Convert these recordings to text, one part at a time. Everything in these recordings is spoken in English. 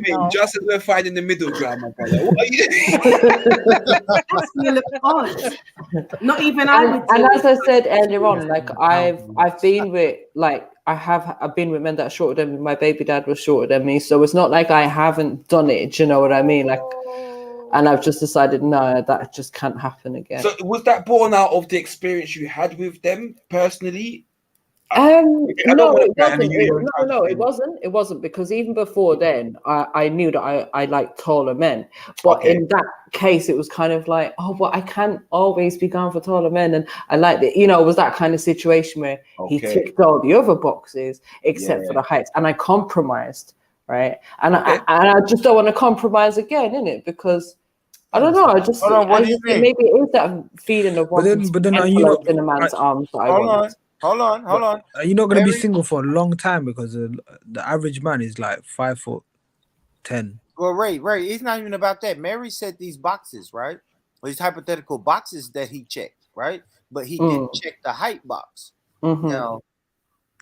No. Just as we're finding the middle ground, my brother. What are you? That's gonna look odd. Not even I would. And as I said earlier on, like I've been with I've been with men that are shorter than me. My baby dad was shorter than me, so it's not like I haven't done it. Do you know what I mean? Like, and I've just decided no, that just can't happen again. So was that born out of the experience you had with them personally? No, it wasn't. It wasn't because even before then, I knew that I liked taller men. But in that case, it was kind of like, oh, but I can't always be going for taller men, and I like it. You know, it was that kind of situation where he ticked all the other boxes except for the height, and I compromised, right? And I just don't want to compromise again, innit? Because I don't know. I just maybe it is that feeling of wanting to be enveloped in a man's arms that I want. Hold on. Are you not going to be single for a long time because the average man is like 5'10"? Well, Ray, it's not even about that. Mary said these boxes, right? These hypothetical boxes that he checked, right? But he didn't check the height box. Now,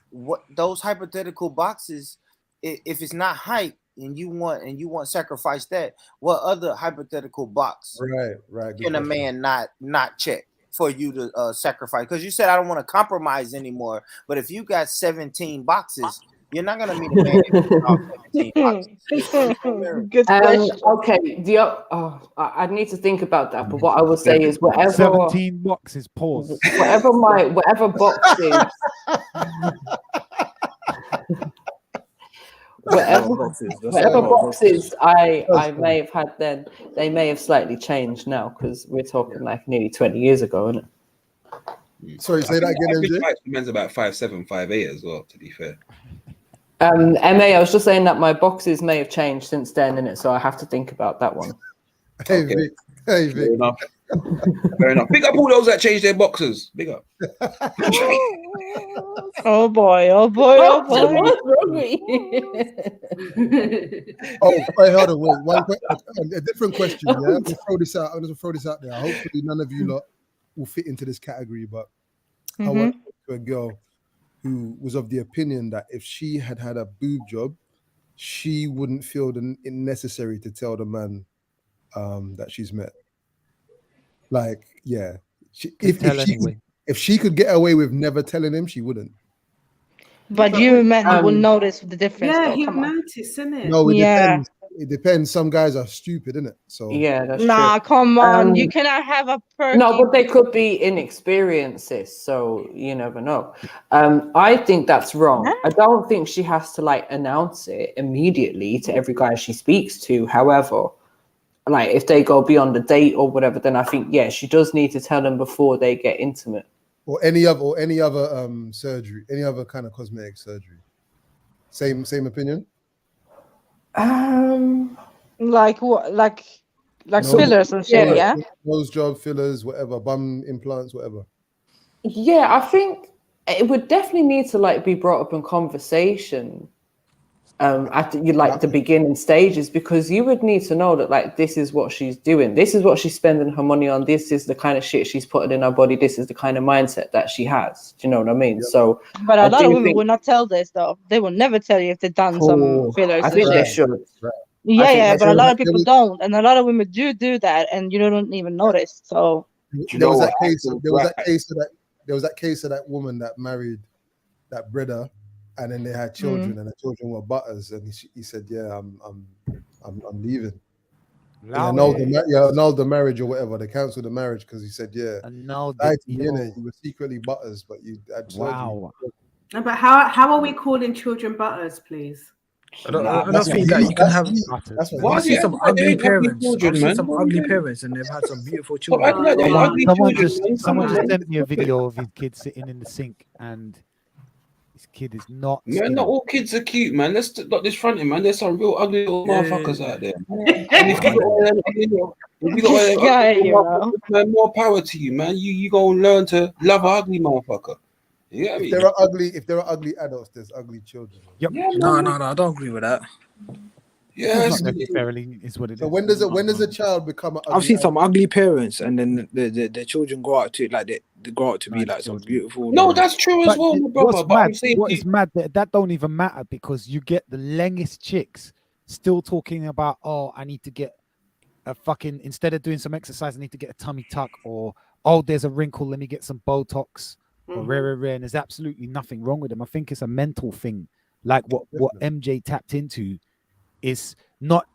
what those hypothetical boxes, if it's not height and you want to sacrifice that, what other hypothetical box right can a man not check for you to sacrifice? Because you said I don't want to compromise anymore, but if you got 17 boxes, you're not gonna meet a man with all 17 boxes. Good question. Okay, I need to think about that. But what I will say is, whatever 17 boxes, pause. Whatever boxes. Whatever boxes I may have had then, they may have slightly changed now because we're talking like nearly 20 years ago, isn't it? Sorry, say that again, MJ. Men's about 5'7", 5'8" as well, to be fair. MA, I was just saying that my boxes may have changed since then, innit? So I have to think about that one. Hey, Vic. Fair enough. Fair enough. Big up all those that changed their boxes. Big up. Oh boy. Wait, hold on. Wait. A different question. Yeah, I'm gonna throw this out. I'm gonna throw this out there. Hopefully, none of you lot will fit into this category. But I want a girl who was of the opinion that if she had had a boob job, she wouldn't feel it necessary to tell the man that she's met. Like, yeah, if she could get away with never telling him, she wouldn't. But you men will notice the difference. Yeah, though. he'll notice, isn't it? No, it depends. It depends. Some guys are stupid, isn't it? So yeah, that's true. Come on, you cannot have a perky. No, but they could be inexperienced, so you never know. I think that's wrong. I don't think she has to like announce it immediately to every guy she speaks to. However, like if they go beyond the date or whatever, then I think she does need to tell them before they get intimate. Or any other surgery, any other kind of cosmetic surgery. Same opinion. Like what? Like fillers and shit, yeah. Nose job, fillers, whatever, bum implants, whatever. Yeah, I think it would definitely need to like be brought up in conversation. At the beginning stages, because you would need to know that like this is what she's doing, this is what she's spending her money on, this is the kind of shit she's putting in her body, this is the kind of mindset that she has. Do you know what I mean? Yep. So, but a lot of women will not tell this though. They will never tell you if they've done some fillers. I think they should. Right. Yeah, but a lot of people don't, and a lot of women do that, and you don't even notice. So there was that case of that woman that married that brother. And then they had children, and the children were butters. And he said, "Yeah, I'm leaving." Annulled the marriage or whatever. They cancelled the marriage because he said, "Yeah, you were secretly butters, but you had surgery." No, but how are we calling children butters, please? I don't think that you can have. I see some ugly parents. Some ugly parents, and they've had some beautiful children. Someone just sent me a video of his kid sitting in the sink and. This kid is not. Man, not all kids are cute, man. Let's not disfront him, man. There's some real ugly little motherfuckers out there. And if you got more power to you, man. You gonna learn to love an ugly motherfucker. You get me? If there are ugly adults, there's ugly children. Yep. Yeah, no, I don't agree with that. Yes, not necessarily is what it so is. When does a child become? I've seen some ugly parents, and then the children grow out to they grow out to be like some beautiful. No, that's true as well, my brother. What is mad? That don't even matter because you get the longest chicks still talking about, oh, I need to get a fucking, instead of doing some exercise, I need to get a tummy tuck, or oh, there's a wrinkle, let me get some Botox, or rare. And there's absolutely nothing wrong with them. I think it's a mental thing, like what MJ tapped into is not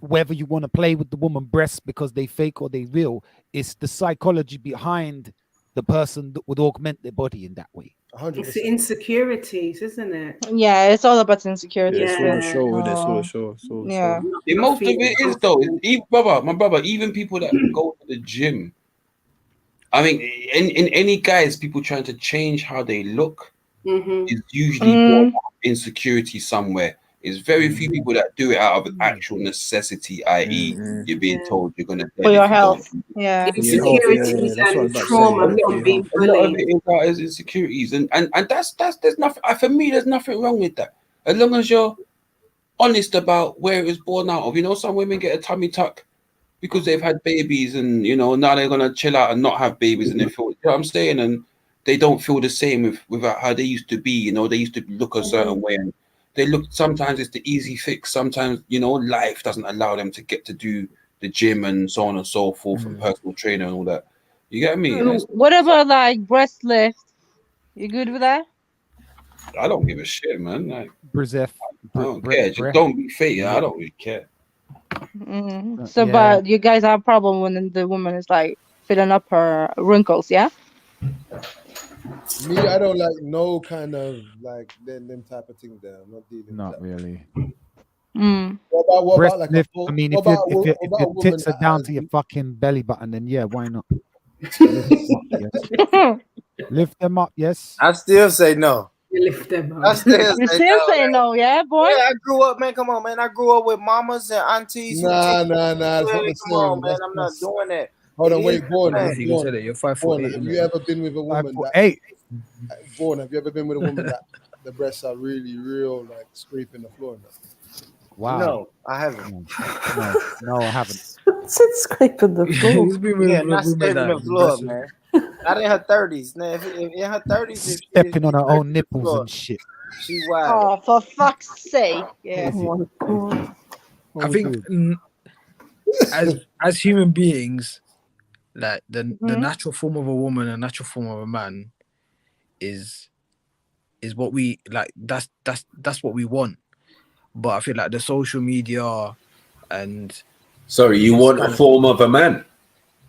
whether you want to play with the woman breasts because they fake or they real. It's the psychology behind the person that would augment their body in that way. 100%. It's the insecurities, isn't it? Yeah, it's all about insecurity. Yeah, Yeah. sure. Yeah. Most of it is though. My brother, even people that go to the gym. I mean, in any guys, people trying to change how they look is usually born out of insecurity somewhere. It's very few people that do it out of actual necessity, i.e., you're being told you're gonna For your health. Yeah. Insecurities and trauma from being a lot of bullied. it is insecurities, and that's there's nothing for me. There's nothing wrong with that, as long as you're honest about where it was born out of. You know, some women get a tummy tuck because they've had babies, and you know now they're gonna chill out and not have babies, and they feel, you know what I'm saying, and they don't feel the same with how they used to be. You know, they used to look a certain way, and they look. Sometimes it's the easy fix. Sometimes, you know, life doesn't allow them to get to do the gym and so on and so forth, and personal trainer and all that. You get me? What about like breast lift? You good with that? I don't give a shit, man. Like, Brizef, I don't care. Just don't be fake. I don't really care. So, but you guys have a problem when the woman is like filling up her wrinkles, yeah? Me, I don't like no kind of like them type of thing there. I'm not dealing Not with that. really. What Breast about like lift, a full, I mean, what if about, what about a your woman tits are that down has- to your fucking belly button, then yeah, why not? Lift them up, yes. Lift them up, yes. I still say no. You lift them I up. still You say still no. say no, yeah, boy? Yeah, I grew up, man. Come on, man. I grew up with mamas and aunties. who Nah, teach me, it's not man, the come on, same. man. I'm not doing that. Hold on, It wait, is Vaughn. the Yeah, you can tell it. You're 5'8". Vaughn, have you ever been with a woman that? 5'8". Vaughn, have you ever been with a woman that the breasts are really real, like scraping the floor? Wow. No, I haven't. No, I haven't. Scraping the floor. He's been with Yeah, a not woman scraping that the floor, breast- man. Not in her 30s. Now, if in her 30s, if Stepping on her own scraping the nipples floor, and shit. she wild. Oh, for fuck's sake. Yeah. I think as human beings, like the natural form of a woman and natural form of a man is what we like. That's what we want. But I feel like the social media and Sorry, you want a form of a man?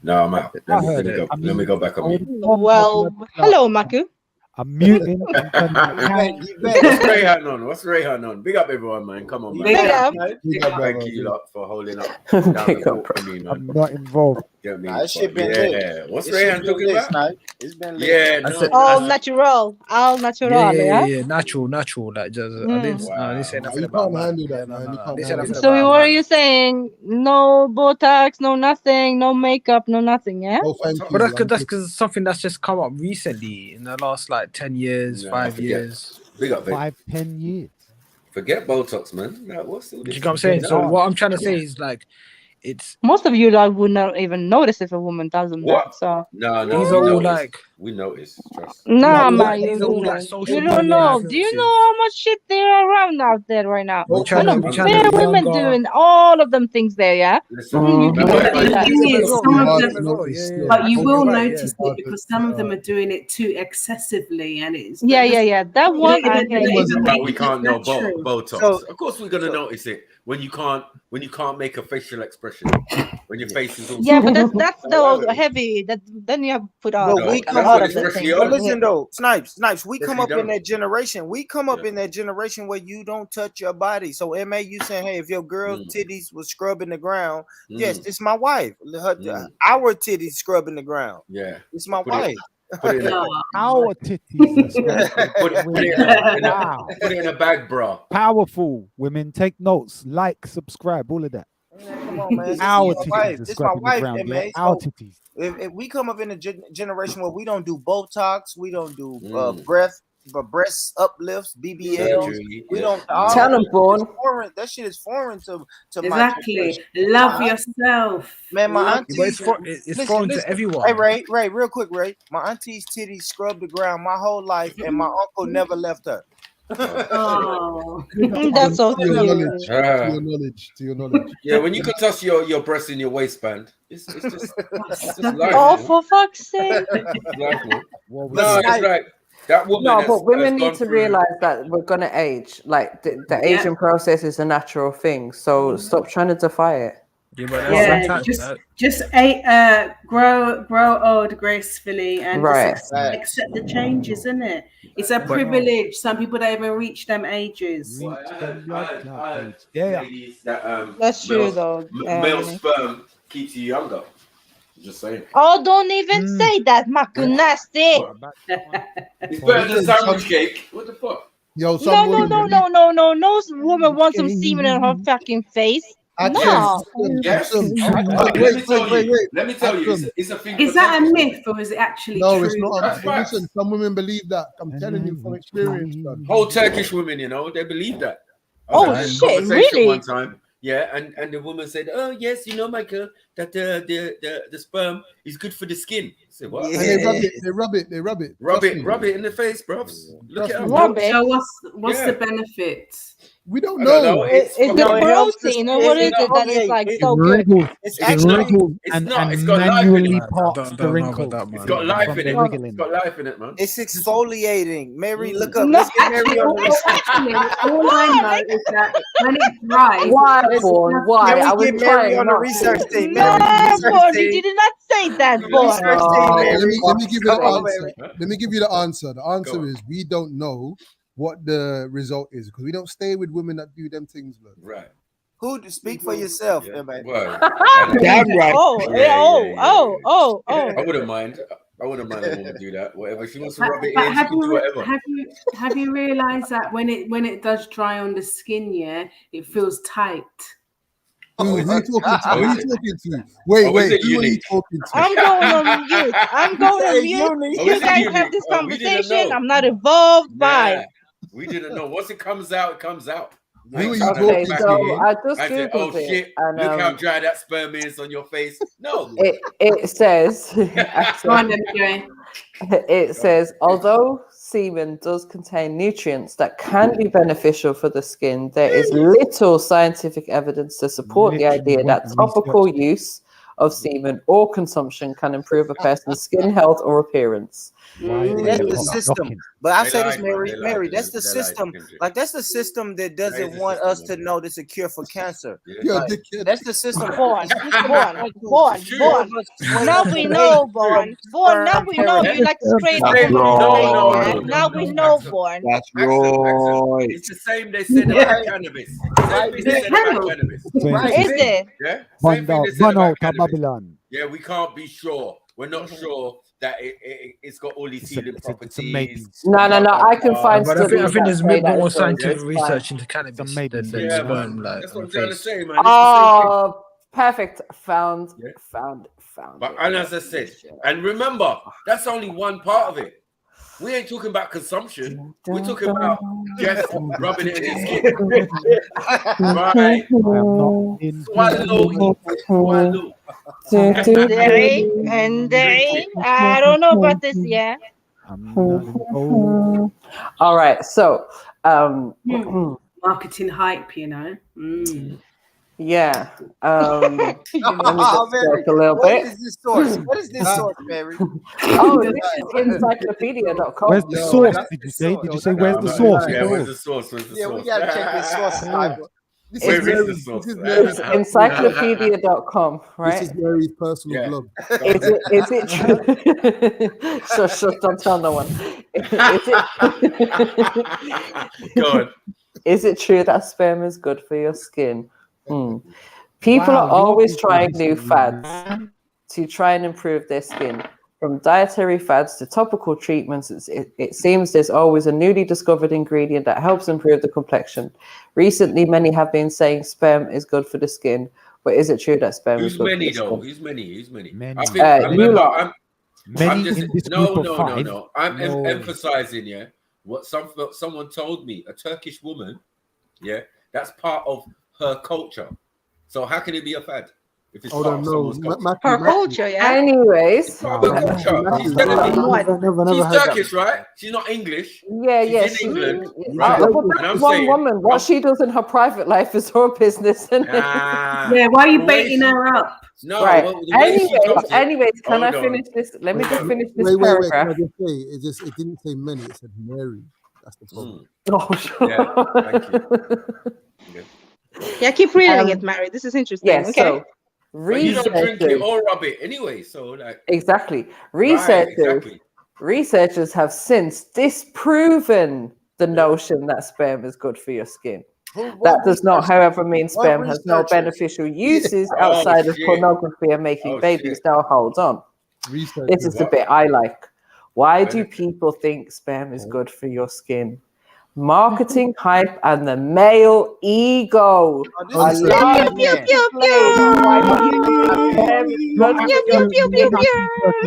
No, I'm out. I heard it. Let me go back on mute. Well, hello, Maku. I'm muting. What's Rayhan on? What's Rayhan on? Big up everyone, man. Come on, man. Big up. Thank you lot for holding up down the fort for me, man. I'm not involved. Get me? That shit been Yeah. lit. What's This shit Rayhan been talking lit, about? Snipe. It's been lit. Yeah, no. All natural. All natural, yeah, natural. Like just I didn't say Nah, nothing you about can't man. handle that, Yeah, man. no, You I can't didn't say handle nothing that. So about what are man. you saying? No Botox, no nothing, no makeup, no nothing, yeah? Oh, thank you. But that's because something that's just come up recently in the last like 10 years, Nah, 5 forget. years. Big up, Vic. 5-10 years. Forget Botox, man. Like, what's all Do this? you know what I'm saying? So what I'm trying to say is like it's Most of you like would not even notice if a woman does them. What? That, so No, these we are all notice. like We notice. Trust. nah, No, man, these are all like you social don't media know. Do you influences. know how much shit there are around out there right now? We're trying Some to fair be women younger. doing all of them things there, yeah? Listen, You remember people if see I that. The thing is, some of hard them, to notice still. but you Oh, will you're right, notice it because some of them are doing it too excessively, and it's Yeah. That one They I don't hear even you. But make we it can't know natural. Botox. So- Of course, we're gonna notice it when you can't make a facial expression, when your face is all. Yeah, but that's the heavy. That then you have to put on But we like a come lot up, of the especially things. but listen though, Snipes, we come Especially up in them. that generation. We come up Yeah. in that generation where you don't touch your body. So MA, you saying, hey, if your girl's titties was scrubbing the ground, yes, this is my wife. Our titties scrubbing the ground. Yeah. It's my Put it- wife. Put it in No. Our titties. put it Wow. in a bag, bro. Powerful. Women, take notes. Like, subscribe, all of that. Man, come on, man. This is Our my wife. titties are This is my scrapping the wife, ground, MA. yeah? Our So titties. if we come up in a generation where we don't do Botox, we don't do breast uplifts, BBLs, Surgery, we yeah. don't. Tell them, Born. That shit is foreign to my Exactly. generation. Love yourself. Man, my Love auntie. But it's foreign to everyone. Hey, Ray, real quick, Ray. My auntie's titties scrubbed the ground my whole life, and my uncle never left her. Oh. That's so To your cute. knowledge. To your knowledge. Yeah, when you can toss your breast in your waistband, it's just life. Oh, man. for fuck's sake. It's life, man. What we No, do. it's like that woman. No, has but women gone need to through- realize that we're gonna age. Like the Yeah. aging process is a natural thing. So stop trying to defy it. Yeah, but Yeah, that's just grow old gracefully and Right. just accept the changes, isn't it? It's a privilege. Some people don't even reach them ages. Reach them blood clot I age. Yeah. ladies that That's true, though. male Nick. sperm keeps you younger. Just saying. Oh, don't even say that, Maku nasty. It's better than sandwich cake. What the fuck? Yo, No woman wants some semen in her fucking face. No. Yes. Wait. Let me tell you, it's a thing. Is that a myth or is it actually No, true? it's not. That's facts. Listen, some women believe that. I'm telling you from experience, man. Whole Turkish women, they believe that. I Oh, was having a shit, conversation really? One time, yeah, and the woman said, "Oh yes, Michael, that the sperm is good for the skin." I said, "What?" And they rub it. Rub Trust me. it in the face, bros. Look it up. Rub it. So what's Yeah. the benefit? We don't I don't know. know. Is it No, it helps protein the or what skin is it that is like exfoliate. so good? It's It's actually not. It's and, not. and It's got life in manually it. I parts don't the know wrinkles. about that, man. It's got life From in the it. wiggling. It's got life in it, man. it's exfoliating. Mary, look up. No. Let's get Mary on the research. Actually, all I know is that when it dries, Why, it Vaughn? Why? Can I we was get Mary trying on the not research to. team? No, Mary, research Vaughn, you team. did not say that, Research Vaughn. team, Mary. Let me give you the Come on, answer. Mary. Let me give you the answer. The answer Go on. is we don't know what the result is because we don't stay with women that do them things, man. Right. Who to speak for yourself, Yeah. man? Well, Damn right. Oh, I wouldn't mind. I wouldn't mind a woman do that. Whatever she wants to But, rub it but in, she have can do you whatever. have you realized that when it does dry on the skin, yeah, it feels tight. Who you talking to? Oh, Who is you it? talking to? Wait, Oh, is it who are you unique? talking to? I'm going on mute. I'm going on mute. Oh, You is it guys unique? have this Oh, we didn't conversation. know. I'm not involved. Bye. Yeah. We didn't know. Once it comes out, it comes out. Who are you Trying to talking look to? back So in I just and say, googled "Oh it, shit! and Look how dry that sperm is on your face." No. it says Go on, then, Jay. it says although semen does contain nutrients that can be beneficial for the skin, there is little scientific evidence to support the idea that topical use of semen or consumption can improve a person's skin health or appearance. That's the system. But I They say this, lie, man. They lie, Mary, that's they the lie, system. Kendrick. Like that's the system that That doesn't is the want system, us to man. know there's a cure for cancer. You're a Like, dickhead. that's the system. Vaughn, The system Vaughn, is trying to Vaughn, It's true. Vaughn. persuade Now us we away know, from Vaughn. Vaughn, now we know you like to spray the Same. woman in the No, face, no, yeah? no, Now no, we no. know, Axel. Vaughn. That's Axel. right. It's the same they said about cannabis. Same thing they said about cannabis. Is it? Yeah. Same thing they said Run about out to cannabis. Babylon. Yeah, we can't be sure. We're not sure that it's got all these It's healing a properties. maybe. No, I can find But I studies think that there's say that more it's going to scientific be research fine. into cannabis maybe than thing, Yeah, man. sperm. man. Like, That's what on I'm the trying to face. say, man. It's the same thing. Perfect. Found. But it. and as I said, and remember, that's only one part of it. We ain't talking about consumption. We're talking about just rubbing it in the skin. Right. I am not in. Swallow. Swallow. And they, I don't know about this, yeah? I'm not involved. All right. So, Marketing hype, you know. yeah. Let me Oh, just Mary, talk a little what bit. is this source? What is this source, Mary? Oh, this is encyclopedia.com. Where's the Yo, source? that's Did you the say? source. Did you say Yo, where's the source? Yeah, where's the source? Where's the Yeah, source? we gotta check this source. Where is the source? This is It's Mary's, encyclopedia.com, this right? is Mary's personal Yeah. blog. Is it true? Shush, don't tell no one. Go on. Is it true that sperm is good for your skin? People Wow, are always you're trying new interesting. fads to try and improve their skin. From dietary fads to topical treatments, it seems there's always a newly discovered ingredient that helps improve the complexion. Recently, many have been saying sperm is good for the skin, but is it true that sperm is Who's good many for the though? skin? Who's many? Who's many? Many. I think You remember, lot. Many I'm just in this no, group of no, five. no. I'm No. emphasizing, yeah, what someone told me. A Turkish woman, yeah, that's part of her culture. So how can it be a fad? If it's Hold part on, of no. someone's culture. Her culture, yeah. Anyways, Part of her culture. She's telling me. What? She's heard that. Turkish, right? She's not English. yeah, She's in England, You right? should but And that's I'm one saying, woman. What she does in her private life is her business, isn't it? Yeah, why are you the way baiting she- her up? No, Right. well, the way she dropped it. Anyways, can I Hold on. finish this? Let me just finish this Wait. Can paragraph. I just say, it didn't say many. It said Mary. That's the problem. Oh, sure. Yeah, thank you. Yeah, keep reading it, Mary. This is interesting. Yes. Okay. So But you don't drink it researchers or rub it anyway, so like exactly. right, exactly. Researchers have since disproven the notion that sperm is good for your skin. That does not, however, mean sperm has no beneficial uses outside of pornography and making babies. Now, hold on. This is the bit I like. Why do people think sperm is good for your skin? Marketing hype and the male ego. Oh, this is Allow bad, me to man. explain why sperm is good for your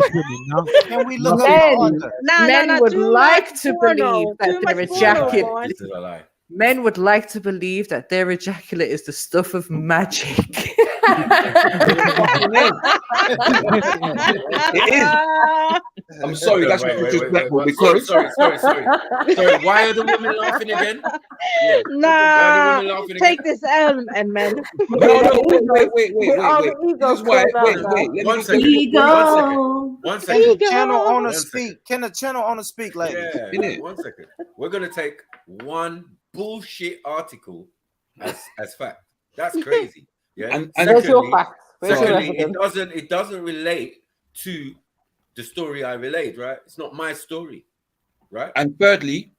skin. Can we look up Men, the author? men would too like much to porno. believe that Too much their porno, ejaculate. Vaughn. This is a lie. Men would like to believe that their ejaculate is the stuff of magic. It is. I'm sorry, that's disrespectful because sorry. Why are the women laughing again? Yeah. Why are the women laughing again? Take this and men. No, wait. This is why. Wait. Ego. Can the Ego. channel owner One speak? Can the channel owner speak, lady? Yeah, 1 second. We're gonna take one bullshit article as fact. That's crazy. Yeah. And where's your fact? Where's your Secondly, evidence? it doesn't relate to the story I relayed, right? It's not my story, right? And thirdly,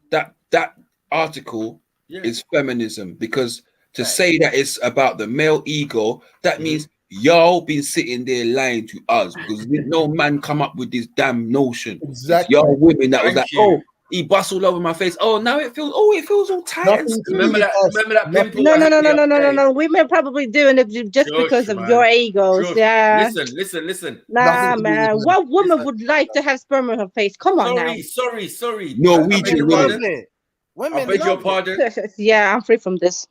that article is feminism, because to say that it's about the male ego, that means y'all been sitting there lying to us, because no man come up with this damn notion. Exactly. Y'all women that was Thank like, you. oh, he bust all over my face. Oh, now it feels all tight. Nothing to Remember do that? with us. Remember that pimple? No. I had the other day? Women probably doing it just Shush, because of man. your egos. Shush. Yeah. Listen. Nah, Nothing to do man. with What woman Listen. would like to have sperm on her face? Come on now. Sorry. Norwegian women. I Women beg your love it. pardon. Yeah, I'm free from this.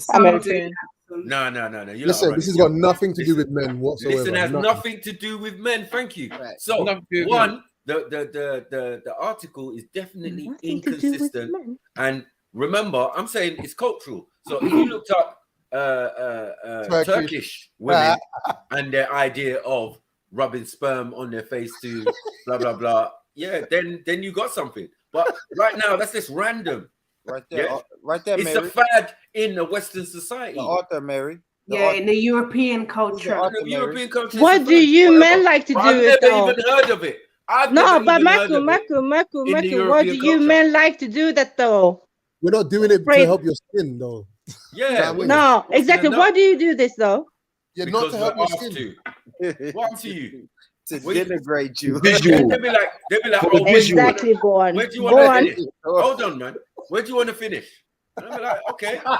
I'm everything. No. You're Listen, not this has running. got nothing to do with men whatsoever. Listen, has Nothing. nothing to do with men. Thank you. Right. So Nothing to do with one, the article is definitely Nothing to do with inconsistent. men. And remember, I'm saying it's cultural. So if you looked up Turkish women and their idea of rubbing sperm on their face to blah blah blah, yeah, then you got something. But right now, that's just random. Right there, Yeah. right there, It's Mary. a fad in the Western society. The author, Mary. The Yeah, author. in the European culture. author, The European countries. What do you men like to do I've it never though? even heard of it. I've No, never but even heard Maku, of it. Maku, in the what do European you culture. men like to do that though? We're not doing it to Afraid- help your skin, though. Yeah. No, exactly. enough. Why do you do this though? You're Because not to help we're your asked skin. to. What to you? To Wait. denigrate you. Visual. They'll be like, For oh, the where do you wanna- Exactly, Vaughn. where do you Go want to on. finish? Hold on, man. Where do you want to finish? And I'll be like, okay. Some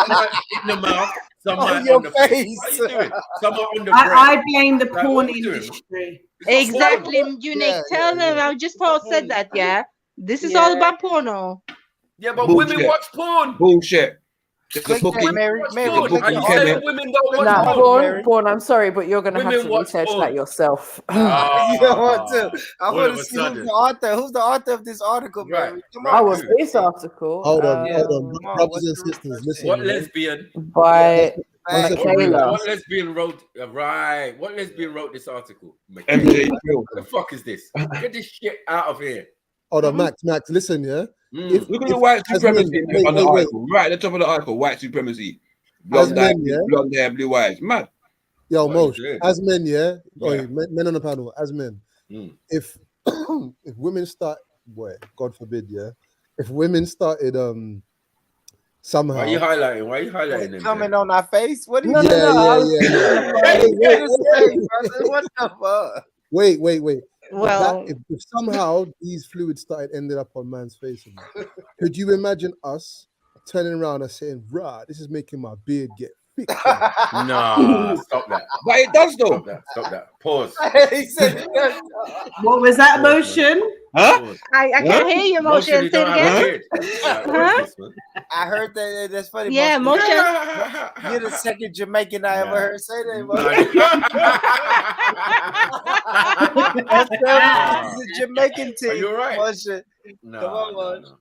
might in the mouth, some On might your on the face. face. What are you doing? Some are on the breast. I blame the Like, porn what are you doing? industry. It's not Exactly, porn. Unique. Tell them I just said that, yeah. This is all about porno. Yeah, but Bullshit. women watch porn. Bullshit. Click that, Mary. Watch Mary, porn. click Are the you Can saying it? women don't watch Nah, porn? Born, I'm sorry, but you're gonna have Women to watch research porn. that yourself. You don't want to. I all want of to a see who's sudden. the author. Who's the author of this article, Right, Mary? Come right. I on. was this article. Hold on. come on, Brothers what's and the sisters, research listen. What man. lesbian? by One second. Michaela. What lesbian wrote? Right. What lesbian wrote this article? MJ What the fuck is this? Get this shit out of here. Hold on, Max, listen, yeah? Mm. Look at the white as supremacy men- on the wait. article. Right at the top of the article, white supremacy. As Blonde, men, yeah? blonde hair, blue eyes. Mad. Yo, What Mosh, is it? as men, yeah? Yeah. Oi, men on the panel, as men, Mm. if if women start, boy, God forbid, yeah? If women started somehow. Why are you highlighting them? Coming on our face? What are you No, doing? Yeah. What the fuck? Wait. Well, If somehow these fluids ended up on man's face, could you imagine us turning around and saying, "Rah, this is making my beard get thick"? Nah, stop that. But it does though. Stop that. Pause. He said, What was that motion? Huh? I can't hear you, Motion. You Say it don't have a again. beard. Like, what is this, man? I heard that. That's funny. Yeah, Motion. Motion. You're the second Jamaican I ever heard say that. It's a Jamaican team. Are you all right? Motion. No, Come on, no, Motion. no.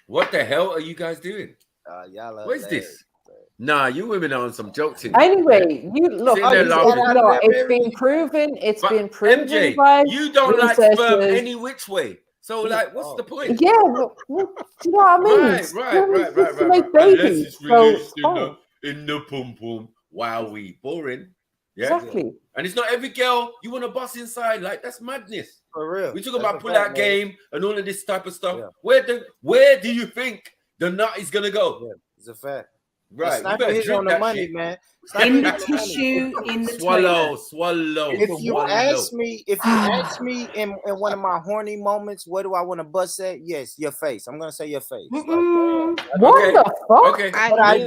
What the hell are you guys doing? Y'all What is this? Nah, you women are on some joke thing. Anyway, you look. It's been proven. It's been proven MJ, by you don't like researchers. sperm any which way. So, like, what's the point? Yeah, do you know what I mean? Right. To make Unless babies. it's released So, in the pum pum. Wow, we boring. Yeah, exactly. And it's not every girl you want to bust inside. Like, that's madness. For real. We talking That's about a pull fact, out man. game and all of this type of stuff. Yeah. Where do you think the nut is gonna go? Yeah, it's a fact. Right, Sniper you better hit drink on the that money, shit. man. In the tissue, in the toilet. Swallow. If you ask me in one of my horny moments, where do I want to bust at? Yes, your face. I'm gonna say your face. What the fuck? Okay.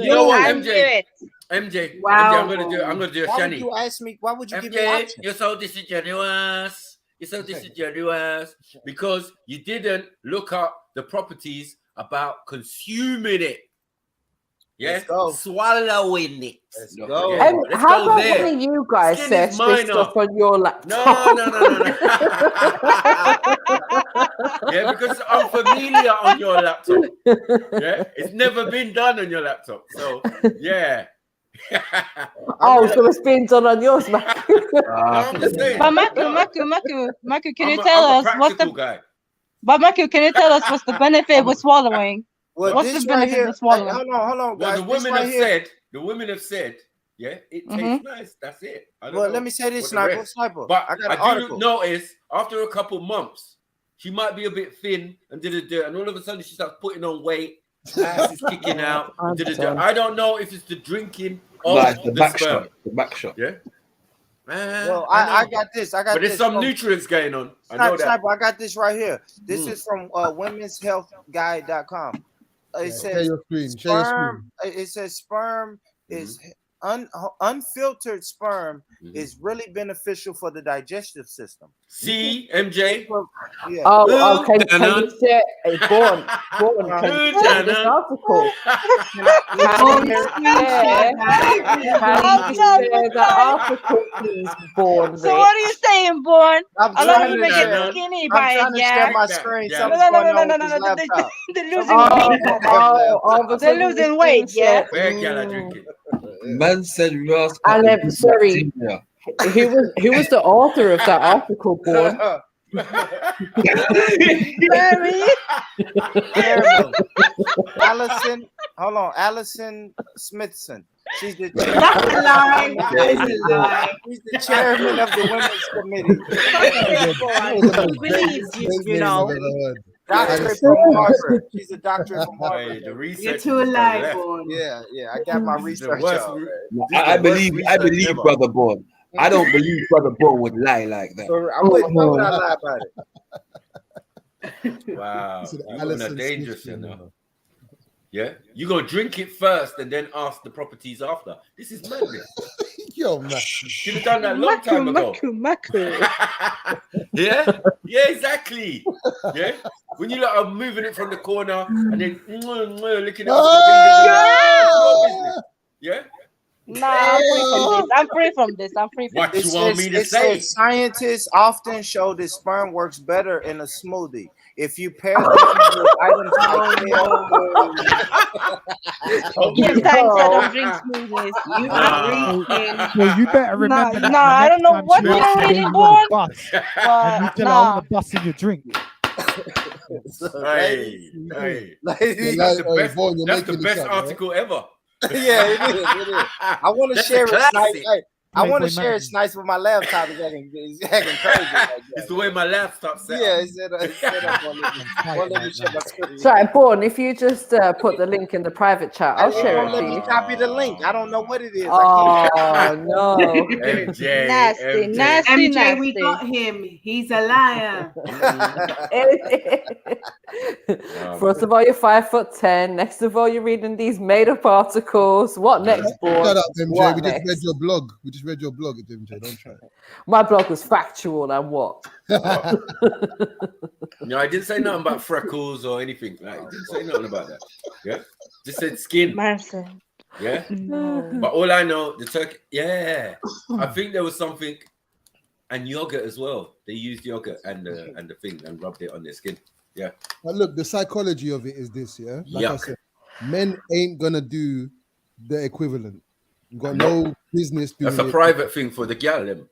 You know what, I MJ? knew it. MJ, Wow. I'm gonna do a Why would Shani. you ask me? Why would you give me an MJ, option? you're so disingenuous. You're so disingenuous because you didn't look up the properties about consuming it. Yes, swallowing it. Let's go. Let's How go about there. one of you guys Skin search is this minor. stuff on your laptop? No. Yeah, because it's unfamiliar on your laptop. Yeah, it's never been done on your laptop. So, yeah. So it's being done on yours, man. I'm just saying. But Maku, can you I'm tell a us what's the? practical guy. But Maku, can you tell us what's the benefit with swallowing? Well, What's this the right benefit here. of swallowing? Hold on, guys. Well, the women have said, yeah, it Mm-hmm. tastes nice. That's it. Well, let me say this, Sniper. But I got an I do article. notice after a couple months, she might be a bit thin and and all of a sudden she starts putting on weight. Ass is kicking out. I don't know if it's the drinking or the back sperm. shot. The back shot. Yeah. Well, I got this. But there's some nutrients going on. I know that. Sniper, I got this right here. This is from womenshealthguide.com. It says Share your screen. sperm. It says sperm is unfiltered sperm is really beneficial for the digestive system. See, MJ. Yeah. Can you share? Born. Can you share this article? Can you share the article, please, Born? So what are you saying, Born? I'm I love trying you to make share. it skinny I'm by trying it, to yeah. share my screen. Yeah. Something's going on with this No. laptop. They're losing weight, yeah. Where can I drink it? Man said Ross. And sorry, who was the author of that article, Born? Allison Smithson. She's the That's a lie. That is a lie. She's the chairman of the women's committee. Believes you know. Doctorate from Harvard. She's a doctorate from Harvard. Hey, the research You're too alive, Born. Yeah, I got my research. I believe Brother Born. I don't believe Brother Born would lie like that. I wouldn't know what I lie about it. Wow, you're in a dangerous, you know. Yeah, you're gonna drink it first and then ask the properties after. This is madness. Yo, man. Should have done that long time ago. Yeah, exactly. Yeah, when you are moving it from the corner and then looking at the fingers. Yeah. Nah, I'm free from this. What you want me to say? Scientists often show that sperm works better in a smoothie. If you pair them with items like Yes, thanks. I don't drink smoothies. You are drinking. Well, you better remember that. I don't know what you're reading, Born. And you tell her I want to bust in your drink. Hey. That's That's the best article ever. Yeah, it is. I want to share it. I want to share it nice with my laptop. It's acting crazy. It's the way my laptop sounds. Yeah, it's set up on the Sorry, Born, if you just put the link in the private chat, I'll share it let to me you. copy the link. I don't know what it is. Oh, no. MJ, MJ, we got him. He's a liar. First of all, you're 5'10". Next of all, you're reading these made-up articles. What next, Born? Shut up, MJ. What We just read your blog. just read your blog, MJ. Don't try. My blog was factual and what? No, I didn't say nothing about freckles or anything. Like, I didn't say nothing about that. Yeah, just said skin. Marcel. Yeah, No. but all I know, the turkey. Yeah, I think there was something, and yogurt as well. They used yogurt and the thing and rubbed it on their skin. Yeah. But look, the psychology of it is this, yeah. Like I Yuck. said, men ain't gonna do the equivalent. You got no business doing That's a it. private thing for the gal. Them.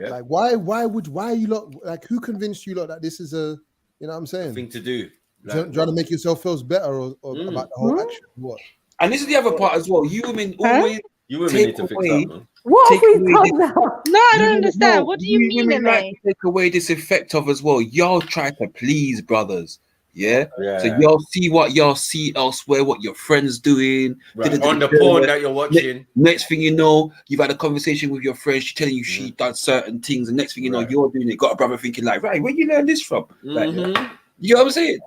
Yeah. Like, why are you lot, like, who convinced you lot that this is a, you know what I'm saying? Thing to do. Trying to make yourself feel better or about the whole action? What? And this is the other part as well. You women always You women take need to away. fix that, man. What have Take we away done now? No, I don't understand. No, What do you mean, women like Elaine? to take away this effect of as well. Y'all try to please brothers. Yeah. Yeah. So y'all see what y'all see elsewhere, what your friends doing. Right. On the porn that you're watching. Next thing you know, you've had a conversation with your friend. She's telling you she done certain things, and next thing you know, you're doing it. Got a brother thinking like, right, where you learn this from? Like, you know what I'm saying?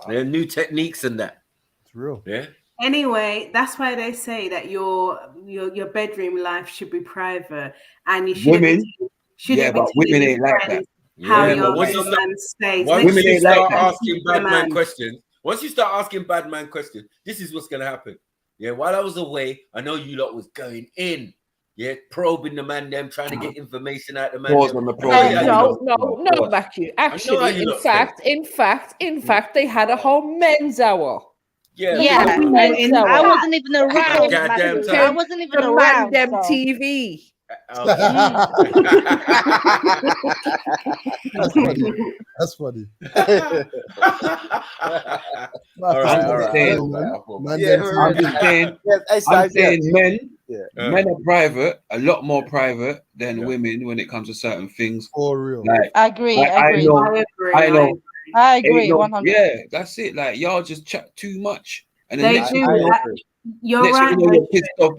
There are new techniques in that. It's real. Yeah. Anyway, that's why they say that your bedroom life should be private, and you shouldn't Women, be but women ain't like that. How Yeah, your once you man stays. Once Women you ain't like start that. asking bad man questions, this is what's gonna happen. Yeah, while I was away, I know you lot was going in. Yeah, probing the man, them trying to get information out the man. Pause on the probing. No, Matthew. Actually, in fact, they had a whole men's hour. Yeah, and I wasn't even around. Goddamn I wasn't even around. Them So. TV. That's funny. All right. I'm saying men are private, a lot more private than women when it comes to certain things. For real. Like, I agree. I know. I agree. No, 100. yeah, that's it. Like, y'all just chat too much, and then They next do. thing you know, You're right.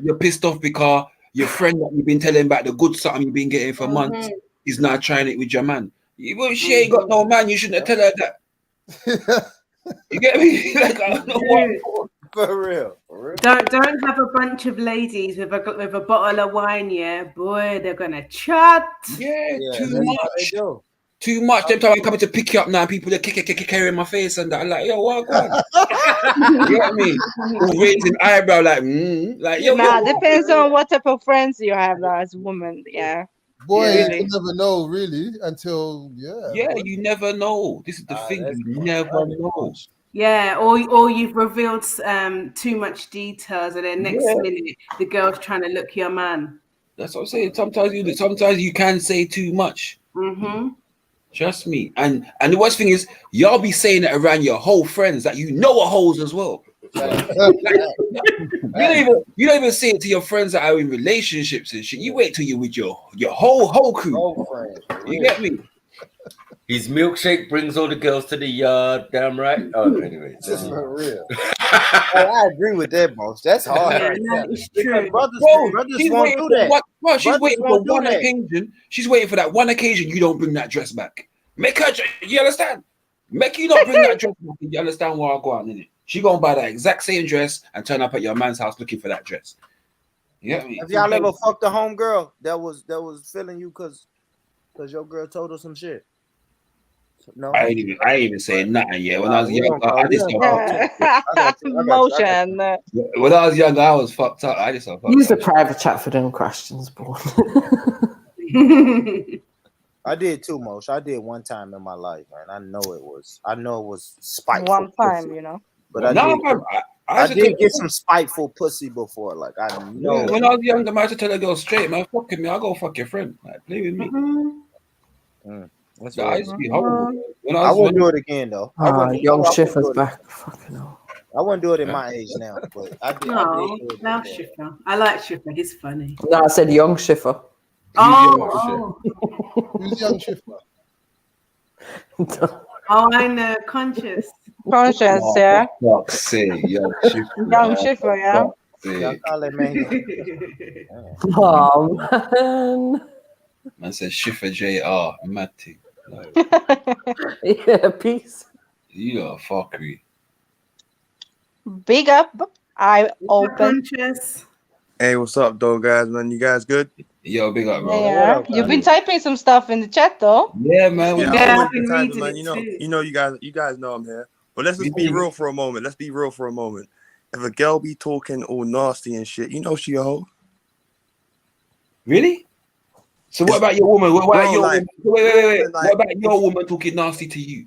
you're pissed off because your friend that you've been telling about the good something you've been getting for months is now trying it with your man. Well, she ain't got no man. You shouldn't have tell her that. You get me? Like, I don't know what. For real. Don't have a bunch of ladies with a bottle of wine. Yeah, boy, they're gonna chat. Yeah, too much. Too much. Them time I'm coming to pick you up now. People are carrying my face and that. I'm like, yo, what? You know what I mean? Raising eyebrow, like, yo. Depends on what type of friends you have now as a woman. Yeah. Boy, really. you never know, really, until you never know. This is the thing. You never know. Yeah, or you've revealed too much details, and then next minute the girl's trying to look your man. That's what I'm saying. Sometimes you can say too much. Trust me. And the worst thing is, y'all be saying it around your whole friends that you know are hoes as well. You don't even say it to your friends that are in relationships and shit. You wait till you with your whole crew. You get me? His milkshake brings all the girls to the yard. Damn right. Oh, anyway, just for real. I agree with that, boss. That's hard. It's true. Brothers She's won't do that. She's waiting for one occasion. She's waiting for that one occasion. You don't bring that dress back. Make her. You understand? Make you not bring that dress back. You understand where I go on, innit? She gonna buy that exact same dress and turn up at your man's house looking for that dress. You get me? Have y'all ever fucked a homegirl that was feeling you because your girl told her some shit? No, I ain't even saying nothing yet. When I was younger, I just emotion. When I was younger, I was fucked up. I just use the private chat for them questions, boy. I did too, Mosh. I did one time in my life, man. I know it was spiteful. One time, pussy. you know. But I did get some spiteful pussy before. Like, I know. When I was younger, I used to tell a girl straight, man, fuck me, I'll go fuck your friend. Like, play with me. That's I used to be horrible. I wouldn't do it again, though. Young Schiffer's back. Fucking hell. I wouldn't do it at my age now, but I did. Now Schiffer. I like Schiffer. He's funny. No, I said young Schiffer. Who's young Schiffer? I know. Conscious, yeah. Fuck's sake, young Schiffer. Young Schiffer, yeah. Oh man. Man said Schiffer JR, Matty. Like, yeah, peace. You are fuckery. Big up. I open. Conscious. Hey, what's up, though, guys? Man, you guys good? Yo, big up, bro. Yeah, you've been typing some stuff in the chat though. Yeah, man. Yeah, Yeah, I've I've always been been typing, reading man. it You too. know, you guys know I'm here. But let's just be real for a moment. Let's be real for a moment. If a girl be talking all nasty and shit, you know she a hoe. Really? So what about your woman? What about Bro, your like, woman? Wait. like, What about your woman talking nasty to you?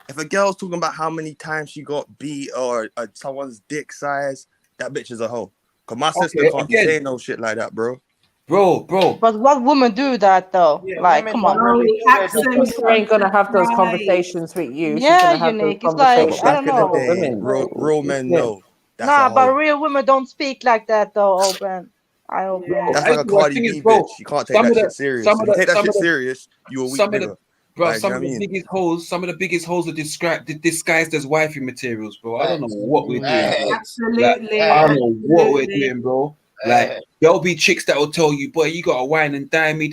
If a girl's talking about how many times she got beat or someone's dick size, that bitch is a hoe. Cause my sister can't be saying no shit like that, bro. Bro. But what women do that though? Yeah, like, women come don't on. really Your sister ain't gonna have those conversations with you. She's Yeah, gonna have those unique. It's like, conversations I don't Back in the know. day, real men know that's Nah, a but hoe. real women don't speak like that though, open. I open. That's like a Cardi B bitch. You can't take that shit serious. If you take that shit serious, you a weak nigga. Bro, Like, some of the biggest hoes are disguised as wifey materials, bro. I don't know what we're doing, bro. Absolutely. Like, I don't know what we're doing, bro. Like, there'll be chicks that will tell you, boy, you gotta wine and dine me,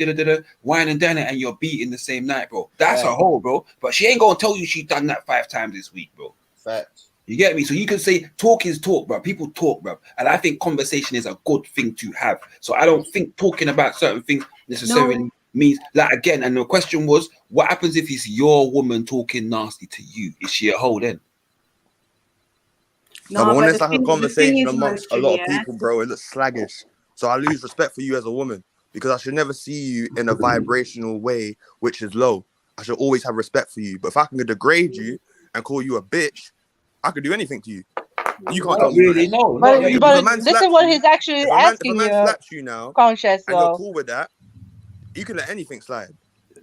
wine and dine it, and you're beating the same night, bro. That's a hoe, bro. But she ain't gonna tell you she's done that 5 times this week, bro. Facts. You get me? So you can say talk is talk, bro. People talk, bro. And I think conversation is a good thing to have. So I don't think talking about certain things necessarily means like again. And the question was, what happens if it's your woman talking nasty to you? Is she a hoe then? No, but when it's like a conversation is, amongst a lot of people, bro, it looks slaggish. So I lose respect for you as a woman because I should never see you in a vibrational way which is low. I should always have respect for you. But if I can degrade you and call you a bitch, I could do anything to you. You can't tell me really, no. But if a man this is slaps what you, he's actually if a asking man you. slaps you now Conscious, and you're cool with that, you can let anything slide.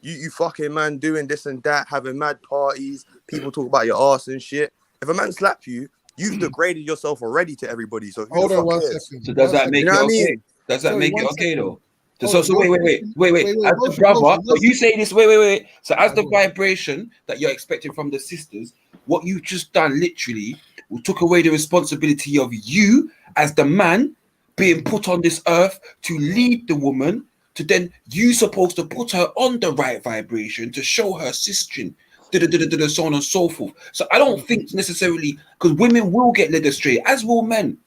You fucking man doing this and that, having mad parties, people talk about your ass and shit. If a man slaps you, you've degraded yourself already to everybody. So who Hold the on fuck one cares? second. So does that make it okay? Does that Sorry, make it one okay second. though? Hold So on, wait. As the brother, but you say this. Wait. So as the vibration that you're expecting from the sisters, what you just done literally took away the responsibility of you as the man being put on this earth to lead the woman. To then you supposed to put her on the right vibration to show her sistering, so on and so forth. So I don't think necessarily because women will get led astray, as will men.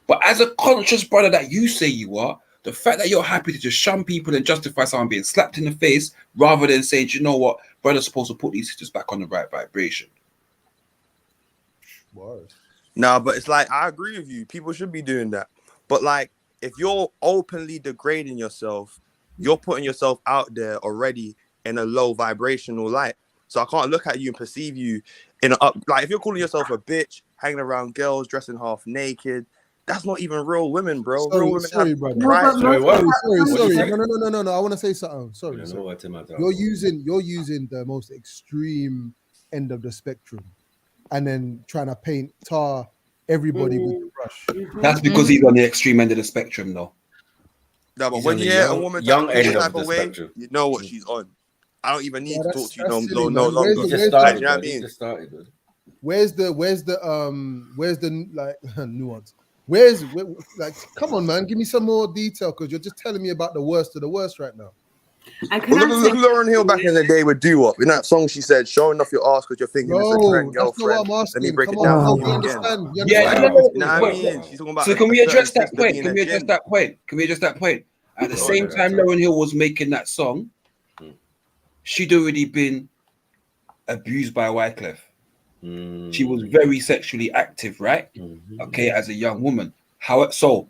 But as a conscious brother that you say you are, the fact that you're happy to just shun people and justify someone being slapped in the face rather than saying, you know what, brother's supposed to put these sisters back on the right vibration. Nah, but it's like I agree with you. People should be doing that. But like, if you're openly degrading yourself, you're putting yourself out there already in a low vibrational light. So I can't look at you and perceive you in a up. Like if you're calling yourself a bitch, hanging around girls, dressing half naked, that's not even real women, bro. Real women Sorry, have brother. pride. Sorry. No. I want to say something. Sorry. You're using the most extreme end of the spectrum, and then trying to tar everybody with the brush. That's because he's on the extreme end of the spectrum, though. No, but when you hear a woman talk any type of way, you know what she's on. I don't even need to talk to you no longer. You know what I mean? Where's the like nuance? Where's like? Come on, man, give me some more detail because you're just telling me about the worst of the worst right now. Well, look at Lauryn Hill back in the day with Do Up. In that song, she said, "Showing off your ass because you're thinking it's a trend, girlfriend. Let me break it down for you again." Yeah, you know what I mean? She's talking about. So can we address that point? Can we address that point? At the same time, Lauryn Hill was making that song, she'd already been abused by Wyclef. She was very sexually active, right? Okay, as a young woman. So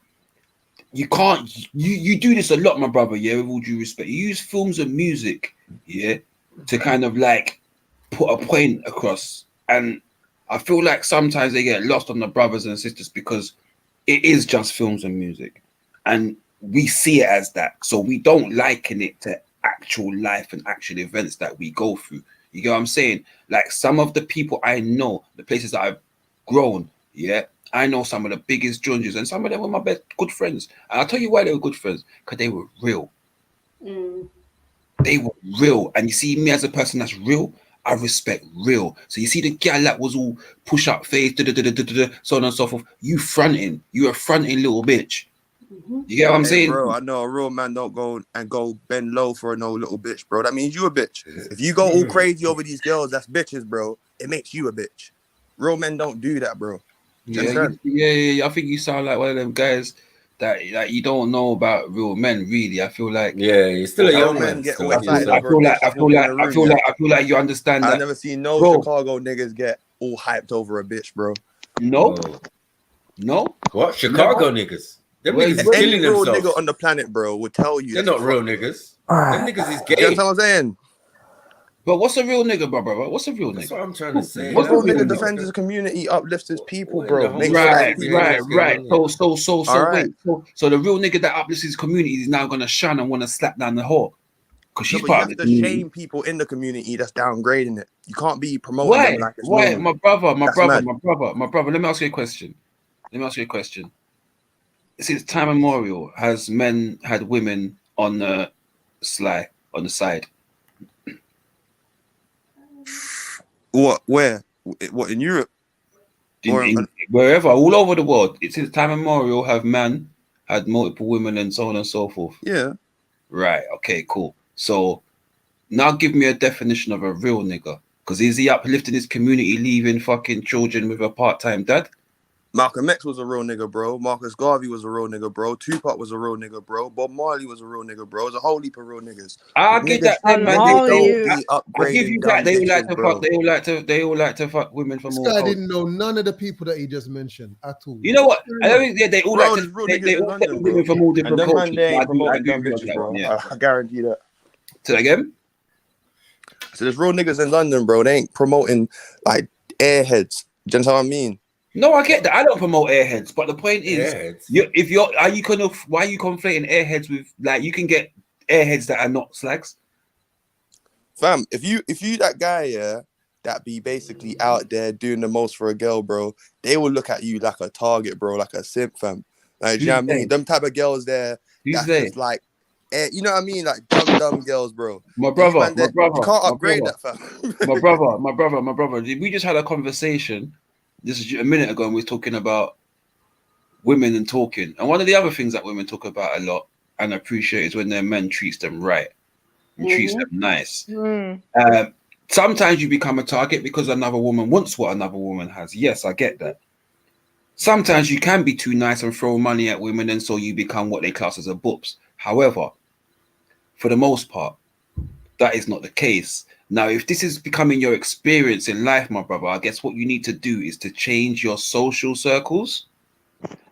you can't you do this a lot, my brother, yeah, with all due respect. You use films and music, yeah, to kind of like put a point across. And I feel like sometimes they get lost on the brothers and sisters because it is just films and music. And we see it as that. So we don't liken it to actual life and actual events that we go through. You get what I'm saying? Like some of the people I know, the places that I've grown, yeah, I know some of the biggest junges, and some of them were my best good friends. And I'll tell you why they were good friends, because they were real. They were real. And you see me as a person that's real, I respect real. So you see the gal that was all push up face, so on and so forth. You fronting. You a fronting little bitch. You get what I'm saying? Bro, I know a real man don't go bend low for no little bitch, bro. That means you a bitch. If you go all crazy over these girls, that's bitches, bro. It makes you a bitch. Real men don't do that, bro. Yeah. I think you sound like one of them guys that you don't know about real men, really. I feel like you're still a young man. Get Still, all excited over I feel like you understand that. I've never seen no Chicago niggas get all hyped over a bitch, bro. No. What Chicago niggas? Them niggas is Any killing real themselves. nigga on the planet, bro, would tell you they're not real niggas. Them niggas is gay. You know what I'm saying? But what's a real nigga, bro? What's a real nigga? That's what I'm trying to say. What's real nigga defends his community, uplifts his people, bro. Right. So right. wait. So the real nigga that uplifts his community is now gonna shun and want to slap down the whore. Because she's part of the community. You have to shame people in the community that's downgrading it. You can't be promoting them like it's normal. My brother. Let me ask you a question. Since time immemorial, has men had women on the side? What? Where? What, in Europe? Wherever, all over the world. Since time immemorial, have men had multiple women and so on and so forth. Yeah. Right. Okay. Cool. So now give me a definition of a real nigga. Because is he uplifting his community, leaving fucking children with a part-time dad? Malcolm X was a real nigga, bro. Marcus Garvey was a real nigga, bro. Tupac was a real nigga, bro. Bob Marley was a real nigga, bro. There's a whole heap of real niggas. I get that. I give you that. They all like to fuck. They all like to fuck women from this all. guy cultures. didn't know none of the people that he just mentioned at all. You know what? They all like to. They all London, take women from all different and cultures. they ain't I promoting agree dumb with bitches, that bro. one, yeah. I guarantee that. Say that again. So there's real niggas in London, bro. They ain't promoting like airheads. Do you know what I mean? No, I get that. I don't promote airheads, but the point is, why are you conflating airheads with, like, you can get airheads that are not slags? Fam, if you that guy, yeah, that be basically out there doing the most for a girl, bro, they will look at you like a target, bro, like a simp, fam. Like, you know what I mean? Them type of girls there, just like, you know what I mean? Like dumb girls, bro. My brother, you can't upgrade that, fam. my brother. We just had a conversation. This is a minute ago, and we were talking about women and talking. And one of the other things that women talk about a lot and appreciate is when their men treats them right and treats them nice. Sometimes you become a target because another woman wants what another woman has. Yes, I get that. Sometimes you can be too nice and throw money at women, and so you become what they class as a boobs. However, for the most part, that is not the case. Now, if this is becoming your experience in life, my brother, I guess what you need to do is to change your social circles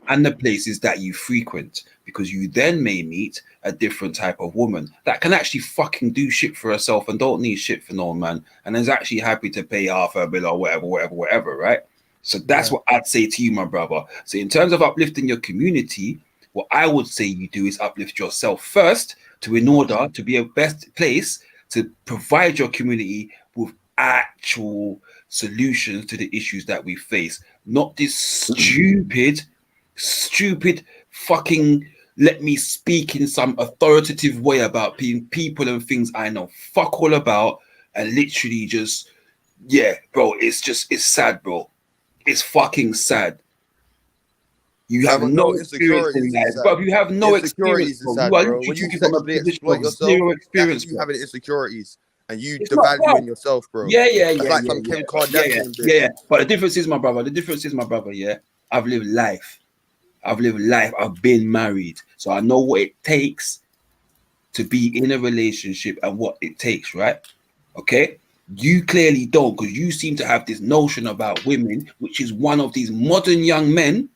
and the places that you frequent, because you then may meet a different type of woman that can actually fucking do shit for herself and don't need shit for no man, and is actually happy to pay half her bill or whatever, right? So that's what I'd say to you, my brother. So in terms of uplifting your community, what I would say you do is uplift yourself first, in order to be a best place to provide your community with actual solutions to the issues that we face. Not this stupid fucking let me speak in some authoritative way about people and things I know fuck all about, and literally just, bro, it's sad, bro. It's fucking sad. You have no experience in life, bro. You have no experience, bro. You are literally talking from a position of zero experience. You having insecurities and you devaluing yourself, bro. It's like some Kim Kardashian bitch. But the difference is, my brother, I've lived life. I've been married. So I know what it takes to be in a relationship and what it takes, right? Okay? You clearly don't, because you seem to have this notion about women, which is one of these modern young men,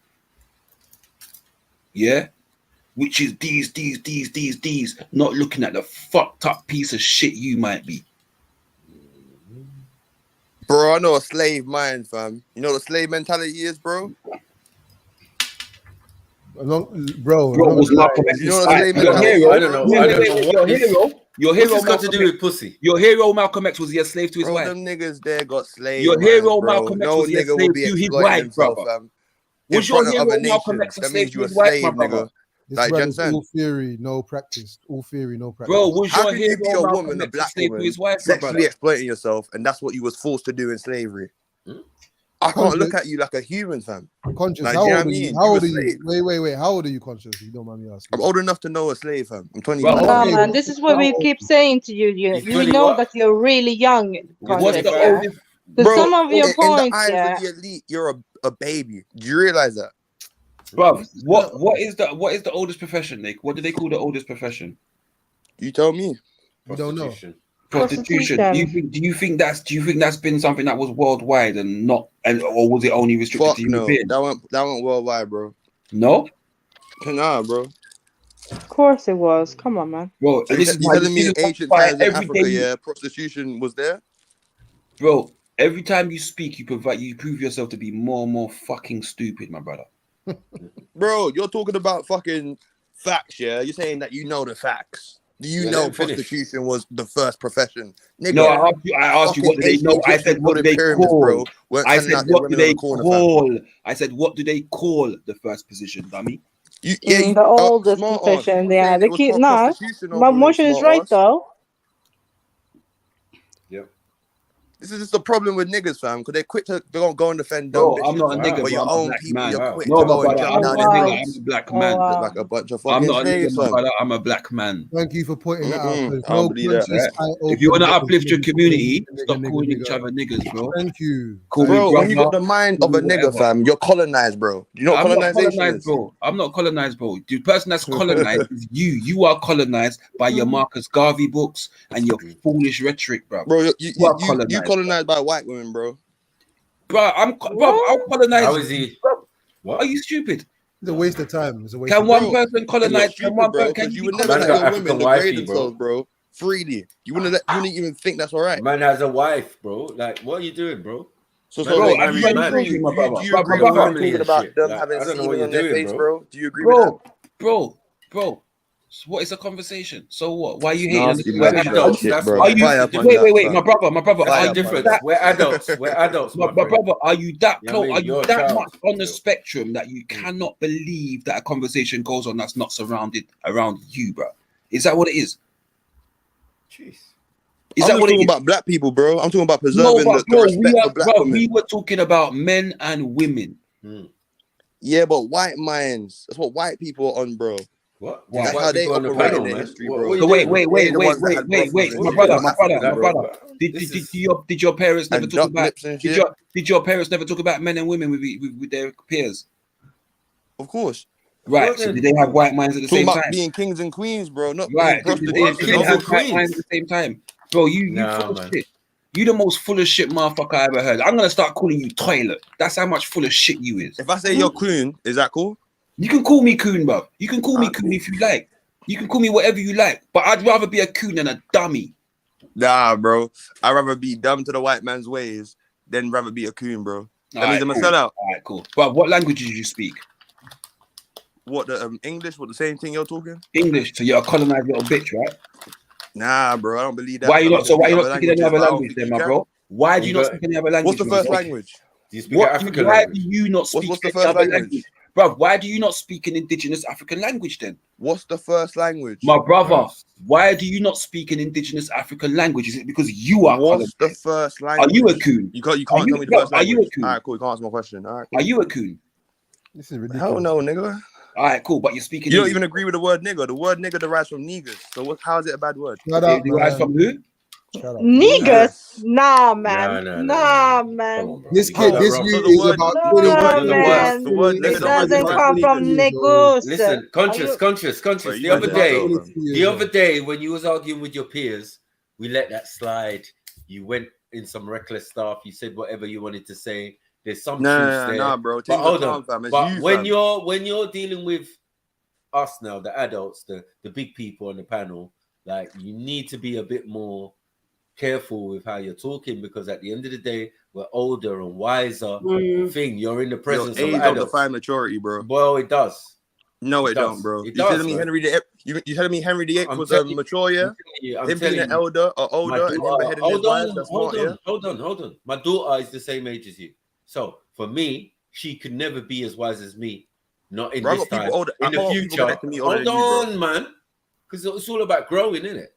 which is these, not looking at the fucked up piece of shit you might be. Bro, I know a slave mind, fam. You know what slave mentality is, bro? Bro, was Malcolm X. You know what slave mentality? I don't know. Your hero, what's this got to do with pussy? Your hero Malcolm X, was he a slave to his wife? Them niggas there got slaves. Your hero bro. Malcolm X, was he a slave to his wife, brother? Was your hero Malcolm X a slave to his wife, my brother? Like Jensen. All theory, no practice. All theory, no practice. Bro, was how your can hero you be a Malcolm woman, a X black slave woman, to his wife, sexually exploiting yourself, and that's what you was forced to do in slavery? I can't look at you like a human, fam. Conscious, like, how old are you? you? How old are you? Wait. How old are you, Conscious? You don't mind me asking. I'm old enough to know a slave, fam. I'm 21. No, man, this is what we keep saying to you. You know that you're really young, Conscious. Because some of your points, in the eyes of the elite, you're a baby. Do you realize that? Bruv, what is the oldest profession, Nick? What do they call the oldest profession? You tell me. You don't know. Prostitution. Do you think that's been something that was worldwide and not, or was it only restricted Fuck to no. Europeans? That went worldwide, bro. No? Nah, bro. Of course it was. Come on, man. Bro, So this is you telling me in ancient times in every Africa, day yeah, prostitution was there? Bro, every time you speak, you prove yourself to be more and more fucking stupid, my brother. Bro, you're talking about fucking facts, yeah? You're saying that you know the facts. Do you know prostitution was the first profession? Nigga, No, I asked you what do they know? I said what do they call? I said what do they call? I said what do they call the first position, dummy? The oldest profession. Yeah, they keep no. My motion is right though. Yep. This is just the problem with niggas, fam, because they're quick to go and defend dumb Bro, bitches. I'm not a nigga, but your I'm a own black people, man. you're quick No, to go my and brother, jump I'm down not a their nigga, throats. I'm a black man. Like a bunch of I'm fucking not a slaves, nigga, my fam. brother, I'm a black man. Thank you for pointing that out. There's I don't no believe country that. is high If you want to open uplift your nigga, community, nigga, stop nigga, calling nigga. each other niggas, bro. Thank you. Call me Bro, brother, when you got the mind of a nigga, whatever. fam, you're colonized, bro. You know what I'm not colonization colonized, is? bro. I'm not colonized, bro. The person that's colonized is you. You are colonized by your Marcus Garvey books and your foolish rhetoric, bro. Bro, you colonized, colonized by white women, bro. Bro, I'm colonized. How is he? Bro, what? Are you stupid? It's a waste of time. It's a waste Can of one time. person colonize? Can one person? Can You you would be never let colonized? your women degrade themselves, bro. Freely. You wouldn't even think that's all right. Man has a wife, bro. Like, what are you doing, bro? So Man, bro, like, I'm trying to man. agree, my brother. Do you agree Bro, with what I'm family talking and about shit. them Like, having I don't know what semen you're on their doing, face, bro. Do you agree with that? Bro. So what is a conversation? So what? Why are you hating? Nasty, We're man. adults. Shit, That's bro. why. Are you? Fire upon Wait, that, my fam. brother. That's Are the you difference. that? We're adults. We're adults, my friend. Brother, are you that Yeah, close? I mean, Are you you're a that child much on the still. spectrum that you cannot believe that a conversation goes on that's not surrounded around you, bro? Is that what it is? Jeez. Is I'm that just what it talking is? about black people, bro. I'm talking about No, preserving but the respect for black women. we were talking about men and women. Yeah, but white minds. That's what white people are on, bro. What? That's White how they people on the operate panel, in their man. history, What bro. are you So doing, wait, bro? They're the ones that had brothels in my Africa, brother. bro. Did your parents never And talk duck about? lips and Did shit. your parents never talk about men and women with their peers? Of course. Right. Well, So then, did they have white minds at the Talking same about time? being kings and queens, bro, not Right. being Did prostitutes. they have and white queens? minds at the same time? Bro, you Nah, full of man. shit. You the most full of shit motherfucker I ever heard. I'm gonna start calling you toilet. That's how much full of shit you is. If I say you're queen, is that cool? You can call me coon, bro. You can call me coon if you like. You can call me whatever you like. But I'd rather be a coon than a dummy. Nah, bro. I'd rather be dumb to the white man's ways than rather be a coon, bro. That means I'm a cool. sellout. All right, cool. But what languages do you speak? What, the English? What, the same thing you're talking? English. So you're a colonized little bitch, right? Nah, bro. I don't believe that. Why are you not? So why are you not Other speaking any languages, other but I don't language think then, you my can. bro? Why do you not speak any other language? What's the first bro? language? Do you speak African Why language? do you not speak What's the any first other language? language? Bro, why do you not speak an indigenous African language then? What's the first language? My brother, why do you not speak an indigenous African language? Is it because you are What's colonized? the first language? Are you a coon? You can't tell me the first language. Are you a coon? All right, cool. You can't answer my question. All right, cool. Are you a coon? This is ridiculous. Hell no, nigga. All right, cool. But you're speaking. You don't English. even agree with the word nigga. The word nigga derives from niggers. So how is it a bad word? Shut up, It derives from who? Shut up. Niggas? Nah, man. Nah, man. This kid, this bro. view So the is word, about No, 21 man. the word It nigga doesn't derives come from niggas. Listen, conscious. Bro, you The guys other are day, wild, fam. the other day when you was arguing with your peers, we let that slide. You went in some reckless stuff. You said whatever you wanted to say. There's some truth there. Nah, bro. But Things are hold calm, on. fam. It's But you, when fam. you're dealing with us now, the adults, the big people on the panel, like you need to be a bit more careful with how you're talking, because at the end of the day, we're older and wiser. Thing, you're in the presence Your of age don't adults. define maturity, bro. Well, it does. No, It it don't, does. bro. It You telling does, me man. Henry the you telling me Henry VIII I'm was telling mature, yeah? I'm Him being telling an you. elder or My older and him daughter- beheading his wives, that's smart, yeah? hold on. My daughter is the same age as you. So for me, she could never be as wise as me. Not in Bro, I this got people time. older. I In the got people future. connected to me older Hold than you, bro. on, man. Because it's all about growing, isn't it?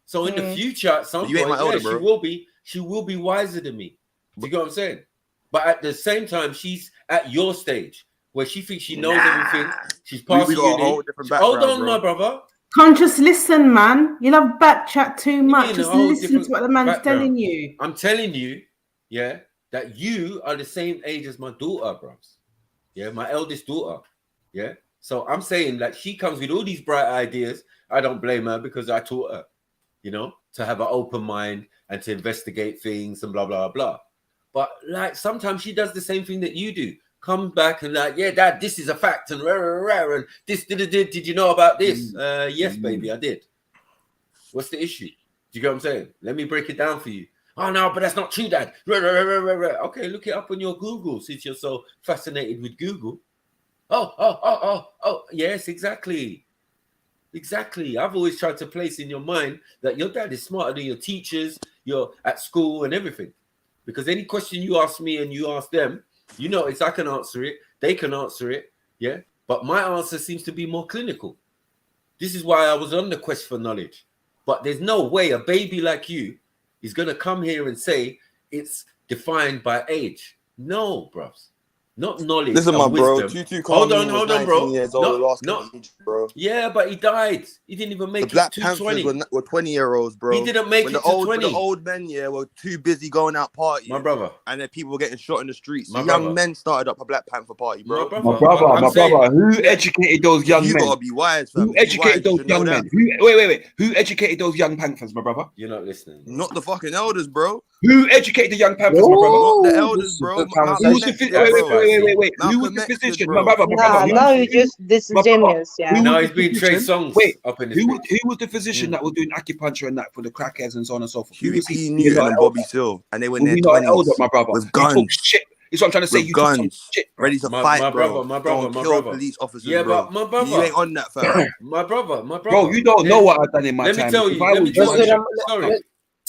So in the future, at some You ain't point, my elder, yeah, bro. she will be wiser than me. Do you get what I'm saying? But at the same time, she's at your stage where she thinks she knows everything. She's past We got a uni. whole different Hold background, on, bro. my brother. Conscious listen, man. You love back chat too much. In a Just whole listen different to what the man's background. telling you. I'm telling you, yeah, that you are the same age as my daughter, bros. Yeah, my eldest daughter. Yeah. So I'm saying that she comes with all these bright ideas. I don't blame her because I taught her, you know, to have an open mind and to investigate things and blah, blah, blah. But like sometimes she does the same thing that you do. Come back and like, yeah, Dad, this is a fact, and rah, rah, rah, and this did you know about this? Yes, baby, I did. What's the issue? Do you get what I'm saying? Let me break it down for you. Oh no, but that's not true, Dad. Rah, rah, rah, rah, rah. Okay, look it up on your Google since you're so fascinated with Google. Oh, yes, exactly. Exactly. I've always tried to place in your mind that your dad is smarter than your teachers, you're at school and everything. Because any question you ask me and you ask them, you notice I can answer it, they can answer it, yeah? But my answer seems to be more clinical. This is why I was on the quest for knowledge. But there's no way a baby like you is going to come here and say it's defined by age. No, bros. Not knowledge. Listen, my bro. Wisdom. Tutu Hold Carmine on, was bro. 19 years old last age, bro. Yeah, but he died. He didn't even make The Black it to 20. Panthers were 20-year-olds, bro. He didn't make when it the to 20. The old men, yeah, were too busy going out partying. My brother. And then people were getting shot in the streets. My Young brother. men started up a Black Panther party, bro. My brother. Who educated those young you men? You gotta be wise, fam. Who educated those young men? Wait. Who educated those young Panthers, my brother? You're not listening. Bro. Not the fucking elders, bro. Who educated the young Panthers, my brother? Not the elders, bro. Wait. Who was the physician, my brother? Nah, now you're just disingenuous, yeah. Now he's been Trey Songs up in his who was the physician that was doing acupuncture and that for the crackheads and so on and so forth? Huey P. Newton and Bobby Seale, and they were in their 20s, my brother, with guns. Shit. That's what I'm trying to say. You guns, shit, ready to fight, my bro. brother, Kill police officers, yeah, bro. but my brother, you ain't on that, fam. my brother. Bro, you don't know what I've done in my time. Let me tell you. Sorry.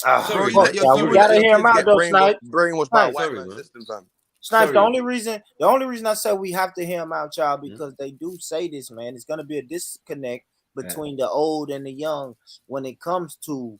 Bro, you let your we gotta hear him out, though, Snipe. Brainwashed by a white man system, fam. Snipe, the only reason I say we have to hear him out, y'all, because they do say this, man. It's gonna be a disconnect between the old and the young when it comes to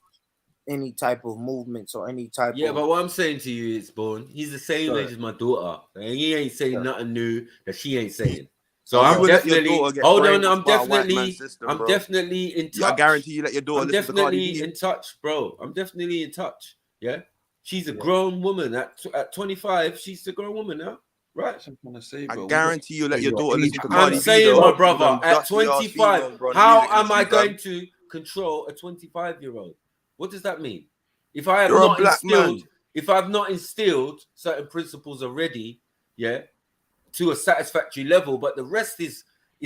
any type of movements or any type of... But what I'm saying to you is, Born, he's the same age as my daughter, and he ain't saying nothing new that she ain't saying. So I'm definitely hold on. I'm definitely in touch. I guarantee you let your daughter listen to Cardi B. I'm definitely in touch, bro. I'm definitely in touch. Yeah, she's a grown woman at 25. She's a grown woman now, right? I'm trying to say, bro. I guarantee you let your daughter listen to Cardi B. I'm saying, my brother, at 25, how am I going to control a 25-year-old? What does that mean? If I have if I've not instilled certain principles already, yeah, to a satisfactory level, but the rest is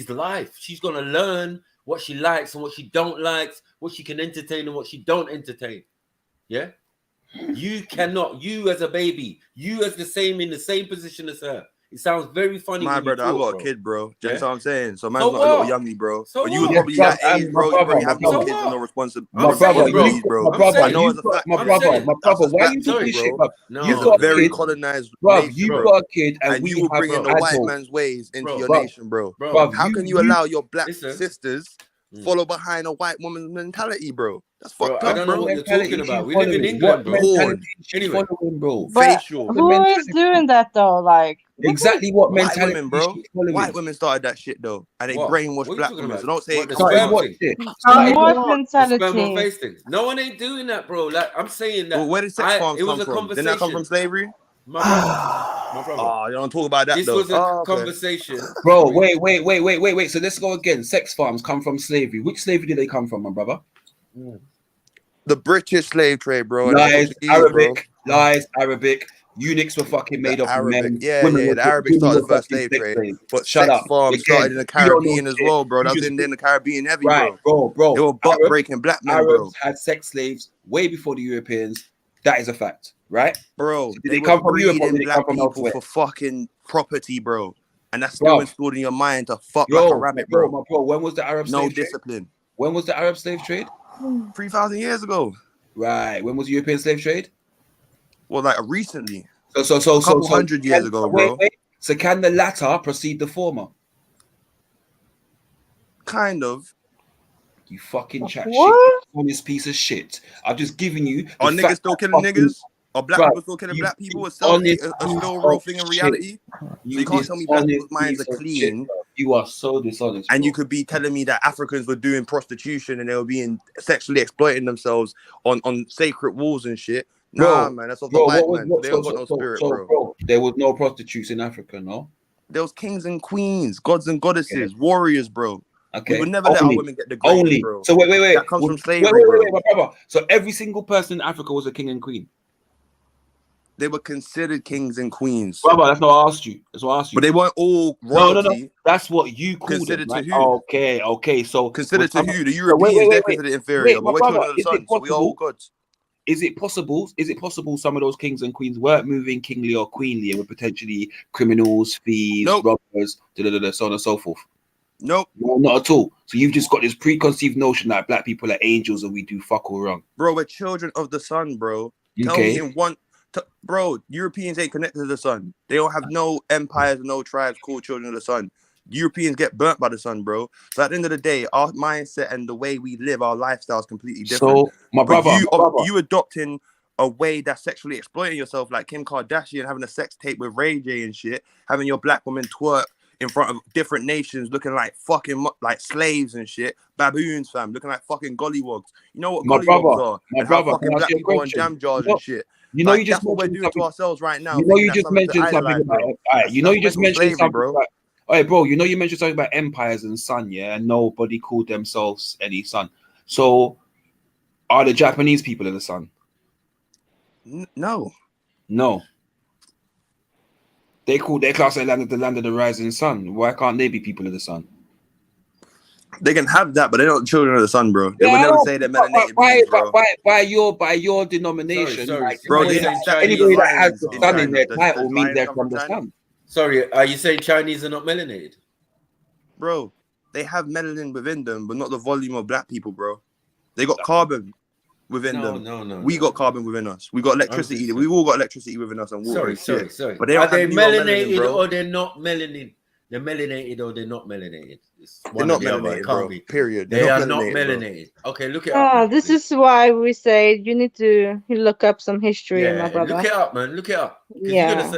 life. She's gonna learn what she likes and what she don't like, what she can entertain and what she don't entertain. Yeah, you cannot. You as a baby, you as in the same position as her. It sounds very funny. My brother, I got a kid, bro. Do you know what I'm saying? So man's So not a little youngie, bro. So but you was probably that age, bro. You probably have no kids and no responsibilities, bro. My brother, I know as a fact, my brother, why you doing this shit, bro? You got very colonized, bro. You got a kid, and you will bring in the white man's ways into your nation, bro. How can you allow your black sisters follow behind a white woman's mentality, bro? That's fucked up, I don't know what you're talking about. We live in England, bro. Anyway, bro. But who is doing that though? Like exactly what mentality, women, bro. White women started that shit though, and they brainwashed black women. So don't say what mentality. No one ain't doing that, bro. Like I'm saying that. Well, where did sex farms come from? Didn't that come from slavery? My brother. Oh, you don't talk about that. This was a conversation, bro. Wait. So let's go again. Sex farms come from slavery. Which slavery did they come from, my brother? The British slave trade, bro. Lies, Arabic, lies, Arabic. Eunuchs were fucking made up of men. Yeah, the Arabic started the first slave trade. But sex farms started in the Caribbean as well, bro. That was in the Caribbean heavy, bro. They were butt breaking black men, bro. Arabs had sex slaves way before the Europeans. That is a fact, right? Bro, so they come from Europe or did they come from elsewhere? For fucking property, bro. And that's still installed in your mind to fuck like a rabbit, bro. When was the Arab slave trade? No discipline. When was the Arab slave trade? 3,000 years ago. Right. When was the European slave trade? Well, like recently. So a couple hundred years ago, bro. Wait. So can the latter precede the former? Kind of. You fucking chat shit on this piece of shit. I've just given you. Are niggas still killing niggas? Are black people still killing black people? Is still a real thing in reality? You can't tell me black people's minds are clean. You are so dishonest. And you could be telling me that Africans were doing prostitution and they were being sexually exploiting themselves on sacred walls and shit. Nah, man, that's of the white man. They don't got no spirit, bro. There was no prostitutes in Africa, no? There was kings and queens, gods and goddesses, warriors, bro. Okay. We would never let our women get degraded, bro. So wait. That comes from slavery, bro. Wait, my brother. So every single person in Africa was a king and queen. They were considered kings and queens. Brother, that's what I asked you. But they weren't all royalty. No. That's what you called considered them, right? to who? Okay. So considered to who? The Europeans, they're considered inferior, but we're children of the sun, so we are all gods. Is it possible some of those kings and queens weren't moving kingly or queenly and were potentially criminals, thieves, robbers, so on and so forth? Nope. No, not at all. So you've just got this preconceived notion that black people are angels and we do fuck all wrong. Bro, we're children of the sun, bro. Tell me in one... Bro, Europeans ain't connected to the sun. They don't have no empires, no tribes called children of the sun. Europeans get burnt by the sun, bro. So at the end of the day, our mindset and the way we live, our lifestyle is completely different. So, my brother, you adopting a way that's sexually exploiting yourself, like Kim Kardashian having a sex tape with Ray J and shit, having your black woman twerk in front of different nations, looking like fucking like slaves and shit. Baboons, fam, looking like fucking gollywogs. You know what gollywogs are? And how fucking black people on jam jars and shit. You know, like, that's what we're doing to ourselves right now. You know, you just mentioned something about. All right, you know, you just mentioned something, bro. All right, bro. You know, you mentioned something about empires and sun, yeah, and nobody called themselves any sun. So, are the Japanese people of the sun? No. They call their class the land of the rising sun. Why can't they be people of the sun? They can have that, but they're not children of the sun, bro. They would never say they're melanated beings, bro. By your denomination, bro. Anybody that has the sun in their title means they're from the sun. Sorry, are you saying Chinese are not melanated? Bro, they have melanin within them, but not the volume of black people, bro. They got carbon within them. No. We got carbon within us. We got electricity. We've all got electricity within us and water. Sorry. But they are they melanated melanin, or they're not melanin? They're melanated or they're not melanated. They're not melanated, bro. Period. They are not melanated. Okay, look it up. Oh, this is why we say you need to look up some history, my brother. Look it up, man. Look it up. Yeah.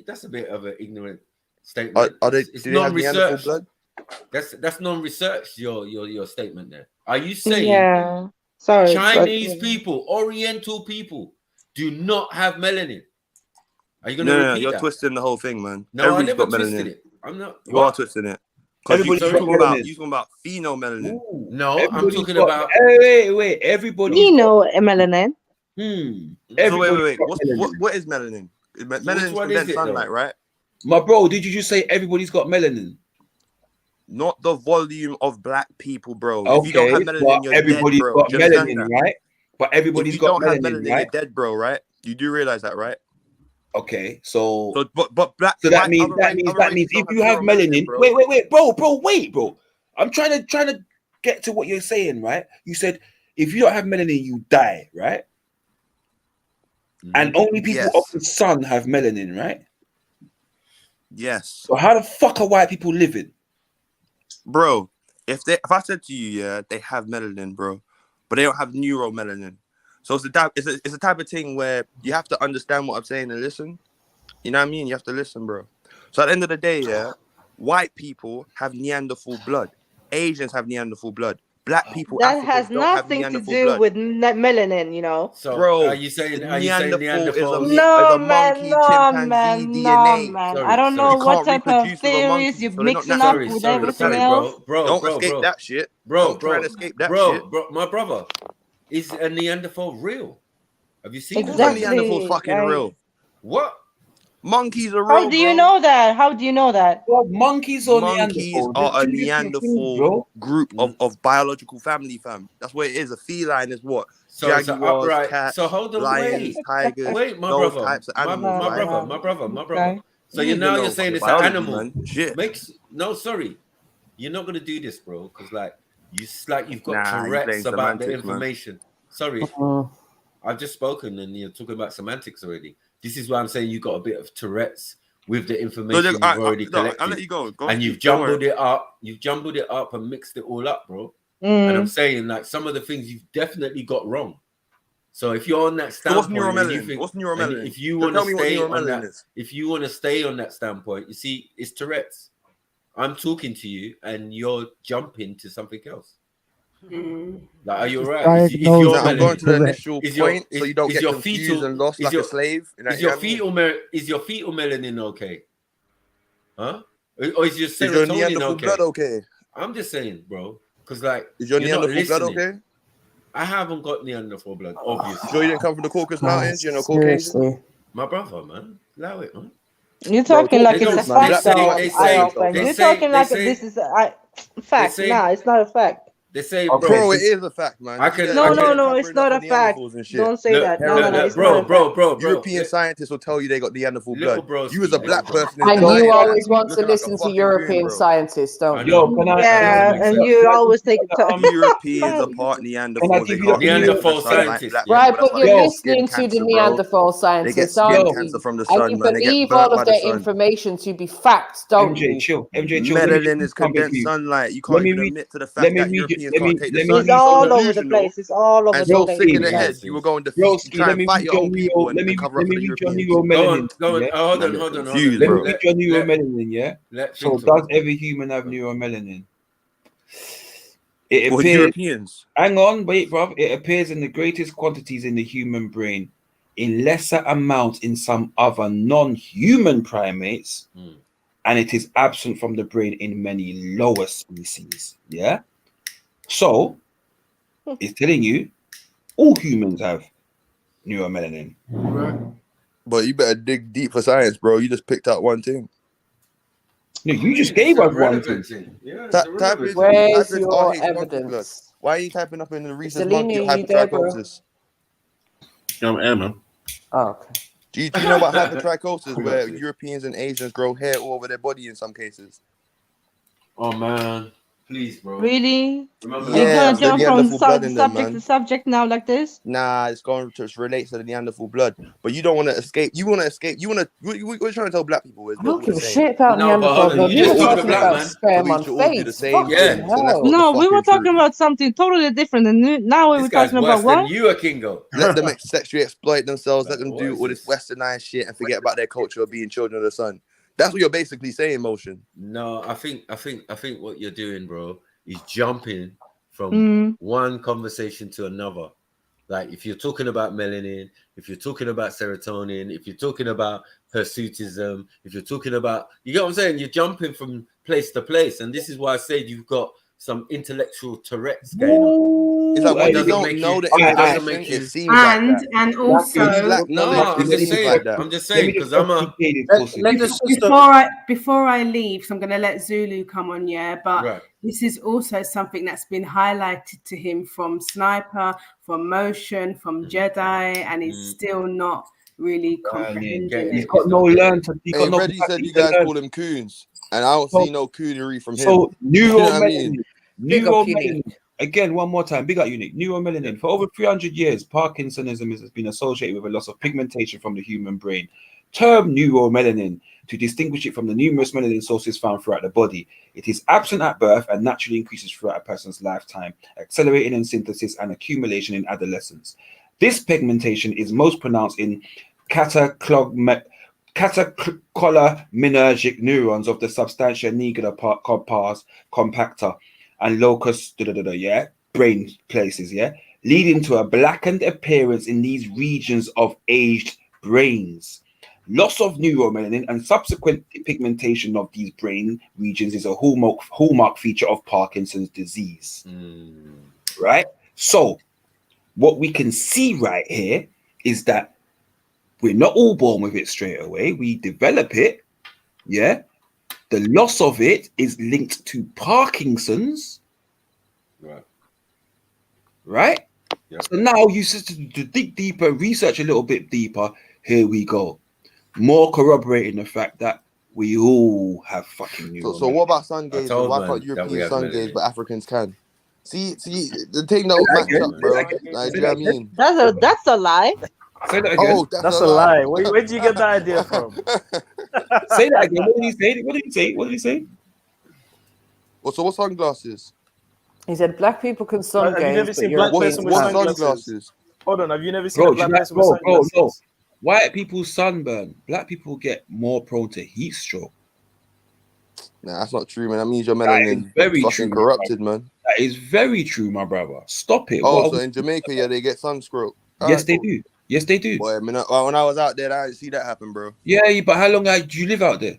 That's a bit of an ignorant statement. It's non-research. That's non-research. Your statement there. Are you saying? Yeah. Sorry. Chinese people, Oriental people, do not have melanin? Are you going to repeat that? You're twisting the whole thing, man. No, I never twisted it. I'm not. You are twisting it. Because you're talking about phenomelanin. No, I'm talking about. Wait. Everybody. Phenomelanin. So wait. What is melanin? Melanin is condensed sunlight, right? My bro, did you just say everybody's got melanin? Not the volume of black people, bro. Okay, if you don't have melanin, you're everybody's dead, bro. got melanin, right? But everybody's got melanin, right? You're dead, bro. Right? You do realize that, right? Okay, so but black. So that means if you have melanin, wait, bro. I'm trying to get to what you're saying, right? You said if you don't have melanin, you die, right? And only people of the sun have melanin, right? Yes. So how the fuck are white people living? Bro, if I said to you, they have melanin, bro, but they don't have neuromelanin. So it's a type of thing where you have to understand what I'm saying and listen. You know what I mean? You have to listen, bro. So at the end of the day, white people have Neanderthal blood. Asians have Neanderthal blood. Black people that has nothing to do with melanin, you know. So, bro, are you saying Neanderthal? No, man. I don't know what type of theories you mixing up with everything else. Bro, don't escape that shit. Bro, try and escape that shit. Bro, my brother, is a Neanderthal real? Have you seen exactly? Neanderthal fucking real? What? Monkeys are real. How do you know that? Well, monkeys are a Neanderthal group of biological family, fam. That's what it is. A feline is what? Jaguars, cats, lions, tigers. Wait, my those brother. types of animals, My brother. Okay. So you're saying it's an animal. Man. Shit. Sorry. You're not gonna do this, bro, because you've got Tourette's about the information. Man. Sorry. I've just spoken and you're talking about semantics already. This is why I'm saying you got a bit of Tourette's with the information you've already collected. I'll let you go. And you've jumbled it up. You've jumbled it up and mixed it all up, bro. And I'm saying some of the things you've definitely got wrong. So if you're on that standpoint, what's neuromelanin? If you want to stay on that standpoint, you see, it's Tourette's. I'm talking to you and you're jumping to something else. Are you right? I'm going to the initial point so you don't get confused and lost like a slave. Is your fetal melanin okay? Huh? Or is your Is your serotonin Neanderthal okay? blood okay? I'm just saying, bro, because like Is your you're not Neanderthal blood listening. okay? I haven't got Neanderthal blood, obviously. Sure you didn't come from the Caucasus Mountains? You're no Caucasian? Seriously. My brother, man, allow it, man. You're Bro, talking talk like the it's a truth, man. fact, Black people though. are people like yourself, man. You're talking like this is a fact. say- Nah, it's not a fact. They say, Oh, bro, bro, it is a fact, man. I Did you can, get- No, did you no, get no, covering it's up not on a fact. Neanderthals and shit? Don't say that. No, no, no, it's not a bro, fact. European scientists will tell you they got Neanderthal Little blood. You broski, as a black little person is And denying you that, always want to looking like a listen to fucking European goon, bro. scientists, don't I you? know. Can I? Yeah, and you always take it. Europeans are part Neanderthals. They give you can't the relate to the Neanderthal sun like scientist, black yeah? people. Right, That's but why you're they get skin listening to the cancer, bro. Neanderthal They get scientists, skin aren't cancer you? from the And sun, you man. They get believe burnt all by of the their sun. information to be facts, don't MJ, you? chill. MJ, chill. Let me Melanin is comment condensed for you. sunlight. You Let can't me even read. admit to the Let fact me that read. Europeans Let can't me. take the Let me sun. It's read. You're so all over the delusional place. It's all over and the so place. sick in the Yeah. head. You will go and Broski, try let and me fight read your your own people let and me cover let up for me the read your Europeans. neuromelanin. Go on. Yeah, Hold Man, on. you're confused, let me bro. read your neuromelanin. Yeah. Let So thing talk. does every human have neuromelanin? It Well, appears. Europeans. Hang on, wait, bro. It appears in the greatest quantities in the human brain, in lesser amounts in some other non-human primates, and it is absent from the brain in many lower species. Yeah. So it's telling you all humans have neuromelanin. Right. But you better dig deep for science, bro. You just picked out one thing. No, you just It's gave a us one relevant thing. thing. Yeah, it's a Type relevant in, thing. type Where's in your RH monkey blood. evidence? Why are you typing up in the rhesus monkey Selena, you there, bro? hypertrichosis? I'm man. Oh, okay. Do you know about hypertrichosis, I got where you. Europeans and Asians grow hair all over their body in some cases? Oh man, please, bro. Really? Remember Are you Yeah, gonna it's the jump from Neanderthal blood in them, subject to man. subject now like this? Nah, it's going to relate to the Neanderthal blood. But you don't want to escape. You want to escape. You want to. What you're trying to tell black people is I what don't we're give a saying. shit about No, but hold Neanderthal on. blood. You We just were So we told the should talking all black about do. man. So sperm we on should all do the face. same Yeah. Fucking things, and that's hell. what the No, we were fucking talking truth. about something totally different, and now This we're guy's talking worse about than what? you, a Kingo. Let them sexually exploit themselves. Let Like, them what do is all this this? westernized shit and forget about their culture of being children of the sun. That's what you're basically saying, Motion. No, I think what you're doing, bro, is jumping from one conversation to another. Like if you're talking about melanin, if you're talking about serotonin, if you're talking about hirsutism, if you're talking about, you get what I'm saying? You're jumping from place to place, and this is why I said you've got some intellectual Tourette's going on. It's like when It you doesn't don't make know you. the It doesn't information, make you. it seems like that. And When you also, lack knowledge, No, it I'm just seems saying. like that. I'm just saying because I'm a. Let the sister. before I leave, so I'm going to let Zulu come on, yeah. But Right. this is also something that's been highlighted to him from Sniper, from Motion, from Jedi, and he's still not really comprehending He's it. got no learn to. He's Hey, got no Reggie said capacity you to guys learn. call him coons, and I don't see no coonery from him. So You know what I mean? neuromelanin. Again, one more time. Big up, Unique. Neuromelanin. For over 300 years, Parkinsonism has been associated with a loss of pigmentation from the human brain. Term neuromelanin to distinguish it from the numerous melanin sources found throughout the body. It is absent at birth and naturally increases throughout a person's lifetime, accelerating in synthesis and accumulation in adolescence. This pigmentation is most pronounced in catecholaminergic neurons of the substantia nigra pars compacta and locus brain places, leading to a blackened appearance in these regions of aged brains. Loss of neuromelanin and subsequent pigmentation of these brain regions is a hallmark feature of Parkinson's disease. Right? So what we can see right here is that we're not all born with it straight away. We develop it. Yeah. The loss of it is linked to Parkinson's. Right? Yep. So now you said to dig deeper, research a little bit deeper. Here we go. More corroborating the fact that we all have fucking neuromelanin. So what about sun gazers? Why can't Europeans sun gaze, but Africans can? See, the thing don't match up, bro. Like, do you know what I mean? That's a lie. Say that again. Oh, that's a lie. Where did you get that idea from? Say that again. What did he say? What did he say? What did he say? Well, so what sunglasses? He said black people can sun Have you never gaze, seen but black Europeans person with can't. sunglasses? Hold on, have you never seen a black person with No. sunglasses? White people sunburn. Black people get more prone to heat stroke. Nah, that's not true, man. That means your melanin very fucking true, corrupted, man. That is very true, my brother. Stop it. Oh, so in Jamaica, yeah, they get sunstroke. Yes, they do. Yes, they do. Boy, when I was out there, I didn't see that happen, bro. Yeah, but how long do you live out there?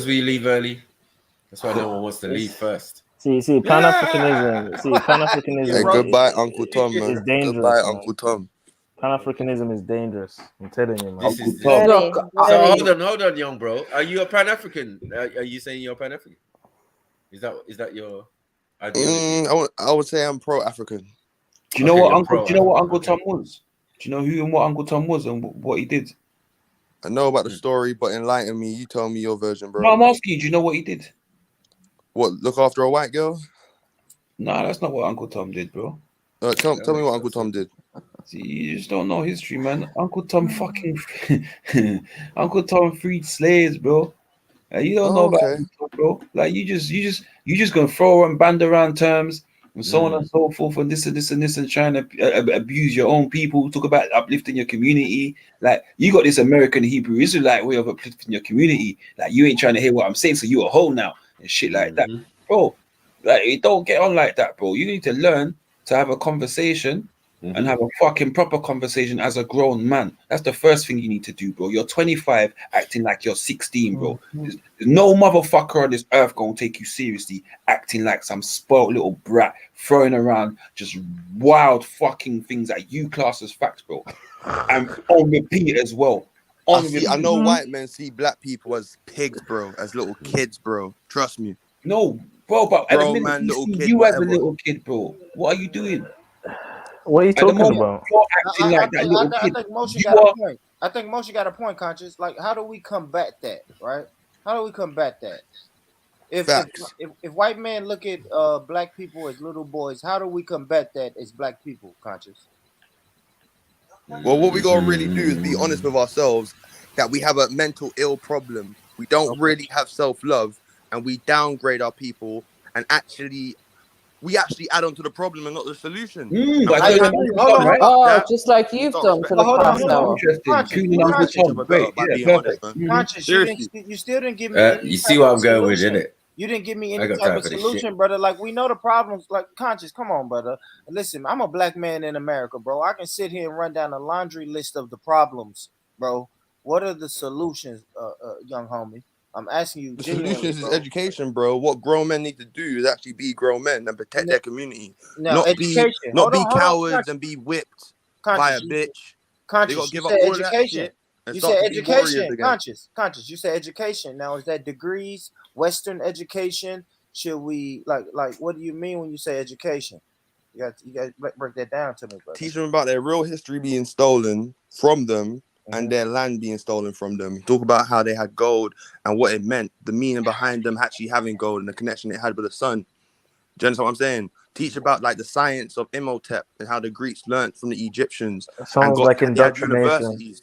because we leave early. That's why no one wants to leave first. See, Pan-Africanism. See, Pan-Africanism. Hey, goodbye, Uncle Tom, is man. dangerous. Goodbye, Man. Uncle Tom. Pan-Africanism is dangerous. I'm telling you, man. This is Very, so very. hold on, young bro. Are you a Pan-African? Are you saying you're Pan-African? Is that your ideology? I would say I'm pro-African. Do you know what Uncle? Do you know what Uncle Tom was? Do you know who and what Uncle Tom was and what he did? I know about the story, but enlighten me. You tell me your version, bro. No, I'm asking you. Do you know what he did? What? Look after a white girl? No, that's not what Uncle Tom did, bro. Tell me what Uncle Tom did. See, you just don't know history, man. Uncle Tom fucking Uncle Tom freed slaves, bro. You don't know about Uncle Tom, bro. Like you just gonna throw and band around terms and so on and so forth and this and this and this and trying to abuse your own people. Talk about uplifting your community. Like you got this American Hebrew Israelite way of uplifting your community. Like you ain't trying to hear what I'm saying, so you a hoe now and shit like that, bro. Like it don't get on like that, bro. You need to learn to have a conversation and have a fucking proper conversation as a grown man. That's the first thing you need to do, bro. You're 25 acting like you're 16, bro. There's no motherfucker on this earth gonna take you seriously acting like some spoiled little brat throwing around just wild fucking things that you class as facts, bro. And on repeat as well. I know white men see black people as pigs, bro, as little kids, bro. Trust me. No, bro, but at the minute little kid, you whatever. as a little kid, bro. What are you doing? What are you talking about? You're acting like that little kid. I think Moshe got a point. I think Moshe got a point, Conscious. Like, how do we combat that, right? How do we combat that? If white men look at black people as little boys, how do we combat that as black people, Conscious? Well, what we gotta really do is be honest with ourselves that we have a mental ill problem. We don't really have self-love, and we downgrade our people, and we actually add on to the problem and not the solution. Just like you've done for the past hour. Conscious, you still didn't give me. You see what I'm going with, innit? You didn't give me any type of solution, brother. Like, we know the problems. Like, Conscious, come on, brother. Listen, I'm a black man in America, bro. I can sit here and run down a laundry list of the problems, bro. What are the solutions, young homie? I'm asking you. The solution is education, bro. What grown men need to do is actually be grown men and protect their community. Not be cowards and be whipped by a bitch. They gotta give up all that shit. You said education, Conscious. You said education. Now, is that degrees, Western education? Should we like what do you mean when you say education? You got to break that down to me, brother. Teach them about their real history being stolen from them and their land being stolen from them. Talk about how they had gold and what it meant, the meaning behind them actually having gold and the connection it had with the sun. Do you understand what I'm saying? Teach about like the science of Imhotep and how the Greeks learned from the Egyptians. Sounds like indoctrination.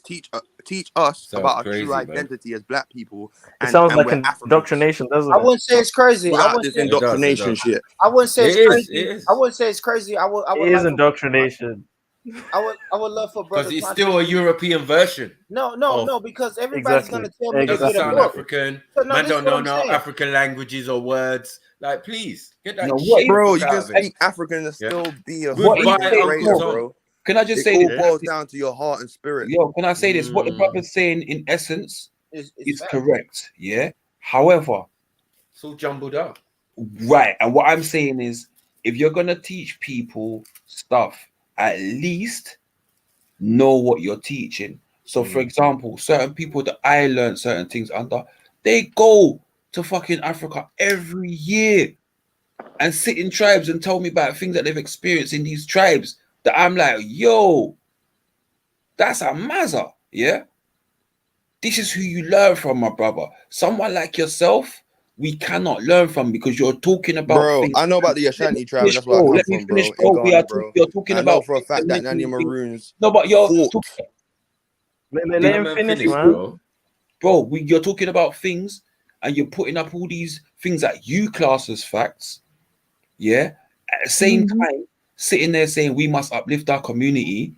Teach us about our true identity as black people. It sounds like indoctrination, doesn't it? I wouldn't say it's crazy. Without this indoctrination shit. I wouldn't say it's crazy. I wouldn't say it's crazy. It is indoctrination. I would love for brothers. Because it's still a European version. No, because everybody's gonna tell me it doesn't sound African. Man don't know no African languages or words. Like, please get that shit, bro. You can speak African and still be a bro. Can I just say it all boils down to your heart and spirit. Yo, can I say this? What the brother's saying in essence is correct. Yeah. However, it's all jumbled up. Right. And what I'm saying is, if you're gonna teach people stuff, at least know what you're teaching. So, for example, certain people that I learned certain things under, they go to fucking Africa every year and sit in tribes and tell me about things that they've experienced in these tribes that I'm like, yo, that's a mazza, yeah? This is who you learn from, my brother. Someone like yourself, we cannot learn from because you're talking about. Bro, I know about the Ashanti tribe. That's where I come from, bro. You're talking about for a fact that Nanya Maroons. No, but you're let him finish, man. Bro, you're talking about things, and you're putting up all these things that you class as facts. Yeah. At the same time, sitting there saying we must uplift our community,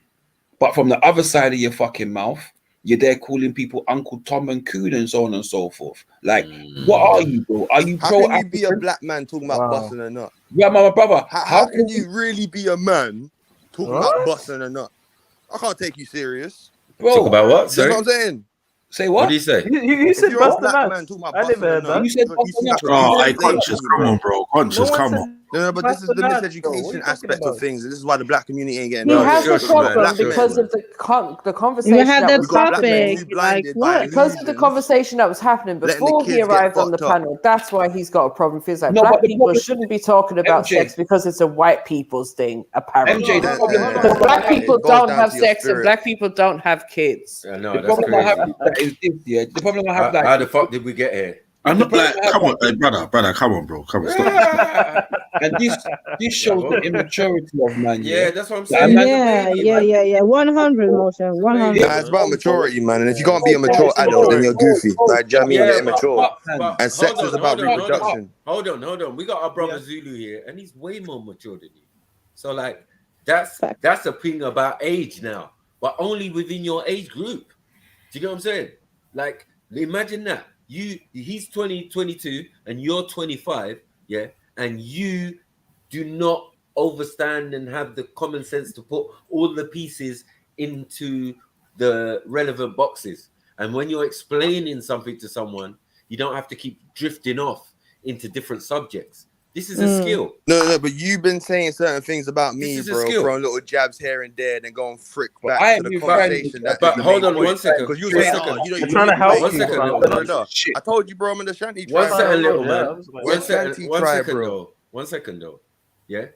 but from the other side of your fucking mouth, you're there calling people Uncle Tom and Coon and so on and so forth. Like, what are you, bro? Are you pro? How can you be a black man talking about busting a nut? Yeah, my brother. How can you really be a man talking about busting a nut? I can't take you serious. Bro, talk about what? That's what I'm saying. Say What what? did he say? You said You're a bust the black man nuts. talking about I never busting a heard nut. that. You said You seem like a Oh, true hey, slave to conscious, me, come bro. on, bro. No Conscious, one come said on. No, but this bust is the the nuts, bro. What are miseducation you talking aspect of about? things. This is why the black community ain't getting He Bro, none. has a shush, Because we got man. problem black Shush, because men. of man. the We conversation had that the We was got black men happening. topic. too Like blinded by what? Because of the illusions, conversation that was happening letting the before he kids get arrived on the fucked up. panel, that's why he's got a problem. Feels like No, but black the people problem, shouldn't be talking about MJ, sex because it's a white people's thing, apparently. MJ, the problem I So have black with people It goes don't down have to your sex and spirit. black people don't have kids. Yeah, the no, that's problem I have crazy. with that is this, yeah. The problem I have, How like, the fuck did we get here? I'm the not problem like, I have, come on, like, hey, brother, come on, bro. Come on, stop. and this shows the immaturity of man, yeah. Yeah, that's what I'm That a saying. man, He's a Yeah, baby, yeah, man. yeah, yeah. 100 motion. He's a baby, yeah, 100. Nah, it's man. about maturity, man. And if you can't be bro, a mature It's adult, then you're maturity. goofy. Like, do you know what I mean? You're Yeah, immature. man, And sex hold is on, about hold on, hold on, reproduction. hold on. We got our brother Zulu here, and he's way more mature than you. So like, that's Fact. a thing about age now, but only within your age group. Do you get what I'm saying? Like, imagine that he's 20, 22, and you're 25, yeah, and you do not overstand and have the common sense to put all the pieces into the relevant boxes. And when you're explaining something to someone, you don't have to keep drifting off into different subjects. This is a skill. No, but you've been saying certain things about This me, is a bro, skill. throwing little jabs here and there, and then going frick but back I to ain't the been conversation that is But the hold main on point. one second. Because you were One saying, second. you You're trying to be help One waiting, second, people bro. out, little Da, man. da, da. shit. I told you, bro, I'm in the Shanty One tribe, second, bro. little man. I was like, We're Shanty tribe, bro. Though. 1 second though. Yeah.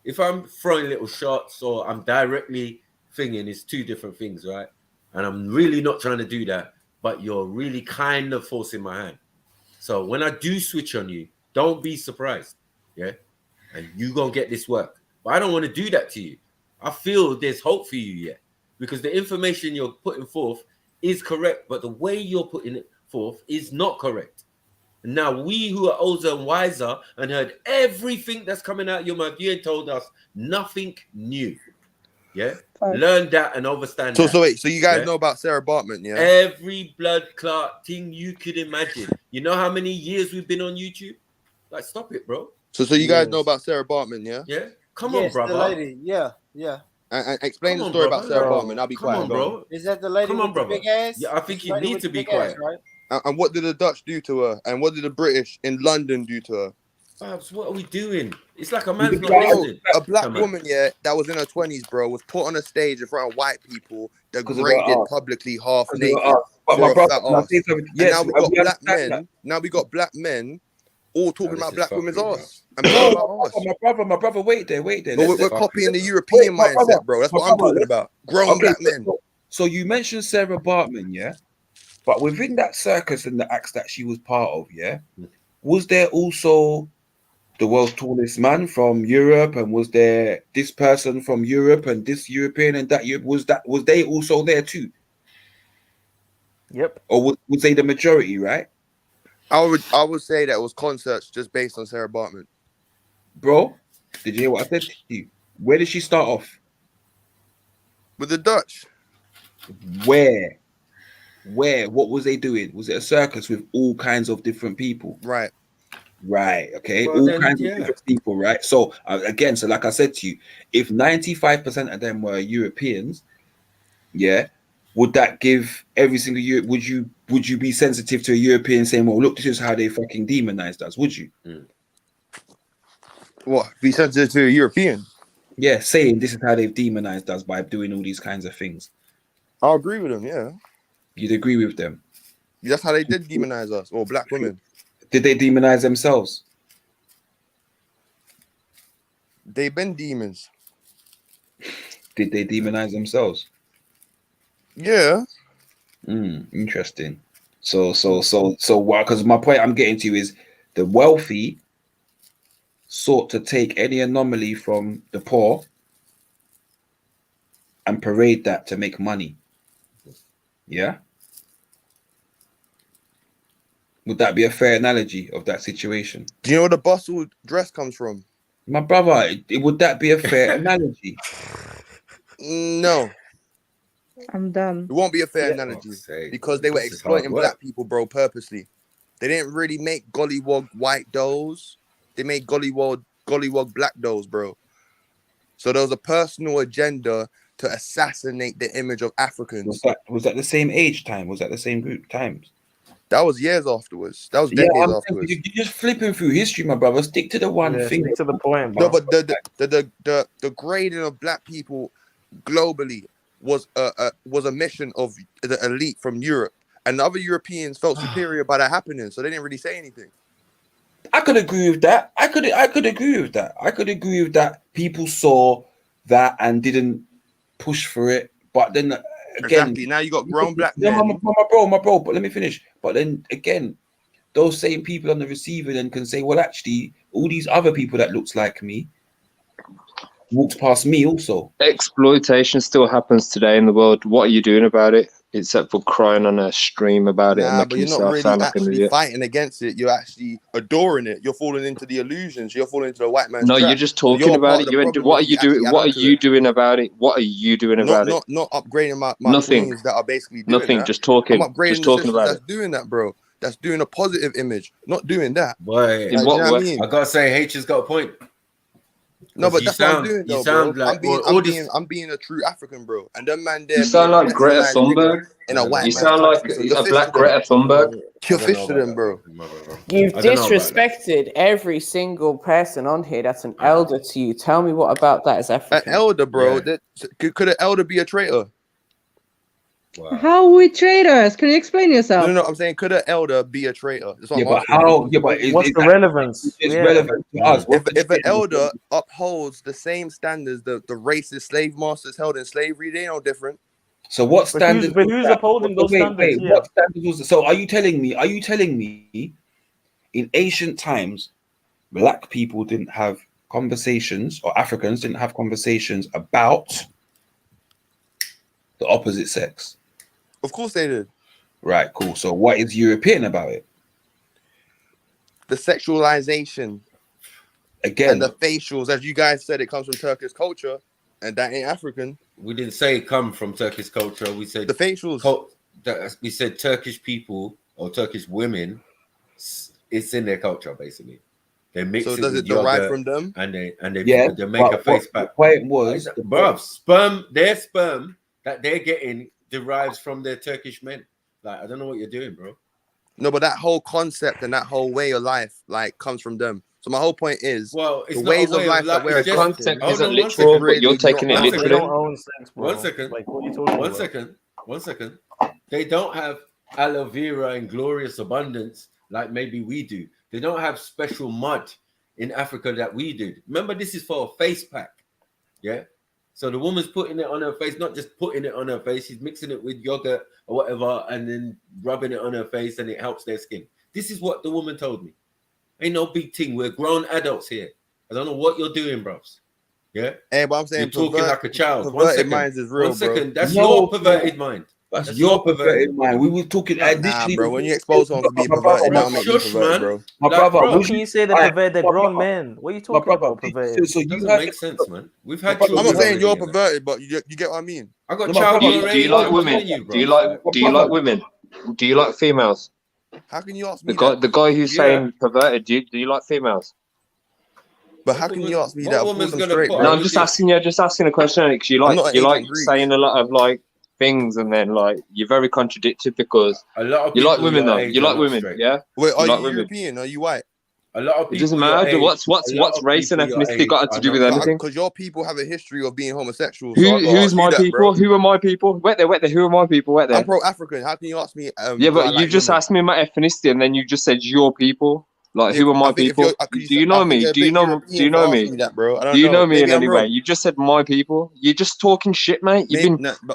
If I'm throwing little shots or I'm directly thinking, it's two different things, right? And I'm really not trying to do that, but you're really kind of forcing my hand. So when I do switch on you, don't be surprised. Yeah. And you gonna get this work. But I don't want to do that to you. I feel there's hope for you yet. Because the information you're putting forth is correct, but the way you're putting it forth is not correct. Now, we who are older and wiser and heard everything that's coming out of your mouth, you ain't told us nothing new. Yeah? Learn that and understand that. So wait, so you guys yeah? know about Sarah Bartman, yeah? Every blood clot thing you could imagine. You know how many years we've been on YouTube? Like, stop it, bro. So you guys know about Sarah Bartman, yeah? Yeah? Come on, brother. The lady. Yeah. And explain Come the on, story brother. about Sarah Bro. Bartman. I'll be Come quiet. on, Go bro. Is that the lady Come on, with the brother. big ass? Yeah, I think This you lady need with to the be big ass, quiet. right? And what did the Dutch do to her? And what did the British in London do to her? Babs, what are we doing? It's like a man's not Bro, listening. a black Come on. woman, yeah, that was in her 20s, bro, was put on a stage in front of white people, Because of her degraded ass. publicly, half Because of her naked ass. But for my a brother, fat can I ass. say something? And Yes, now we I got black understand that. men. Now we got black men all talking this about is black women's fuckery, ass and talking No, about ass. my brother, wait there. But Let's we're fuck copying the it. European my brother, mindset, bro. That's what I'm talking about. Grown black men. So you mentioned Sarah Bartman, yeah? But within that circus and the acts that she was part of, yeah, was there also the world's tallest man from Europe, and was there this person from Europe and this European and that Europe? Was they also there too? Yep. Or was they the majority, right? I would say that it was concerts just based on Sarah Bartman. Bro, did you hear what I said to you? Where did she start off? With the Dutch. Where? What was they doing? Was it a circus with all kinds of different people? Right. Okay. Well, All then, kinds yeah. of different people, right? So again, so like I said to you, if 95% of them were Europeans, yeah, would that give every single Europe? Would you be sensitive to a European saying, "Well, look, this is how they fucking demonized us"? Would you? What? Be sensitive to a European? Yeah, saying this is how they've demonized us by doing all these kinds of things. I'll agree with them. Yeah. You'd agree with them. That's how they did demonize us, or black women. Did they demonize themselves? They've been demons. Did they demonize themselves? Yeah. Interesting. So why? Because my point I'm getting to is the wealthy sought to take any anomaly from the poor and parade that to make money. Yeah. Would that be a fair analogy of that situation? Do you know where the bustle dress comes from? My brother, would that be a fair analogy? No. I'm done. It won't be a fair analogy because they were exploiting black people, bro, purposely. They didn't really make gollywog white dolls. They made gollywog black dolls, bro. So there was a personal agenda to assassinate the image of Africans. Was that the same age time? Was that the same group times? That was years afterwards. That was decades afterwards. You're just flipping through history, my brother. Stick to the one thing. Stick to the point, bro. No, but the grading of black people globally was a mission of the elite from Europe, and the other Europeans felt superior by that happening, so they didn't really say anything. I could agree with that. I could agree with that. I could agree with that. People saw that and didn't push for it, but then again, exactly. Now you got grown black men. My bro. But let me finish. But then again, those same people on the receiving end can say, well, actually, all these other people that looks like me walks past me also. Exploitation still happens today in the world. What are you doing about it? Except for crying on a stream about it and making but you're not yourself really sound like an actually idiot. fighting against it. You're actually adoring it. You're falling into the illusions. You're falling into the white man's No, trap. you're just talking about it. What are you doing? What are you doing about it? What are you doing about it? Not upgrading my Nothing. queens that are basically doing Nothing. that. Just talking. I'm upgrading Just the talking sisters about that's it. doing that, bro. That's doing a positive image, not doing that. Boy, In what way? I gotta say, H has got a point. No, but that's what I'm doing, though, bro. Like, I'm being a true African, bro. And them man there. You sound like Greta Thunberg. In a white You sound like a black Greta Thunberg. You're fish to them, bro. You've disrespected every single person on here that's an elder to you. Tell me what about that is African? An elder, bro. Yeah. Could an elder be a traitor? Wow. How are we traitors? Can you explain yourself? No. I'm saying, could an elder be a traitor? What's the relevance? It's relevant to us. If an elder upholds the same standards the racist slave masters held in slavery, they no different. So what standards? But who's upholding those standards? What standards was? So are you telling me in ancient times, black people didn't have conversations, or Africans didn't have conversations about the opposite sex? Of course they did. Right, cool. So what is European about it? The sexualization. Again. And the facials, as you guys said, it comes from Turkish culture, and that ain't African. We didn't say it come from Turkish culture. We said the facials. We said Turkish people or Turkish women. It's in their culture, basically. They mix so it does with it derive from them? And they make a face pack. The point was, their sperm that they're getting derives from their Turkish men. Like, I don't know what you're doing, bro. No, but that whole concept and that whole way of life, like, comes from them. So my whole point is, it's the ways of life that we're the concept isn't literal, but you're taking it literally. One second. Like, what are you talking about? One second. They don't have aloe vera in glorious abundance like maybe we do. They don't have special mud in Africa that we do. Remember, this is for a face pack. Yeah. So the woman's putting it on her face, not just putting it on her face. She's mixing it with yogurt or whatever and then rubbing it on her face, and it helps their skin. This is what the woman told me. Ain't no big thing. We're grown adults here. I don't know what you're doing, bros. Yeah? Hey, but I'm saying you're talking like a child. Perverted minds is real, 1 second. bro. That's your perverted mind. That's your perverted mind. We were talking nah, bro. When you expose someone to be perverted, that'll make you perverted, bro. My brother, how can you say they're perverted? They're grown men. What are you talking about, perverted? So you doesn't make sense, man. We've had. I'm not saying you're perverted, but you get what I mean. I got child. Do you like women? Do you like women? Do you like females? How can you ask me? The guy who's saying perverted. Do you like females? But how can you ask me that? No, I'm just asking a question because you like saying a lot of like things, and then like you're very contradicted because you like women though. You like women, yeah? Wait, are you you European? Are you white? A lot of people. It doesn't matter. What's race and ethnicity got to do with anything? Because your people have a history of being homosexual. Who's my people? Who are my people? Wait there. Who are my people? Wait there. I'm pro-African. How can you ask me? Yeah, but you just asked me my ethnicity, and then you just said your people. Like, who are my people? Do you know me? Do you know me? Do you know me in any way? You just said my people. You're just talking shit, mate.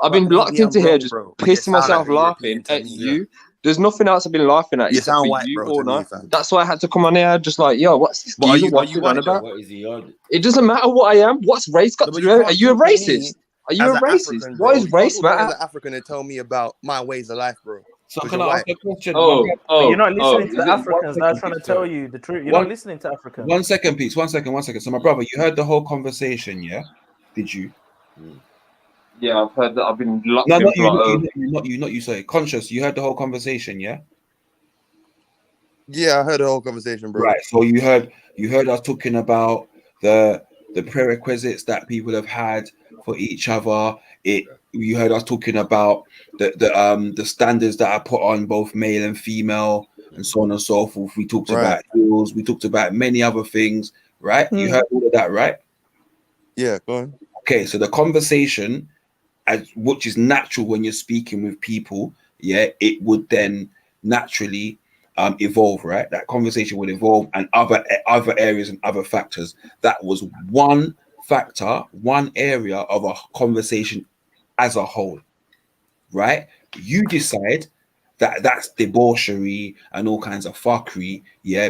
I've been locked into here just pissing myself laughing at you. There's nothing else I've been laughing at. You sound white, bro. That's why I had to come on here just like, yo, what's this? Are you on about? What is he on? It doesn't matter what I am. What's race got to do with it? Are you a racist? Are you a racist? Why is race matter? As an African, and tell me about my ways of life, bro. So can I ask a question? You're not listening to Africans. I'm trying to tell you the truth. You're not listening to Africans. 1 second, Pete. 1 second. So my brother, you heard the whole conversation, yeah? Did you? Yeah, I've heard that. I've been locked in. Not you. Sorry, Conscious. You heard the whole conversation, yeah? Yeah, I heard the whole conversation, bro. Right. So you heard us talking about the prerequisites that people have had for each other. You heard us talking about the standards that are put on both male and female, and so on and so forth. We talked about heels. We talked about many other things, right? You heard all of that, right? Yeah, go on. Okay, so the conversation, which is natural when you're speaking with people, it would then naturally evolve, right? That conversation would evolve, and other areas and other factors. That was one factor, one area of a conversation as a whole, right? You decide that that's debauchery and all kinds of fuckery,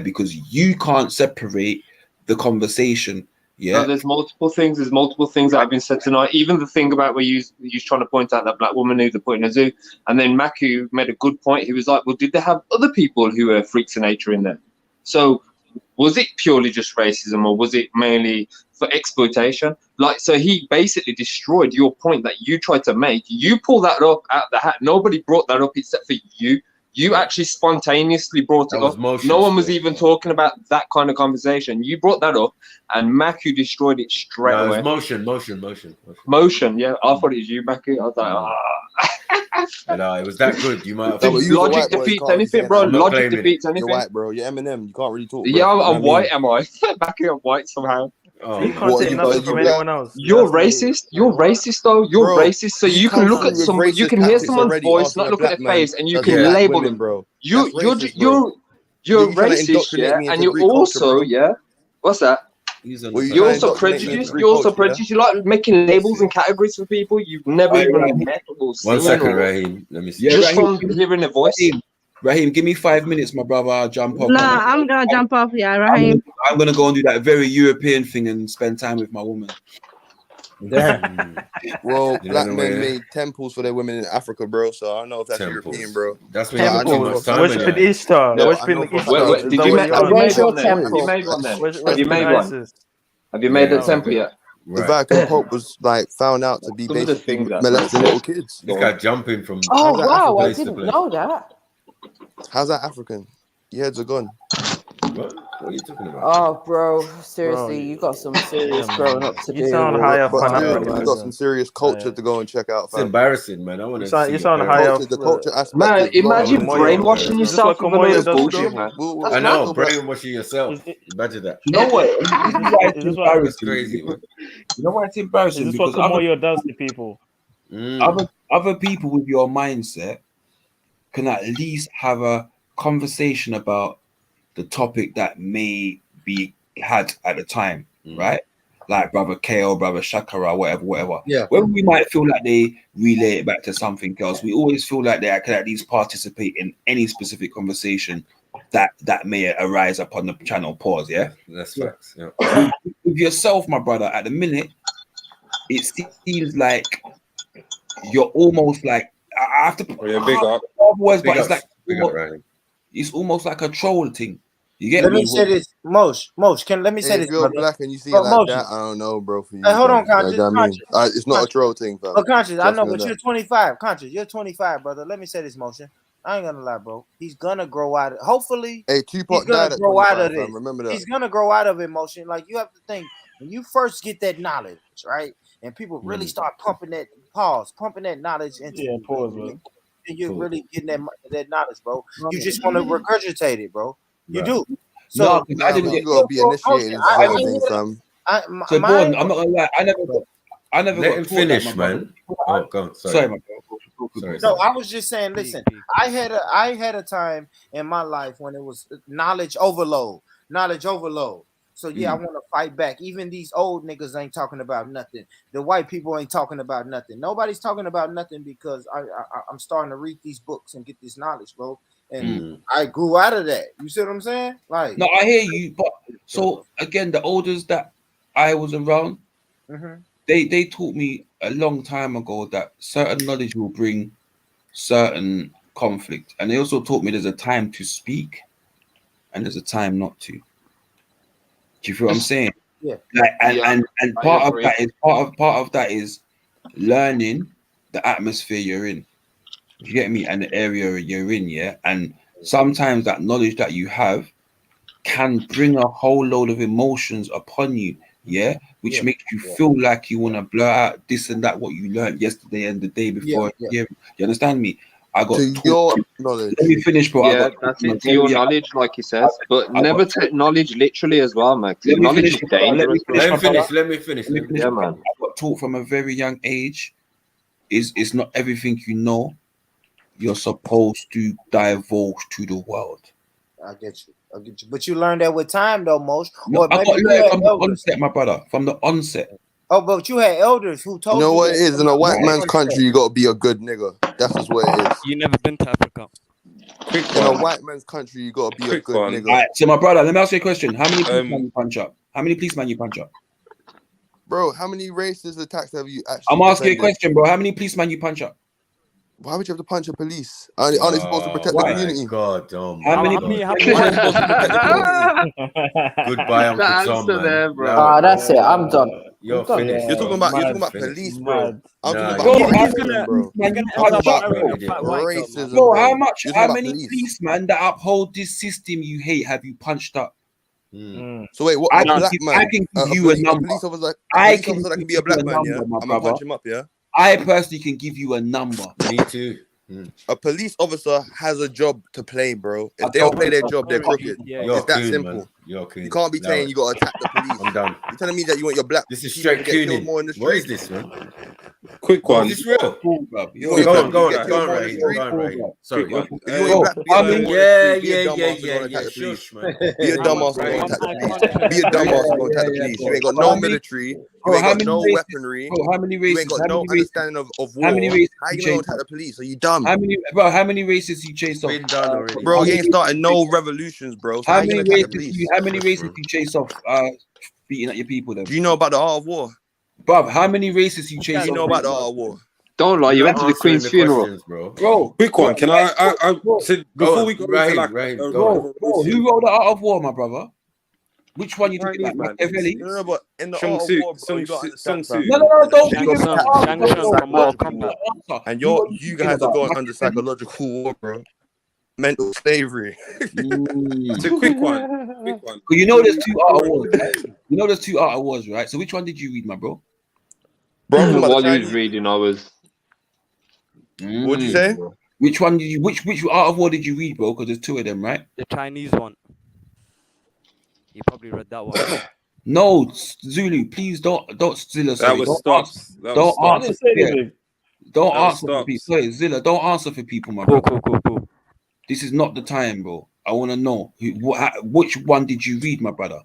because you can't separate the conversation. No, there's multiple things. There's multiple things that have been said tonight. Even the thing about where you trying to point out that black woman who they put in a zoo, and then Maku made a good point. He was like, "Well, did they have other people who were freaks of nature in there? So was it purely just racism, or was it mainly for exploitation?" Like, so he basically destroyed your point that you tried to make. You pulled that up out the hat. Nobody brought that up except for you. You actually spontaneously brought it up. No one was even talking about that kind of conversation. You brought that up, and Maku destroyed it straight away. It was motion. Yeah, I thought it was you, Maku. I was like, No, it was that good. You might have. Logic defeats anything, bro. Logic defeats anything. You're white, bro. You're Eminem. You can't really talk. Bro. Yeah, I'm white. Am I? Maku, I'm white somehow. Oh, you can't take nothing from anyone else. You're racist. You're racist, though. You're racist. So you can look at someone, you can hear someone's voice, not look at their face, and you can label them, bro. You're racist, and you're also, what's that? You're also prejudiced. You're also prejudiced. You like making labels and categories for people you've never even met or seen. 1 second, Raheem. Let me see. Just from hearing their voice. Raheem, give me 5 minutes, my brother. I'll jump off. Nah, I'm gonna jump off. Yeah, Raheem. I'm gonna go and do that very European thing and spend time with my woman. Well, black men made temples for their women in Africa, bro. So I don't know if that's European, bro. That's when you worshiping Ishtar. Worshiping Ishtar. Did you make one then? Have you made one then? Have you made one? Have you made the temple yet? The Vatican Pope was like found out to be basically molesting little kids. This guy jumping from. Oh wow, I didn't know that. How's that African? Your head's a gun. What are you talking about? Oh, bro, seriously, you got some serious growing up to do. You sound high up on African. You got some serious culture to go and check out. It's embarrassing, man. I want to. You sound high up. The culture aspect. Man, imagine brainwashing yourself with all this bullshit, man. I know, brainwashing yourself. Imagine that. You know what? It's crazy, man. You know why it's embarrassing? Is this what Kamoyo does to people? Other people with your mindset can at least have a conversation about the topic that may be had at the time, right? Like Brother KO, Brother Shakara, whatever. Yeah. When we might feel like they relay it back to something else, we always feel like they can at least participate in any specific conversation that may arise upon the channel. Pause. Yeah, that's facts. Yeah. With yourself, my brother, at the minute, it seems like you're almost like I have to. Big up. Words, but it's like it's almost like a troll thing. You get let me say this, Mosh. Let me say this. If you're black and you see it like that, I don't know, bro. For you, hold on, Conscious. It's not a troll thing, fam. But Conscious, I know, but you're 25. Conscious, you're 25, brother. Let me say this, Motion. I ain't gonna lie, bro. He's gonna grow out of it. Hopefully, Tupac he's gonna grow out of it. Remember that. He's gonna grow out of it, Motion. Like, you have to think, when you first get that knowledge, right? And people really start pumping that knowledge into you. Pause, bro. And you're really getting that knowledge, bro. You just want to regurgitate it, bro. You do. So I didn't get to be initiated into something, fam. So Born, I'm not gonna lie, I never let got him finish, man. Oh, go on. Sorry, my bro. No, I was just saying, listen, I had a time in my life when it was knowledge overload. So yeah, I want to fight back. Even these old niggas ain't talking about nothing. The white people ain't talking about nothing. Nobody's talking about nothing because I'm starting to read these books and get this knowledge, bro. And I grew out of that. You see what I'm saying? Like, no, I hear you, but so again, the elders that I was around, they taught me a long time ago that certain knowledge will bring certain conflict, and they also taught me there's a time to speak and there's a time not to. Do you feel what I'm saying? Yeah. Like, and part of that is learning the atmosphere you're in. You get me? And the area you're in, yeah. And sometimes that knowledge that you have can bring a whole load of emotions upon you yeah, which makes you feel like you want to blur out this and that what you learned yesterday and the day before. Yeah, you understand me? I got to your knowledge. Let me finish, bro. Yeah, that's it. To your knowledge, like he says, but never take knowledge literally as well, man. Because knowledge is dangerous. Let me finish. Yeah, man. I got taught from a very young age. It's not everything you know you're supposed to divulge to the world. I get you. But you learned that with time, though, Most. No, I got learned from the onset, my brother. From the onset. Oh, but you had elders who told you. You know what that it is? In a white man's country, you got to be a good nigga. That's just what it is. You never been to Africa. In a white man's country, you got to be a good nigga. All right, so my brother, let me ask you a question. How many policemen you punch up? How many policemen you punch up? Bro, how many racist attacks have you actually I'm asking you a question, bro. How many policemen you punch up? Why would you have to punch a police? Aren't they supposed to protect the community? God, how many? Goodbye, Uncle Tom, man. There, bro. That's it. I'm done. You're finished. You're talking about police, bro. I'm talking Bro, about how racism, bro. Racism, bro. How many policemen that uphold this system you hate have you punched up? So wait, what? I Black man? can give you a number. Police officer that can be a black man, yeah. I'm gonna punch him up, yeah. I personally can give you a number. Me too. A police officer has a job to play, bro. If they don't play their job, they're crooked. It's that simple. Man. You can't be saying you got to attack the police. I'm done. You're telling me that you want your black. This is straight cooning. What is this, man? Quick one. Is this real? Go on, Ray. Sorry. Yeah. Shush, man. Be a dumbass and go attack the police. Be a dumbass and go attack the police. You ain't got no military. You ain't got no weaponry. You ain't got no understanding of war. How you gonna attack the police? Are you dumb? How many racists you chase off? Bro, you ain't starting no revolutions, bro. So how many racists you chase off beating at your people then? Do you know about the art of war? Bruv, how many racists you chase off? Do you know about the art of war? Don't lie, you went to the Queen's funeral. Bro, quick one. Can I before we go into like bro, who wrote the art of war, my brother? Which one you think like Machiavelli? No, but in the art of war, bro, you gotta understand something. No, don't and you guys are going under psychological war, bro. Mental slavery. It's a quick one. You know there's two art of wars, right? You know there's two art of wars, right? So which one did you read, my bro? Bro, while you was reading, I was. What did you say? Which one did you? Which art of war did you read, bro? Because there's two of them, right? The Chinese one. You probably read that one. No, Zulu, please don't Zilla. That was stops. Don't answer. Don't answer for people. Sorry, Zilla, don't answer for people, my bro. Cool. This is not the time, bro. I want to know which one did you read, my brother?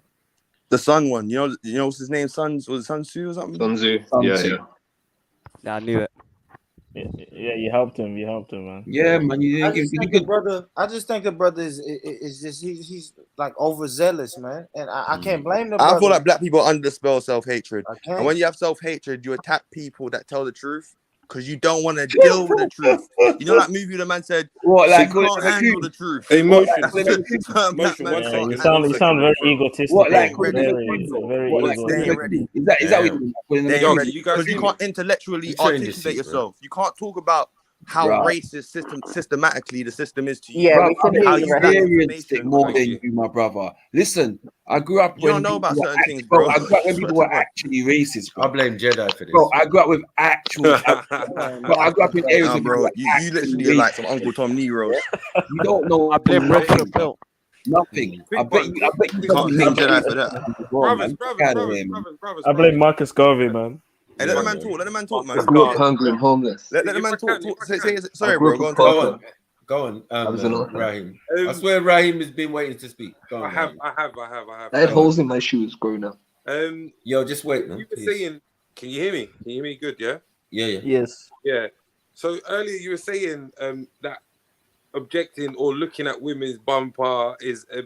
The Sun one. You know what's his name? Was it Sun Tzu or something? Sun Tzu. Yeah. I knew it. Yeah, you helped him, man. Yeah, man. I just think the brother is just he's like overzealous, man, and I can't blame the brother. I feel like black people under the spell of self-hatred, and when you have self-hatred, you attack people that tell the truth because you don't want to deal with the truth. You know that movie the man said, "What, like you can't handle the truth." Emotion. You sound very egotistic. What, like very ready? Is that what because you can't intellectually articulate yourself. You can't talk about how racist systematically the system is to you. Yeah, I experienced it more than you, my brother. Listen, I grew up you don't know about certain things, bro. I grew up when people were actually racist, bro. I blame Jedi for this. Bro, I grew up with actual. But I grew up in areas bro. You literally are like some Uncle Tom Negroes. You don't know. I blame Roger Bill. Nothing. I bet you can't blame Jedi for that. Brothers. I blame Marcus Garvey, man. Hey, let the man talk, man. Grew up hungry and homeless. Let the man talk. Sorry, bro. Go on, Raheem. I swear Raheem has been waiting to speak. Go on, I have. I had holes in my shoes growing up. Yo, just wait, man. You were saying, can you hear me? Can you hear me good, yeah? Yeah. Yes. Yeah. So earlier you were saying that objecting or looking at women's bumper is a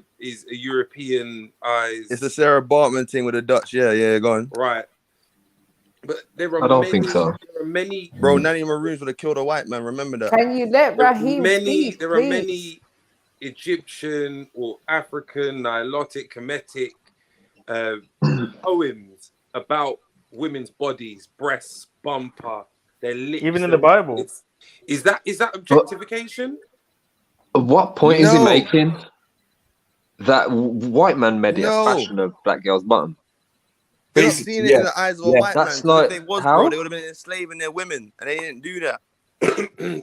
European eyes. It's the Sarah Bartman thing with the Dutch. Yeah, go on. Right. But I don't think so. There are many. Bro, Nanny Maroons would have killed a white man. Remember that. Can you let Raheem speak, There are many Egyptian or African, Nilotic, Kemetic poems about women's bodies, breasts, bumper, their lips. Even in the Bible. Is that objectification? What point is he making? That white man made it a fashion of black girls' bottom. They're not seeing it in the eyes of a white man. That's 'Cause like if they was, how? bro, they would have been enslaving their women, and they didn't do that.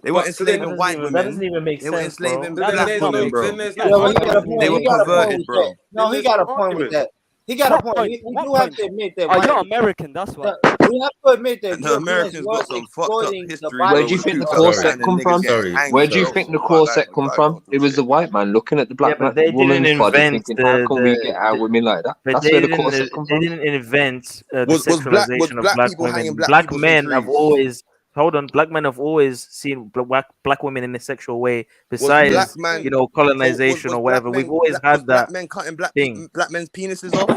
They weren't enslaving white women. That doesn't even make They were sense, bro. enslaving Then black there's women, no, bro. then there's no Yeah, well, he got a argument. point. They were He got a point converted, with bro. that. No, Then he there's got no a point with argument. that. He got a What point. point? We What do have point? to admit that Oh, white. you're American, that's why. We have to admit that The Europeans Americans were got some fucked up exploiting the history, Where bro. do you bodies With think the of. Ku Klux corset Klan come and niggas from? getting Where hanged, do you bro. think So the you can't corset come from? It was the white man looking at the Yeah, black but they didn't woman's body, invent thinking, "How can we get our the women like that?" but That's where the corset come they from. didn't invent the was black sexualization of black black people hanging women. black Black people men have centuries? always black men have always seen black women in a sexual way. Was black Besides, man colonization or whatever, we've always had that men cutting thing. black men's penises off?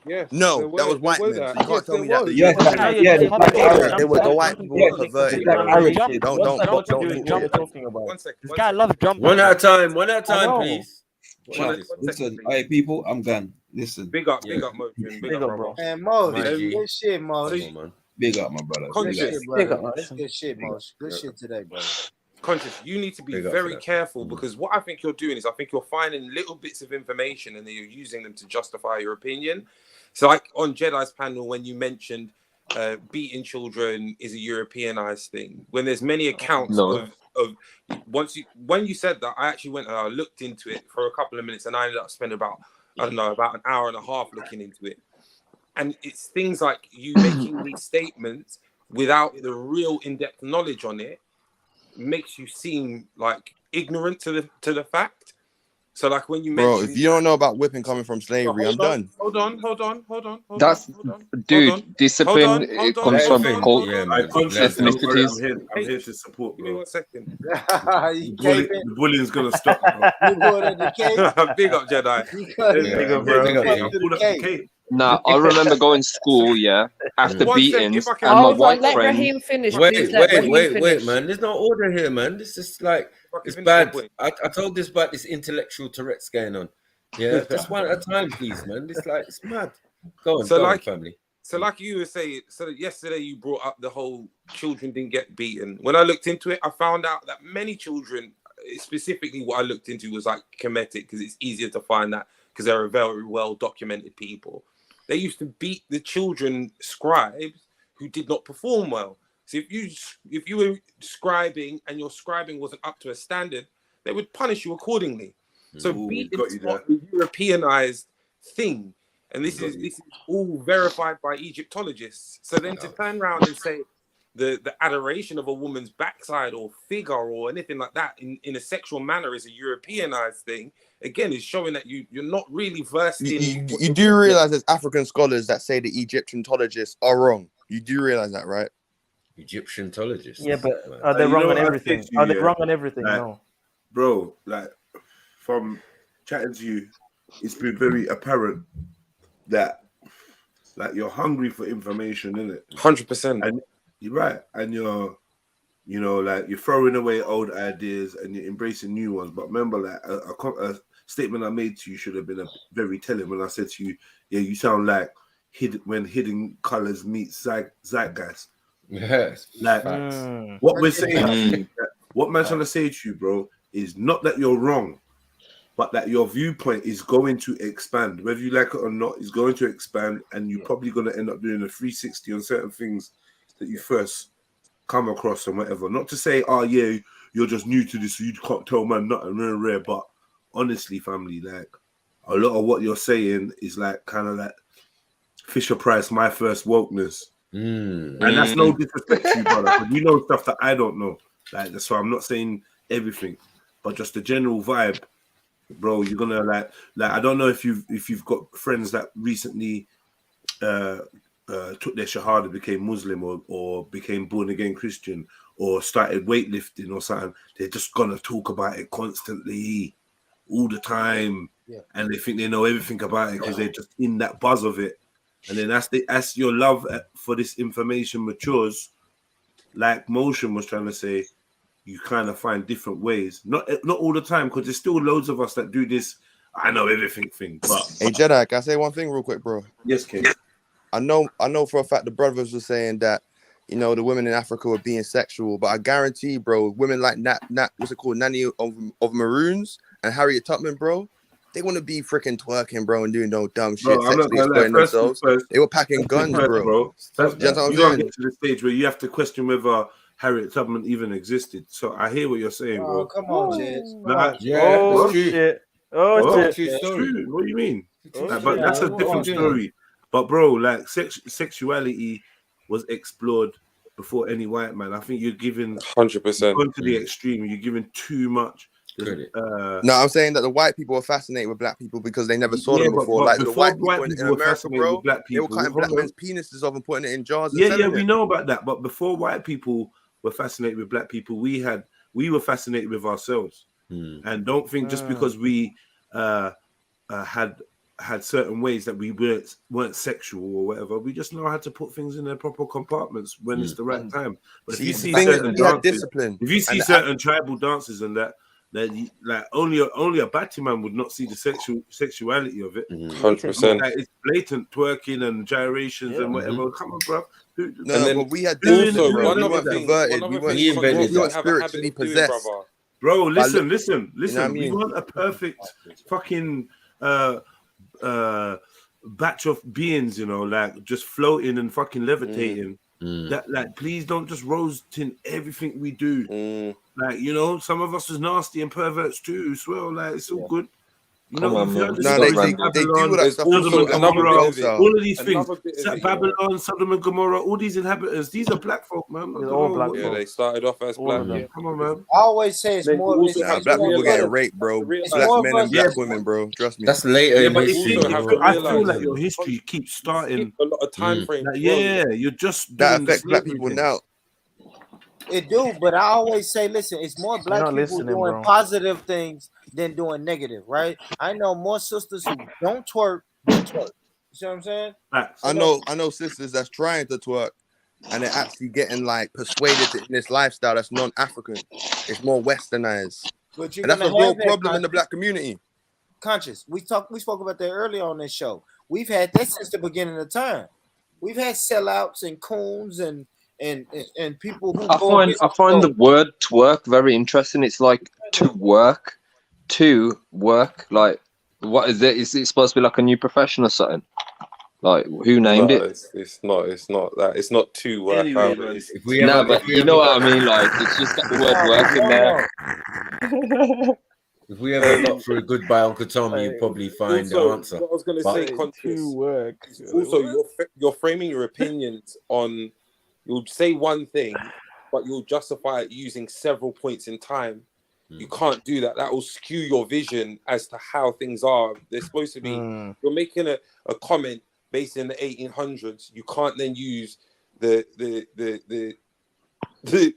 Yes, No, that was white were men. that. So you can't Yes, tell there me that was. the Yes, Europeans. Now you're yeah, the jumping, black you're Arabs. It was the jumping, white jumping people were to perverted, black bro. Arabs jump. did. Don't What's that got to don't do with talk what you're shit. talking about? One second. This guy loves jumping. One at a time. One at a I time, know. please. Chat. Jesus. Listen, hey people, I'm gone. Listen, Big up, Yeah. big up, Motion. Big Big up, up, brother. bro. And Moj, My G. good shit, Moj. Come on, man. big up, my brother. Good Big up. Conscious. shit, Big brother. up, That's man. good shit, Big up. Moj. Good Yeah. shit today, brother. Conscious, you need to be Big up for very that. careful because what I think you're doing is I think you're finding little bits of information and then you're using them to justify your opinion. So, like on Jedi's panel, when you mentioned beating children is a Europeanized thing, when there's many accounts No. of when you said that, I actually went and I looked into it for a couple of minutes and I ended up spending about an hour and a half looking into it. And it's things like you making these statements without the real in-depth knowledge on it makes you seem like ignorant to the fact. So like when you Bro, mention, if you don't know about whipping coming from slavery, I'm done. Hold on. That's dude. Discipline. It comes from cult Yeah, man. ethnicities. I'm here to support, Give me bro. 1 second. The bullying's gonna stop, bro. Big up, Jedi. Big up, bro. I'm pulled up the cake. Nah, I remember going to school, yeah, after 1 second, beatings, if I can. and my Hold on, white let friend. Raheem finish. Please let Raheem finish. Man. There's no order here, man. This is like it's finish bad. my point. I told this about this intellectual Tourette's going on. Yeah, just one at a time, please, man. It's mad. Go on, family. So like you were saying, so yesterday you brought up the whole children didn't get beaten. When I looked into it, I found out that many children, specifically what I looked into was like Kemetic, because it's easier to find that because they're a very well documented people. They used to beat the children scribes who did not perform well. So if you were scribing and your scribing wasn't up to a standard, they would punish you accordingly. So beating is not the Europeanized thing. And this is all verified by Egyptologists. So then to turn around and say the adoration of a woman's backside or figure or anything like that in a sexual manner is a Europeanized thing, again, is showing that you're not really versed in... You do realize there's African scholars that say the Egyptologists are wrong. You do realize that, right? Egyptologists. Yeah, but are they wrong on everything? Are they wrong on everything? No. Bro, like, from chatting to you, it's been very apparent that like you're hungry for information, innit? 100%. And you're right, and you're like you're throwing away old ideas and you're embracing new ones. But remember, like a statement I made to you should have been very telling when I said to you, yeah, you sound like when hidden colors meet zeitgeist. Yes, like what we're saying, what man's trying to say to you, bro, is not that you're wrong, but that your viewpoint is going to expand, whether you like it or not. Is going to expand, and you're probably going to end up doing a 360 on certain things that you first come across and whatever. Not to say, oh yeah, you're just new to this, so you can't tell man nothing rare. But honestly, family, like a lot of what you're saying is like kind of like Fisher Price, my first wokeness, and that's no disrespect to you, brother, but you know stuff that I don't know. Like that's why I'm not saying everything, but just the general vibe. Bro, you're gonna like I don't know if you've got friends that recently took their shahada, became Muslim or became born again Christian or started weightlifting or something. They're just gonna talk about it constantly, all the time, and they think they know everything about it because they're just in that buzz of it. And then as your love for this information matures, like Motion was trying to say, you kind of find different ways. Not all the time, because there's still loads of us that do this I know everything thing. But hey Jedi, can I say one thing real quick, bro? Yes, King. I know for a fact the brothers were saying that, you know, the women in Africa were being sexual, but I guarantee, bro, women like Nat what's it called, Nanny of Maroons and Harriet Tubman, bro, They want to be freaking twerking, bro, and doing no dumb shit, Bro, I'm not sexually gonna lie. exploiting First, themselves. They were packing guns, bro. That's, You know what I'm you're gonna saying? get to the stage where you have to question whether Harriet Tubman even existed. So I hear what you're saying, bro. Oh, come on, Jez. Like, Yeah, Oh that's true. shit! Oh what? shit! True It's story. true. What do you mean? Oh Like, shit! but that's a What different you doing? story. But bro, like sexuality was explored before any white man. I think you're giving 100%. going to the extreme. You're giving too much credit. No, I'm saying that the white people are fascinated with black people because they never saw them before. But like the before white people in were America, fascinated bro, with black they were people, cutting black men's penises off and putting it in jars and Yeah, selling we it. know about that. But before white people were fascinated with black people, we were fascinated with ourselves. And don't think just because we had certain ways that we weren't sexual or whatever, we just know how to put things in their proper compartments when it's the right time. But if you see certain dances, if you see certain tribal dances and that like only a Batman would not see the sexuality of it. 100%. Like, it's blatant twerking and gyrations and whatever. Come on, bro. But we had also bro. one We other weren't thing. converted. We weren't spiritually possessed. Bro, listen. You know what I We mean? want a perfect fucking batch of beings, you know, like just floating and fucking levitating. That, like, please don't just rose tint everything we do. Like, you know, some of us is nasty and perverts too as well. Like, it's all good. You know, you've heard the stories of Babylon, Sodom and Gomorrah, all of these things. Babylon, Sodom and Gomorrah, all these inhabitants, these are black folk, man. All black folk. They started off as black. Yeah. Come on, man. I always say it's more. Black people getting raped, bro. Black men and black women, bro. Trust me. That's later in but history. I feel like your history keeps starting a lot of time frames. Like, you're just that affects black people now. It do, but I always say, listen, it's more black people doing positive things than doing negative, right? I know more sisters who don't twerk than twerk. You see what I'm saying? I know sisters that's trying to twerk and they're actually getting like persuaded in this lifestyle that's non-African. It's more westernized. And that's a real problem in the black community. Conscious. We spoke about that earlier on this show. We've had that since the beginning of time. We've had sellouts and coons and people who I find the word twerk very interesting. It's like to work. Like, what is it? Is it supposed to be like a new profession or something? Like, who named it? It's not that. It's not to work. Anyway, but you know what I mean. Like, it's just got the word work in there. If we ever look for a goodbye Uncle Tommy, you'll probably find the answer. What I was going to say, conscious. Also, you're framing your opinions on. You'll say one thing, but you'll justify it using several points in time. You can't do that. That will skew your vision as to how things are. They're supposed to be. You're making a comment based in the 1800s. You can't then use the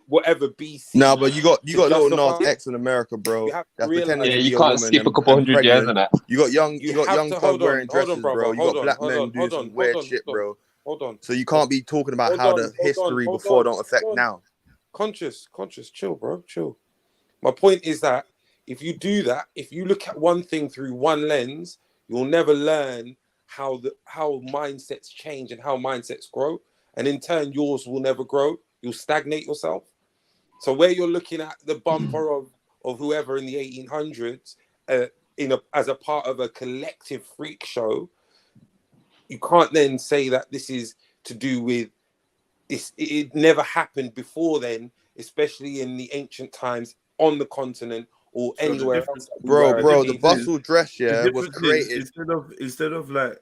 whatever BC. No, but you got little Nas X in America, bro. That's pretending to be a woman. Can't skip a couple hundred years in that. You got young thugs wearing dresses, bro. You got black men doing some weird shit, bro. Hold on. So you can't be talking about how the history before don't affect now. Conscious, chill, bro, chill. My point is that if you do that, if you look at one thing through one lens, you'll never learn how mindsets change and how mindsets grow, and in turn, yours will never grow. You'll stagnate yourself. So where you're looking at the bumper of whoever in the 1800s, as a part of a collective freak show. You can't then say that this is to do with this. It never happened before then, especially in the ancient times on the continent or anywhere else. Bro, the bustle dress, was created instead of like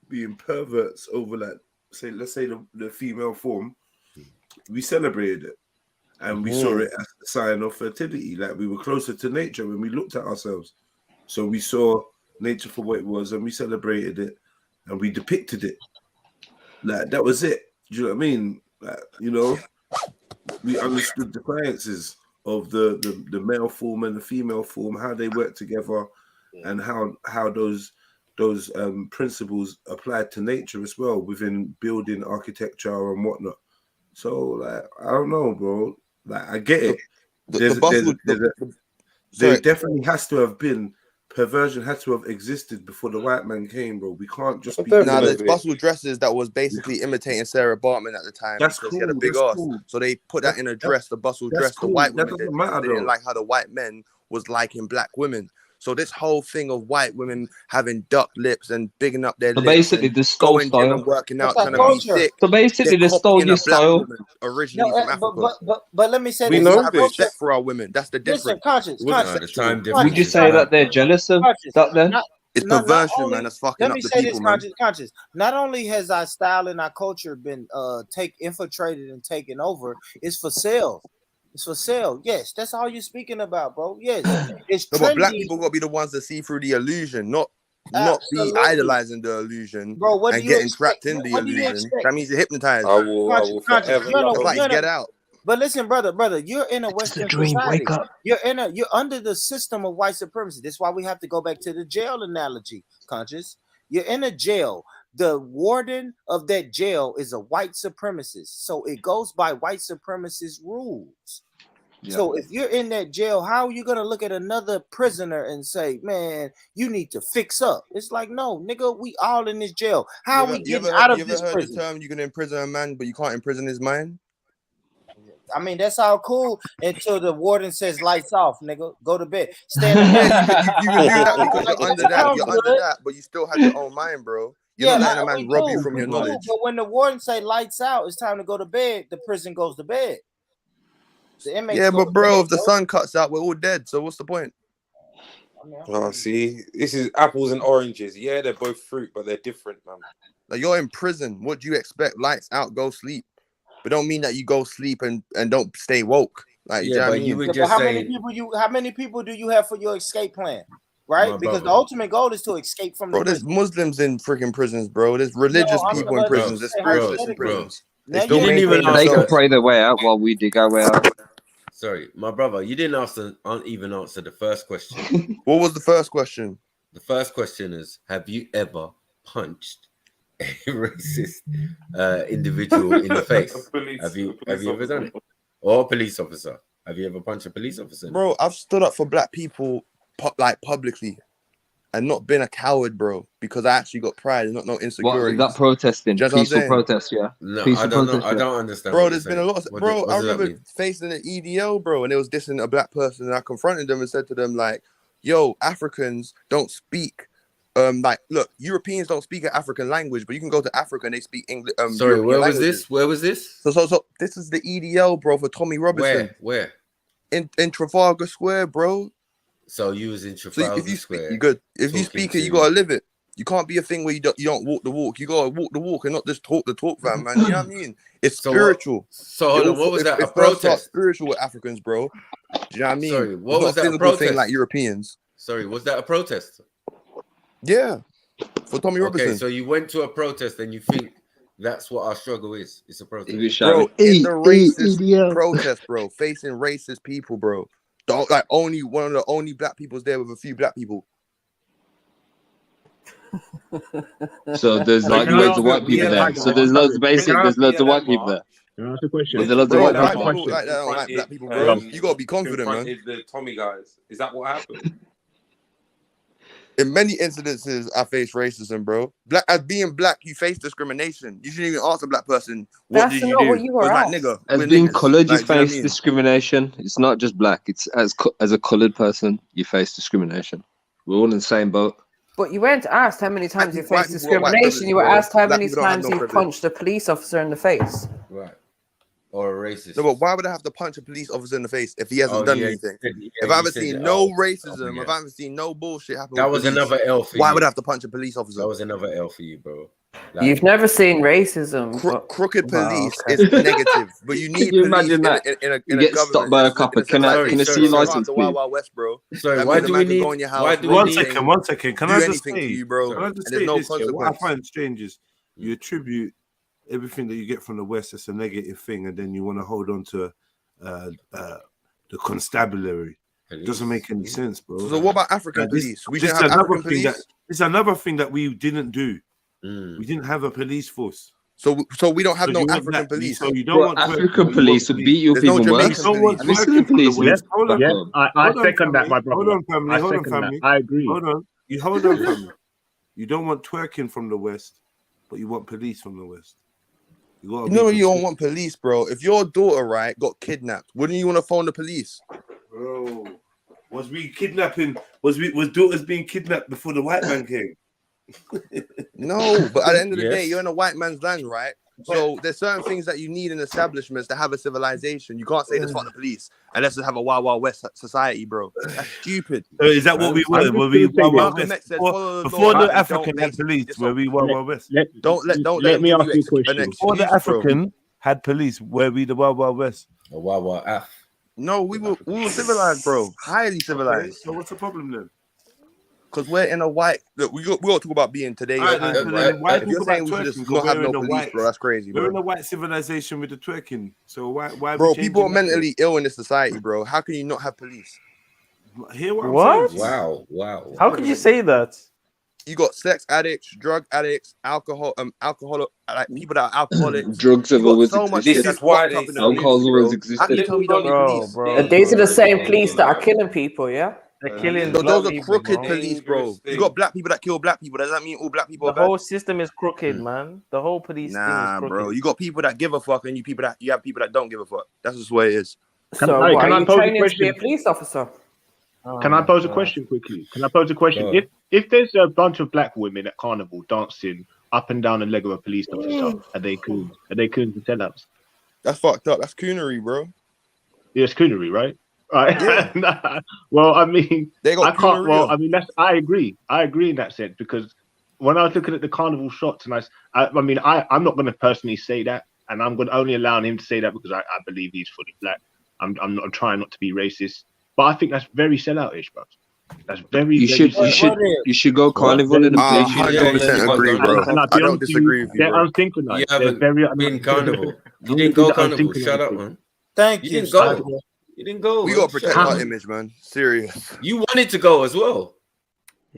being perverts over like let's say the female form. We celebrated it, and we saw it as a sign of fertility. Like, we were closer to nature when we looked at ourselves. So we saw nature for what it was, and we celebrated it. And we depicted it. Like, that was it. Do you know what I mean? Like, you know, we understood the sciences of the male form and the female form, how they work together, and how those principles applied to nature as well within building architecture and whatnot. So, like, I don't know, bro. Like, I get it. There definitely has to have been. Perversion had to have existed before the white man came, bro. We can't just be. Now, there's bustle dresses that was basically imitating Sarah Bartman at the time. That's because cool. She had a big ass. Cool. So they put that in a dress, the bustle dress. Cool. The white that women doesn't matter, they didn't like how the white men was liking black women. So this whole thing of white women having duck lips and bigging up their So lips basically, and they stole going gym and style. working That's out, our trying to be culture. thick, So basically, they're they stole copying your a black style. woman originally No, from Africa. but let me say We this. We know have this. respect for our women. That's the Listen, difference. conscious, It wasn't The conscious, time sexual. Would you difference is say that mad, they're bro. jealous of conscious. that then? It's Not perversion, only, man. That's fucking let up me the say this, people, man. conscious. Not only has our style and our culture been infiltrated and taken over, it's for sale. It's for sale. Yes, that's all you're speaking about, bro. Yes, it's No, but black trendy. people got to be the ones that see through the illusion, not be Absolutely, idolizing the illusion bro. What do and you getting expect? trapped in the What do you illusion. expect? That means you're hypnotized. I will Conscious. forever No, It's like no. Get Out. But listen, brother, you're in a Western society. You're under the system of white supremacy. That's why we have to go back to the jail analogy, conscious. You're in a jail. The warden of that jail is a white supremacist. So it goes by white supremacist rules. Yeah. So if you're in that jail, how are you gonna look at another prisoner and say, man, you need to fix up? It's like, no, nigga, we all in this jail. How are we getting out of this heard prison? the term you can imprison a man, but you can't imprison his mind? I mean, that's all cool until the warden says lights off, nigga. Go to bed. Stand up. Yeah, you can do that because Like, you're under that that. sounds You're under good. that, but you still have your own mind, bro. You're Yeah, not letting a man we rob do, you from your knowledge. But when the warden say lights out, it's time to go to bed. The prison goes to bed. The inmates Yeah, go but to bro, bed, if the sun cuts out, we're all dead. So what's the point? Oh, see, this is apples and oranges. Yeah, they're both fruit, but they're different, man. Like, you're in prison. What do you expect? Lights out, go sleep. But don't mean that you go sleep and don't stay woke. Like, Yeah, but you would just how say many people do you have for your escape plan? Right? My Because the brother. ultimate goal is to escape from the bro, there's prison. Muslims in freaking prisons, bro. There's religious people in prisons. There's spiritualists in prisons. They still didn't even maintain ask They can themselves. pray their way out while we dig our way out. Sorry, my brother, you didn't even answer the first question. What was the first question? The first question is, have you ever punched a racist individual in the face? Have you ever done it? Or a police officer? Have you ever punched a police officer? Bro, I've stood up for black people publicly and not been a coward, bro, because I actually got pride and not no insecurities. What, is that protesting? Just what I'm Peaceful saying. protest, yeah? No, Peaceful I don't protest, know. I yeah. don't understand. Bro, what there's you're been a saying. lot of What bro. does I that remember mean? facing an EDL, bro, and it was dissing a black person, and I confronted them and said to them, like, yo, Africans don't speak like, look, Europeans don't speak an African language, but you can go to Africa and they speak English. Sorry, European where was languages. this? Where was this? So this is the EDL, bro, for Tommy Robinson. Where? In Trafalgar Square, bro. So you was in Trafalgar if you speak, Square. you good. If you speak it, you gotta live it. You can't be a thing where you don't walk the walk. You gotta walk the walk and not just talk the talk, fam, man. You know what I mean? It's spiritual. So hold on, what was that? A It first starts protest? spiritual with Africans, bro. Do you know what I mean? Sorry, what it's was not that? A A physical thing protest? like Europeans. Sorry, was that a protest? Yeah, for Tommy Robinson. Okay, so you went to a protest and you think that's what our struggle is? It's a protest, bro. In the racist protest, bro, facing racist people, bro. Like only one of the only black people's there with a few black people. So there's like loads of white people there. So there's loads of there's loads of white people there. Can I ask a question? There's loads of Bro, white white people. people like that don't like black people, bro. You gotta be confident, man. The Tommy guys. Is that what happened? In many incidences, I face racism, bro. As being black, you face discrimination. You shouldn't even ask a black person, what did you do? What you were like, asked. nigga, As we're being niggas. coloured, you Like, do know what I face mean? discrimination. It's not just black. It's as a coloured person, you face discrimination. We're all in the same boat. But you weren't asked how many times you White faced people got white discrimination. privilege, You were bro. asked how Black many people don't have times no you privilege. punched a police officer in the face. right? Or a racist? No, but why would I have to punch a police officer in the face if he hasn't Oh, done yeah, anything? you said- yeah, If you I haven't said seen that. no Oh, racism, yeah. if I haven't seen no bullshit happen, That with was police, another L for why you. would I have to punch a police officer? That was another L for you, bro. Like, You've never seen racism. Crooked police okay. is negative, but you need Can you police imagine that? in a You get government. stopped by a copper. Can I see your license, The Wild please? Wild West, bro. Sorry, That why means a do man we can need? go in your house, Why do rob we One need? second, one second. Can do I just anything say? to you, bro? Can I just And there's say no this? Yeah, what I consequence. find strange is you attribute everything that you get from the West as a negative thing, and then you want to hold on to the constabulary. It doesn't make any sense, bro. So what about African police? We didn't have African police. This is another thing that we didn't do. We didn't have a police force. So we don't have So no you want African that- police. so you don't Bro, want African twerking, you police want would beat you up There's no even Jamaican worse. You don't want Have you seen the twerking from the police? West. Hold on. Yeah, I Hold on, second that, family. my brother. Hold on, family. I Hold on, second that. family. I agree. Hold on. You hold on, family. You don't want twerking from the West, but you want police from the West. You gotta No, be you don't want police, bro. If your daughter, right, got kidnapped, wouldn't you want to phone the police? Bro, was we kidnapping Was daughters being kidnapped before the white man came? No, but at the end of the day, you're in a white man's land, right? So there's certain things that you need in establishments to have a civilization. You can't say this fuck the police and let's just have a Wild Wild West society, bro. That's stupid. Is that what we were? Were we Wild Wild West before the and African had police? Were we Wild Wild West? Don't let me ask you a question. Before the African had police, were we the Wild Wild West? The Wild Wild Af. No, we were civilized, bro. Highly civilized. Okay, so what's the problem then? Because we're in a white. Look, we got to talk about being today. If you're saying we should just not have no police, bro, that's crazy, bro. We're in a white civilization with the twerking. So why? Bro, people are mentally ill in this society, bro. How can you not have police? Hear what? What? Wow. How could you say that? You got sex addicts, drug addicts, alcohol, like people that are alcoholics. Drugs have always existed. This is why alcohol's always existed. Bro. These are the same police that are killing people, yeah? They're killing. Those are crooked police, bro. You got black people that kill black people. Does that mean all black people? The whole system is crooked, man. The whole police thing is crooked. Bro. You got people that give a fuck, and you have people that don't give a fuck. That's just the way it is. So, can I pose a question? To be a police officer? Can I pose a question quickly? If there's a bunch of black women at carnival dancing up and down the leg of a police officer, are they coons and sellouts? That's fucked up. That's coonery, bro. Yeah, it's coonery, right? Right. Yeah. Well, I mean, I agree. I agree in that sense because when I was looking at the carnival shots, and I'm not going to personally say that, and I'm going to only allow him to say that because I believe he's fully black. I'm trying not to be racist. But I think that's very selloutish, bro. That's very. You should go carnival in a place. 100% agree, bro. I don't disagree with you. They're unsynchronized. You haven't been carnival. You didn't go carnival. Shut up, man. Thank you. You didn't go. We gotta protect our image, man. Serious. You wanted to go as well.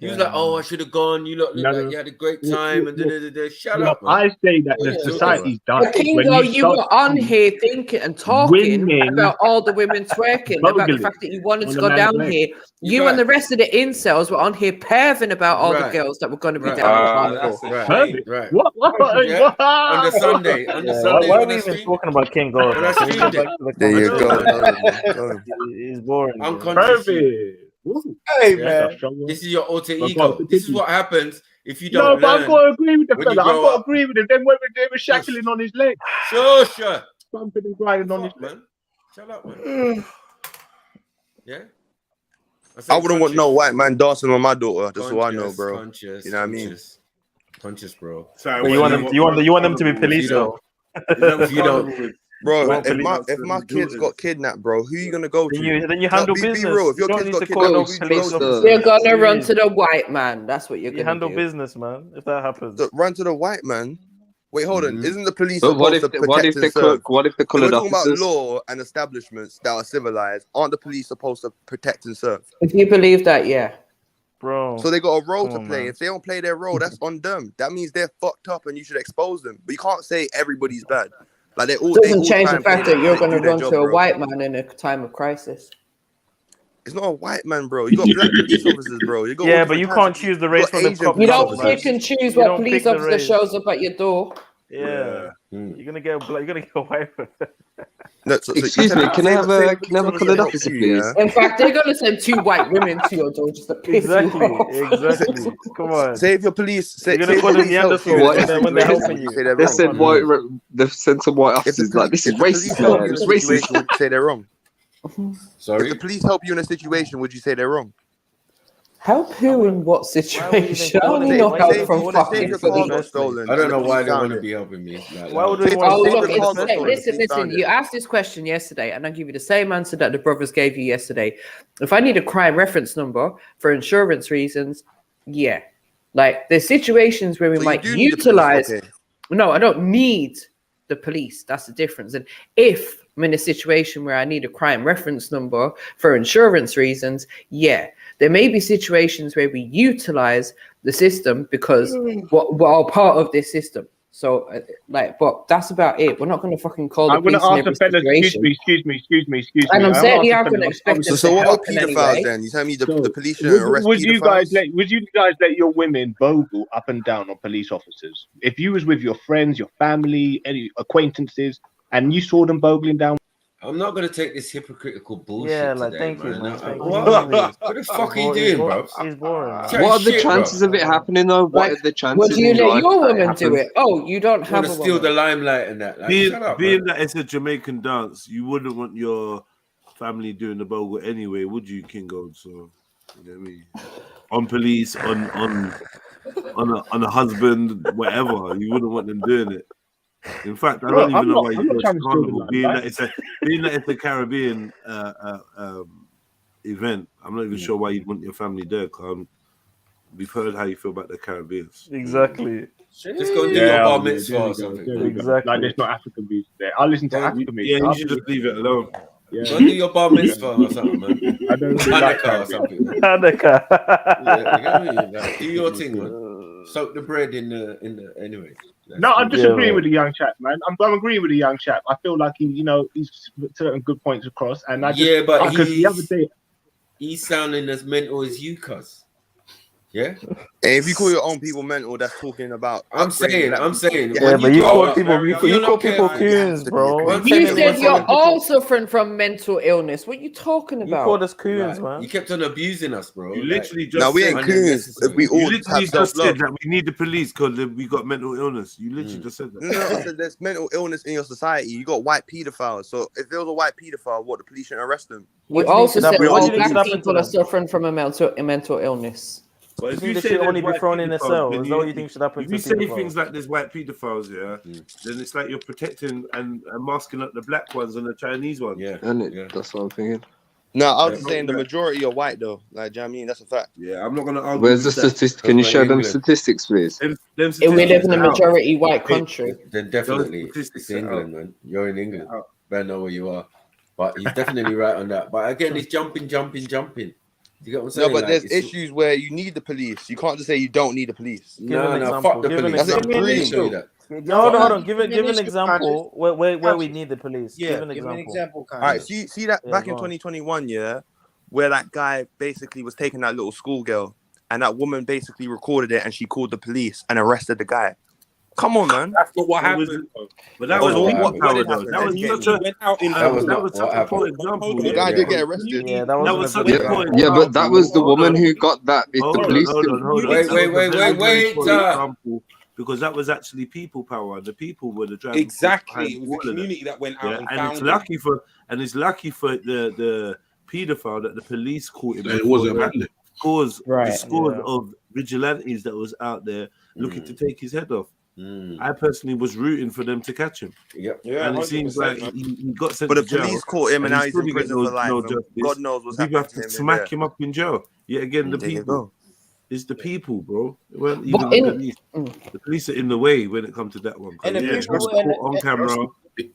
You was like, "Oh, I should have gone." You look like you had a great time, and shut up. Man. I say that the society's done. Kingo, you were on here thinking and talking about all the women twerking, about the fact that you wanted to go down here. You and the rest of the incels were on here perving about all the girls that were going to be down. Right. What? On the Sunday. Why are we even talking about Kingo? There you go. He's boring. Unconscious. Hey man, this is your alter ego. This is what happens if you don't. No, but I've got to agree with the fella. I've got to agree with him. Then when they were shackling on his leg, sure, bumping and grinding on his leg. Shut up, man. Yeah. I wouldn't want no white man dancing on my daughter. That's what I know, bro. Conscious, you know what I mean? Conscious, bro. Sorry, you want them to be police, though. If you don't. Bro, if my kids got kidnapped, bro, who are you gonna go to? Then you handle business. Be real. If your kids got kidnapped, you're gonna run to the white man. That's what you're gonna handle business, man. If that happens, run to the white man. Wait, hold on. Isn't the police supposed to protect and serve? What if the colored officers? We're talking officers? about law and establishments that are civilized. Aren't the police supposed to protect and serve? If you believe that, yeah. Bro. So they got a role to play. If they don't play their role, that's on them. That means they're fucked up and you should expose them. But you can't say everybody's bad. Like they all doesn't change the fact that you're going to run to a white man in a time of crisis. It's not a white man, bro. You got black police officers, bro. Yeah, but you can't choose the race for the cop. You don't pick and choose what police officer shows up at your door. Yeah, you're gonna get a white. Excuse me, can I have a colored officer, please? In fact, they're gonna send 2 white women to your door just to piss you off. Exactly. Come on. Say if your police, you're gonna put in the underscore when they're helping you. They said white. They've sent some white officers. Like this is racist, man. It's racist. Would you say they're wrong? Sorry. If the police help you in a situation, would you say they're wrong? Help who in what situation? I don't know help from fucking police. I don't know why they want to be helping me. Why would they want to listen. You asked this question yesterday, and I'll give you the same answer that the brothers gave you yesterday. If I need a crime reference number for insurance reasons, yeah. Like there's situations where we might utilize. No, I don't need the police. That's the difference. And if I'm in a situation where I need a crime reference number for insurance reasons, yeah. There may be situations where we utilize the system because we're all part of this system. So, but that's about it. We're not going to fucking call the police in every situation. Excuse me. And I'm certainly not going to expect them So to what help about in any pedophiles way. then? You tell me the police shouldn't arrest would you guys pedophiles? let your women bogle up and down on police officers? If you was with your friends, your family, any acquaintances, and you saw them bogling down, I'm not gonna take this hypocritical bullshit. Yeah, like today, thank you, man. Thank you. What the fuck are you doing, bro? He's boring. What are the chances of it happening though? What are the chances? Would you in let life your that it woman do happens? it? Oh, you don't have a steal woman. the limelight and that. Like, being shut up, being man. that it's a Jamaican dance, you wouldn't want your family doing the bogle anyway, would you, King Gold? So, you know what I mean? On police, on a husband, whatever, you wouldn't want them doing it. In fact, I don't even know why you go to Carnival, being that it's a Caribbean event. I'm not even sure why you'd want your family there. We've heard how you feel about the Caribbeans. Exactly. Just go do your bar mitzvah or something. Exactly. Like there's no African music there. I'll listen to African music. Yeah, you should just leave it alone. Yeah. Go do your bar mitzvah or something, man. I don't really like Hanukkah or something. Man. Hanukkah. Do your thing, man. Soak the bread in the anyway. No, I'm disagreeing with the young chap, man. I'm agreeing with the young chap. I feel like he's put certain good points across, and I just because the other day he's sounding as mental as you, cuz. Yeah. Hey, if you call your own people mental, that's talking about. I'm saying. Yeah, but you call people, you call people coons, bro. You said you're all suffering from mental illness. What are you talking about? You called us coons, man. You kept on abusing us, bro. You literally just no, we ain't coons. We all literally just said that we need the police because we got mental illness. You literally just said that. No, I said there's mental illness in your society. You got white pedophiles. So if there was a white pedophile, what, the police shouldn't arrest them? You also said all black people are suffering from a mental illness. But if you you say say only be thrown in a cell, is that what you think should happen? If you say things like there's white pedophiles, then it's like you're protecting and masking up the black ones and the Chinese ones. Yeah, that's what I'm thinking. No, I was saying the majority are white though. Like, do you know what I mean? That's a fact. Yeah, I'm not gonna argue. Where's the statistic? Can you show them statistics, please? We live in a majority white country. Then definitely it's England, man. You're in England. Better know where you are. But he's definitely right on that. But again, it's jumping. You get what I'm saying? No, but there's issues where you need the police. You can't just say you don't need the police. No, fuck the police. That's extreme. Hold on. Give an example where we need the police. Yeah, give an example. All right, see that back in 2021, where that guy basically was taking that little schoolgirl, and that woman basically recorded it, and she called the police and arrested the guy. Come on, man. That's not what happened. But that was such a poor example. The guy did get arrested. Yeah, that was such a poor Yeah, but that was the woman who got that. If the police Wait. Because that was actually people power. The people were the driving. Exactly. It was the community that went out and found it's lucky for the paedophile that the police caught him. It wasn't happening. The scores of vigilantes that was out there looking to take his head off. I personally was rooting for them to catch him. Yeah, and it seems like he got sent but to the jail. police caught him, and now he's in prison for life. God knows what's happening. People have to to smack him up in jail. Yet again, the people. It's the people, bro. Well, even the police. The police are in the way when it comes to that one. And the just people caught on camera. It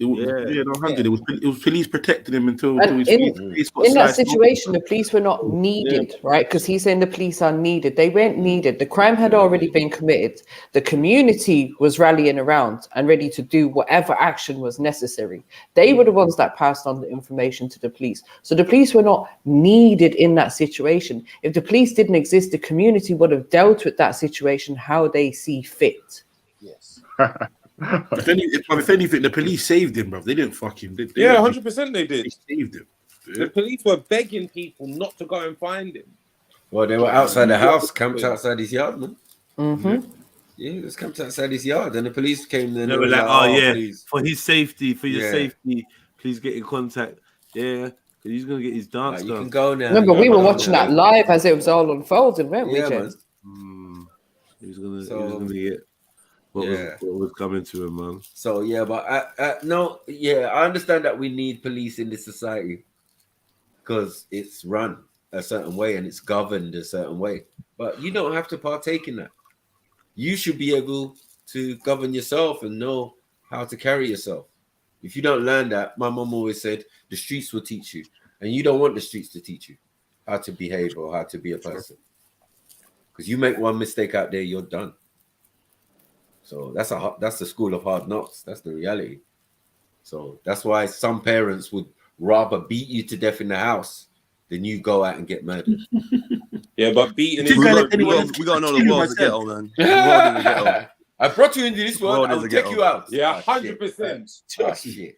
was police protecting him until his face got in that sliced situation, the police were not needed, right? Because he's saying the police are needed. They weren't needed. The crime had already been committed. The community was rallying around and ready to do whatever action was necessary. They were the ones that passed on the information to the police. So the police were not needed in that situation. If the police didn't exist, the community would have dealt with that situation how they see fit. Yes. If anything, the police saved him, bro. They didn't fuck him. 100% they did. They saved him. The police were begging people not to go and find him. Well, they were outside the house, camped outside his yard, man. Mm-hmm. Yeah, just camped outside his yard, and the police came. Then they were like, please. for his safety, safety, please get in contact. Yeah, because he's gonna get his dance done. You can go now. Remember, we were watching that live as it was all unfolding, weren't we, James? He was gonna get what was coming to him, man. So yeah, but I understand that we need police in this society because it's run a certain way and it's governed a certain way. But you don't have to partake in that. You should be able to govern yourself and know how to carry yourself. If you don't learn that, my mom always said, the streets will teach you. And you don't want the streets to teach you how to behave or how to be a person. Because you make one mistake out there, you're done. So that's the school of hard knocks. That's the reality. So that's why some parents would rather beat you to death in the house than you go out and get murdered. Yeah, but beating we gotta know the world's a ghetto, man. The world is a ghetto. I brought you into this world. I'll take you out. Yeah, 100%. Oh, shit.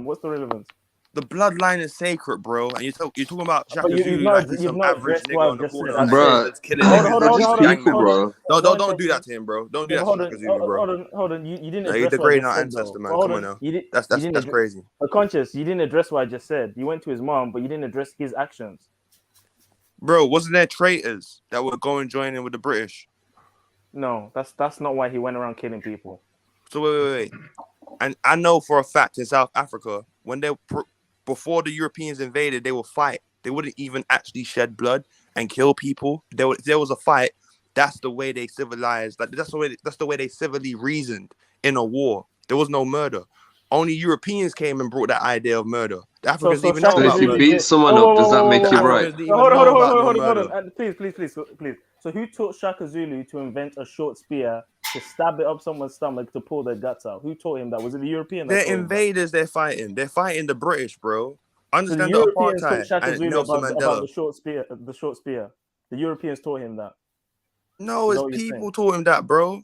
mom? What's the relevance? The bloodline is sacred, bro. And you're talking about Shaka But Zulu like he's some average nigga on the corner that's killing niggas. He's gang members. Don't do that to him, bro. Don't do that to Shaka Zulu, bro. Hold on. You didn't You're address what I degrading just our said, ancestor, though. man. Come on now. That's crazy. But Conscious, you didn't address what I just said. You went to his mom, but you didn't address his actions. Bro, wasn't there traitors that were going joining with the British? No, that's not why he went around killing people. So wait. And I know for a fact in South Africa, when before the Europeans invaded, they would fight. They wouldn't even actually shed blood and kill people. There was a fight. That's the way they civilized. Like that's the way they civilly reasoned in a war. There was no murder. Only Europeans came and brought that idea of murder. The Africans didn't even know So about if you murder. beat someone up, does that make you right? Hold on. Please. So who taught Shaka Zulu to invent a short spear to stab it up someone's stomach to pull their guts out? Who taught him that? Was it the European? They're invaders. They're fighting. They're fighting the British, bro. Understand the the Europeans taught apartheid Shaka and Zulu Nelson about Mandela. the short spear. The short spear. The Europeans taught him that. No, it's people taught him that, bro.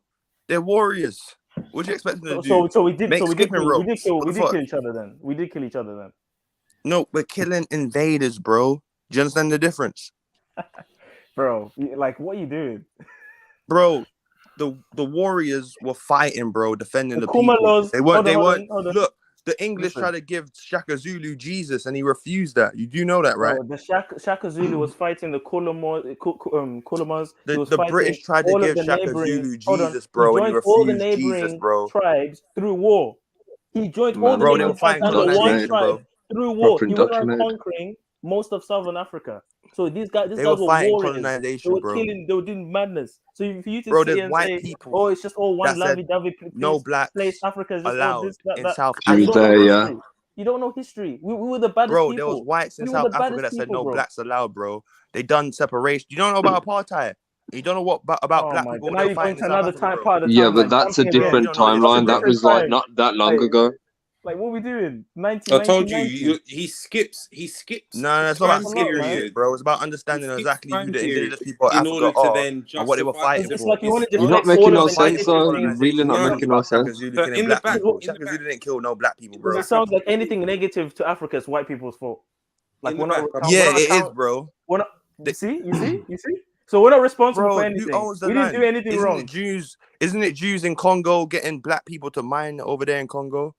They're warriors. What do you expect them to do? So we did kill ropes. each other then. We did kill each other then. No, we're killing invaders, bro. Do you understand the difference? Bro, like, what are you doing? Bro, the warriors were fighting, bro, defending the Kuma people. laws, They weren't. hold on. Look, the English tried to give Shaka Zulu Jesus, and he refused that. You do know that, right? The Shaka Zulu was fighting the Kulamas. The British tried to give Shaka Zulu Jesus, bro, and he refused Jesus, bro. Tribes through war. He joined all the neighboring tribes under one tribe through war. He went around conquering most of Southern Africa. So these guys were fighting warriors. colonization, They were bro. killing. They were doing madness. So if you Bro, sit there's and white say, people. "Oh, it's just all one lovey-dovey No blacks place," Africa is just allowed all this, that, in that. South You don't know Africa. history. You don't know history. We were the baddest Bro, people. there was whites in We were South the Africa baddest that said people, no bro. blacks allowed, bro. They done separation. You don't know about apartheid. You don't know what about black people. Now They you're were going fighting to in South another Africa, bro. part of the Yeah, timeline. but that's a Jumping again. different timeline. That was like not that long ago. Like, what are we doing? I told you, he skips. No, it's not about skipping, bro. It's about understanding exactly who the indigenous people of in Africa order to are then and what they were justify fighting It's for. like you want to just You're not take making all no of the sense, though. negative You're things. really not No, making no Shaka sense. Zulu killing black people. Shaka Zulu didn't kill no black people, bro. Because it sounds like anything negative to Africa is white people's fault. Like we're not. Yeah, it is, bro. We're not. You see. So we're not responsible for Bro, anything. who owns the We land? didn't do anything wrong. Isn't it Jews in Congo getting black people to mine over there in Congo?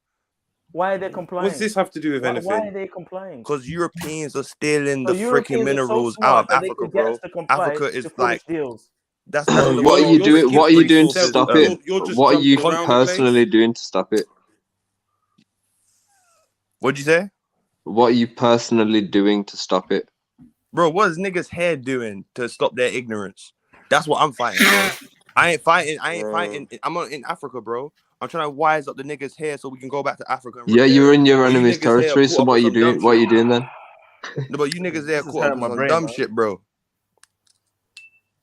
Why are they complying? What does this have to do with anything? Why are they complying? Because Europeans are stealing the Europeans freaking are minerals so smart out of that they Africa, could get bro. us to comply Africa is to like deals. that's one of the What are you doing? What are you doing to resources, stop it? You're just What are you jumping around the personally doing to stop it? What'd you say? What are you personally doing to stop it? Bro, what is niggas' hair doing to stop their ignorance? That's what I'm fighting, bro. I ain't fighting. I'm in Africa, bro. I'm trying to wise up the niggas' hair so we can go back to Africa. And Yeah, you're in your but enemy's niggas here territory. So caught up what are with you some doing? dumb What are shit. you doing then? No, but you niggas there This is caught up hurting with my some brain, dumb man. shit, bro.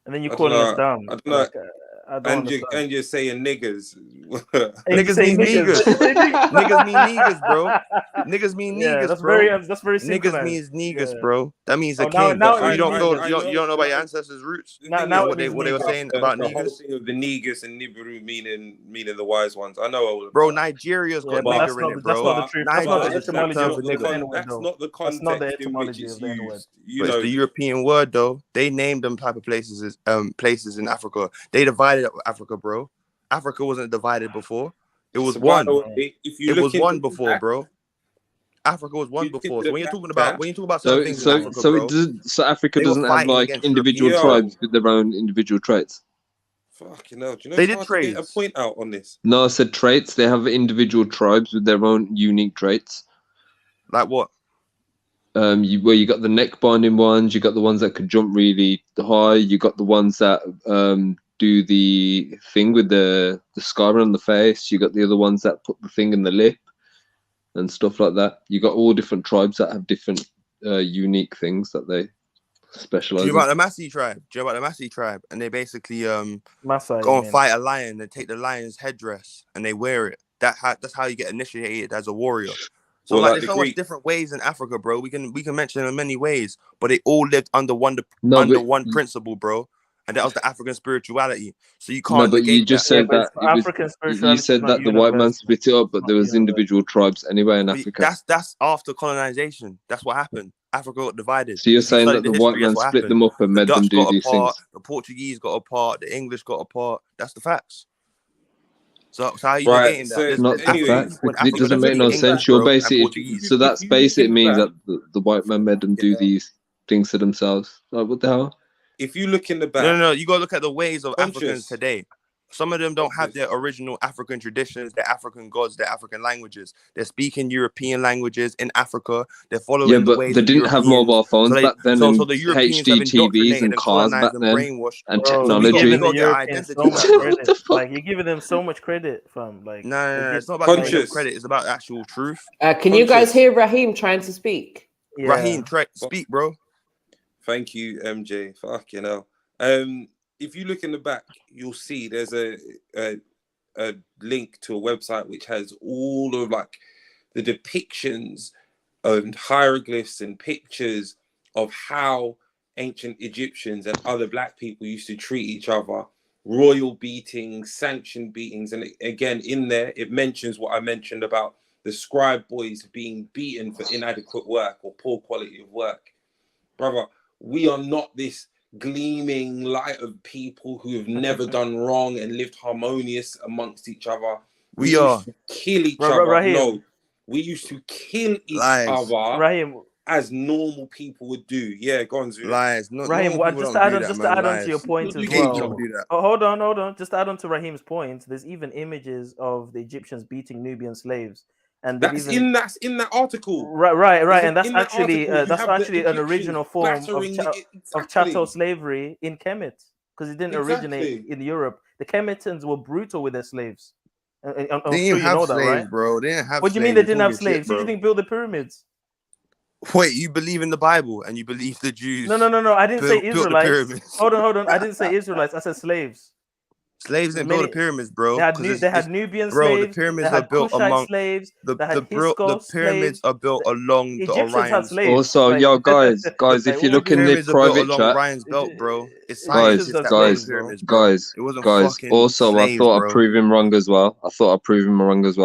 And then you're I calling us don't dumb. know. I don't know. Like, I don't understand. And you're saying niggers. Niggas mean niggas. Niggas mean niggas, bro. Niggas mean niggas, that's bro. that's very Niggas synchronized. means niggas, Yeah. bro. That means a Oh, king. now So you don't feel I you don't know about your know. ancestors' roots. Now what they were saying about the whole niggas. thing of the Negus and Nibiru meaning the wise ones. I know all of Bro, that. Nigeria's got but nigger in it, bro. That's not the truth. That's not the Niger is a term etymology for of the nigger. N-word, That's though. not the That's not the context in which etymology it's of the N-word. used. You But know, it's the European word, though. They named them type of places places in Africa. They divided up Africa, bro. Africa wasn't divided before. It was so by one. the way, if you It look was into one the before, back, bro. Africa was one before. So when you're talking about certain So things in Africa, so bro, it does. So Africa they were doesn't have fighting like against individual Europeans. tribes with their own individual traits. Fucking hell, do you know They it's did hard to get a trades. point out on this? No, I said traits. They have individual tribes with their own unique traits. Like what? Where you got the neck binding ones, you got the ones that could jump really high, you got the ones that do the thing with the scar on the face, you got the other ones that put the thing in the lip and stuff like that. You got all different tribes that have different unique things that they specialize Do you in. know about the Maasai tribe? Do you know about the Maasai tribe? And they basically Maasai, go you and mean? fight a lion and take the lion's headdress and they wear it. That's how you get initiated as a warrior. So Well, like like there's the so much Greek. different ways in Africa, bro. We can mention in many ways, but they all lived under one No, one principle, bro. And that was the African spirituality. So you No, can't but you negate just that. said that it was. African You spirituality is said not that the white man universal. split it up, but there was universal. individual tribes anyway in But Africa. that's after colonization. That's what happened. Africa got divided. So you're If you saying study that the the white history, man that's what split happened. them up and The made them Dutch do got these apart, things. the Portuguese got apart, the English got apart. That's the facts. So how are you Right. negating that? So There's Not the anyway, facts, people in because it Africa doesn't that make speak no English, sense. You're bro, and basically Portuguese. so that's if you basically think means back, that the white man made them do these things to themselves. Like, what the hell? If you look in the back, No. You gotta look at the ways of Conscious. Africans today. Some of them don't have their original African traditions, their African gods, their African languages. They're speaking European languages in Africa. They're following the ways they of didn't have Europeans. mobile phones back then, So and the Europeans have HD TVs indoctrinated and and cars back colonized and then, brainwashed. and Bro, technology. you're giving the got their Europeans identity so much back, bro. credit. Like, you're giving them so much credit, fam. Like, No. It's not about giving them credit. It's about actual truth. Can you guys hear Raheem trying to speak? Yeah. Raheem, speak, bro. Thank you, MJ. Fucking hell. If you look in the back, you'll see there's a link to a website which has all of like the depictions and hieroglyphs and pictures of how ancient Egyptians and other black people used to treat each other. Royal beatings, sanctioned beatings, and again in there it mentions what I mentioned about the scribe boys being beaten for inadequate work or poor quality of work. Brother, we are not this gleaming light of people who have never done wrong and lived harmonious amongst each other. We used to kill each other. Raheem. No, we used to kill each other Raheem. as normal people would do. Yeah, go on, Zulu. Lies. Raheem, just to add on to your point as well. Oh, hold on. Just to add on to Raheem's point, there's even images of the Egyptians beating Nubian slaves. And that's in that article. Right. And that's actually an original form of chattel slavery in Kemet, because it didn't originate in Europe. The Kemetans were brutal with their slaves. They didn't have slaves, right? Bro. They didn't have. What do you mean they didn't have slaves? Who do you think built the pyramids? Wait, you believe in the Bible and you believe the Jews? No. I didn't say Israelites. Hold on. I didn't say Israelites. I said slaves. Slaves didn't build the pyramids, bro. They had Nubian bro, slaves. The pyramids are built Kushite among slaves. the pyramids are built along the Orion. Also, yo, guys, if you look in the private chat, Orion's belt, bro. It's guys. Also, I thought I proved him wrong as well.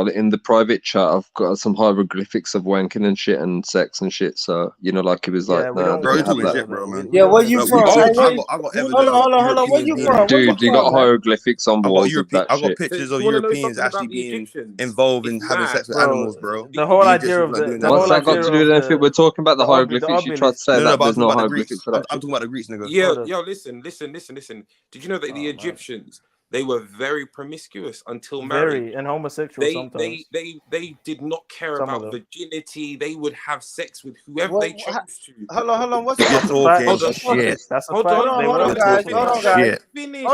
In the private chat, I've got some hieroglyphics of wanking and shit and sex and shit. So like it was like, bro, you talking shit, bro, man. Yeah, where you from? I got evidence. Hold on. Where you from? Dude, you got hieroglyphics on walls of that I got shit. pictures of Europeans actually being involved in having sex with animals, bro. The whole idea of what's that got to do with anything? We're talking about the hieroglyphics. You tried to say that there's no hieroglyphics for that. I'm talking about the Greeks, nigga. Yeah, yo, listen. Did you know that the Egyptians, they were very promiscuous until marriage? And homosexual sometimes. They did not care about virginity. They would have sex with whoever they chose to. Hold on. What's shit? Hold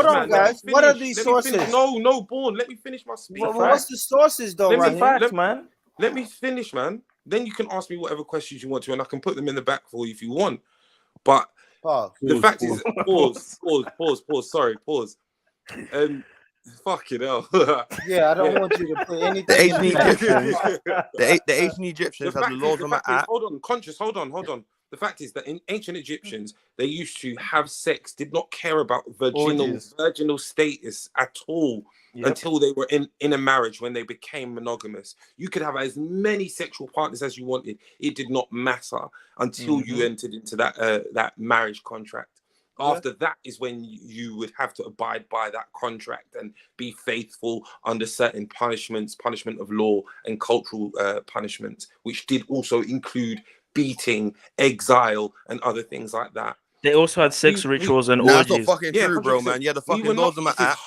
on, guys. What are these sources? No, Born. Let me finish my speech. What's the sources, though? Man. Let me finish, man. Then you can ask me whatever questions you want to, and I can put them in the back for you if you want. But the fact is, pause. Sorry, pause. Fucking hell. Yeah, I don't want you to put anything. The ancient Egyptians have the laws on the app. Hold on. The fact is that in ancient Egyptians, they used to have sex, did not care about virginal status at all until they were in a marriage, when they became monogamous. You could have as many sexual partners as you wanted. It did not matter until you entered into that marriage contract. After that is when you would have to abide by that contract and be faithful under certain punishment of law and cultural punishments, which did also include beating, exile, and other things like that. They also had sex rituals and orgies. orgies. That's not fucking true, bro, man. You had the fucking laws on my app.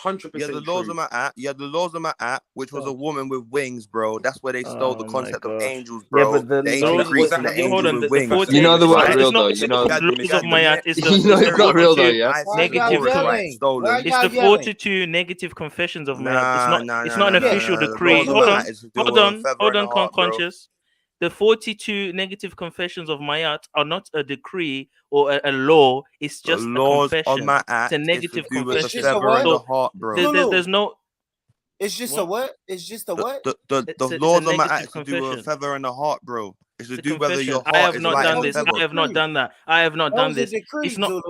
You had the laws on my app, which was a woman with wings, bro. That's where they stole the concept of angels, bro. Yeah, but the angels with wings. You know the word real though. You know. Laws of Mayat is the it's not real though. Yeah. It's the 42 negative confessions of Mayat. It's not an official decree. Hold on, conscious. The 42 negative confessions of Mayat are not a decree or a law. It's just a confession. It's a negative confession. There's no. It's just a what? It's just a what? The laws on my act to do with a feather in the heart, bro. It's to do whether your heart I have not done this. I have not done that. I have not done this. It's not.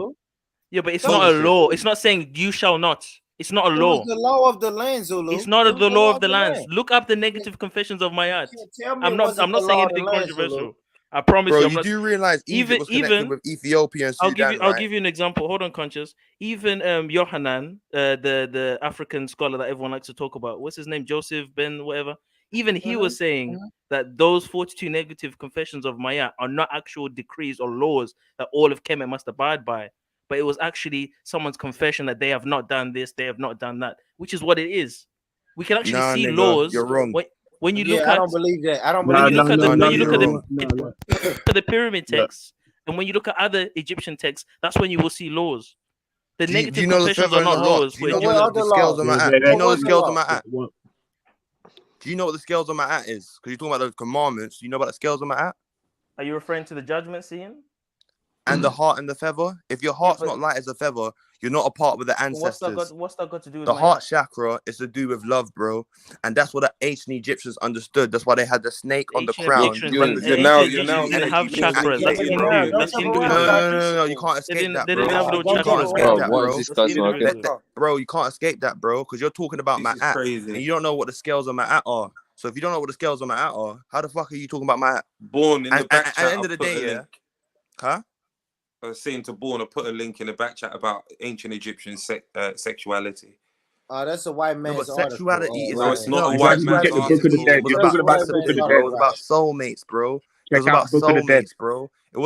Yeah, but it's not a law. It's not saying you shall not. It's not a law. It was the law of the land, Zulu. It's not the law of the lands. Look up the negative confessions of Mayat. I'm not saying anything controversial. I promise bro, you. You do realize Egypt was connected with Ethiopia and Sudan, I'll give you an example. Hold on, conscious. Even Yohanan, the African scholar that everyone likes to talk about. What's his name? Joseph Ben, whatever. Even he was saying that those 42 negative confessions of Maya are not actual decrees or laws that all of Kemet must abide by, but it was actually someone's confession that they have not done this, they have not done that, which is what it is. We can actually see nigga, laws. you're wrong. When you look I at, don't believe that. I don't when believe you look at the, when you look at No. the pyramid texts, and when you look at other Egyptian texts, that's when you will see laws. The Do negative you know the confessions feather are and the not heart? laws. Do you know what the scales on my hat? Do you know the scales on my hat? Do you know what the scales on my hat is? Because you're talking about the commandments. Do you know about the scales on my hat? Are you referring to the judgment scene? And the heart and the feather? If your heart's not light as a feather, you're not a part with the ancestors. What's that got to do with The my heart chakra is to do with love, bro. And that's what the ancient Egyptians understood. That's why they had the snake on the crown. You're now didn't have chakras. That's Hindu. That's Hinduism. No, you can't escape that, They bro. didn't have no You can't chakras. escape that, what bro. is this guy's market? Bro, you can't escape that, bro, because you're talking about my at, crazy. and you don't know what the scales on my at are. So if you don't know what the scales on my at are, how the fuck are you talking about my at? Born in the back At chat. the end of the day, yeah. Huh? I was saying to Born, I put a link in the back chat about ancient Egyptian sexuality. That's a white man's but sexuality is no, it's not a white man's article. It was about recipes, bro. It was about soulmates, bro. It was about soulmates, bro. It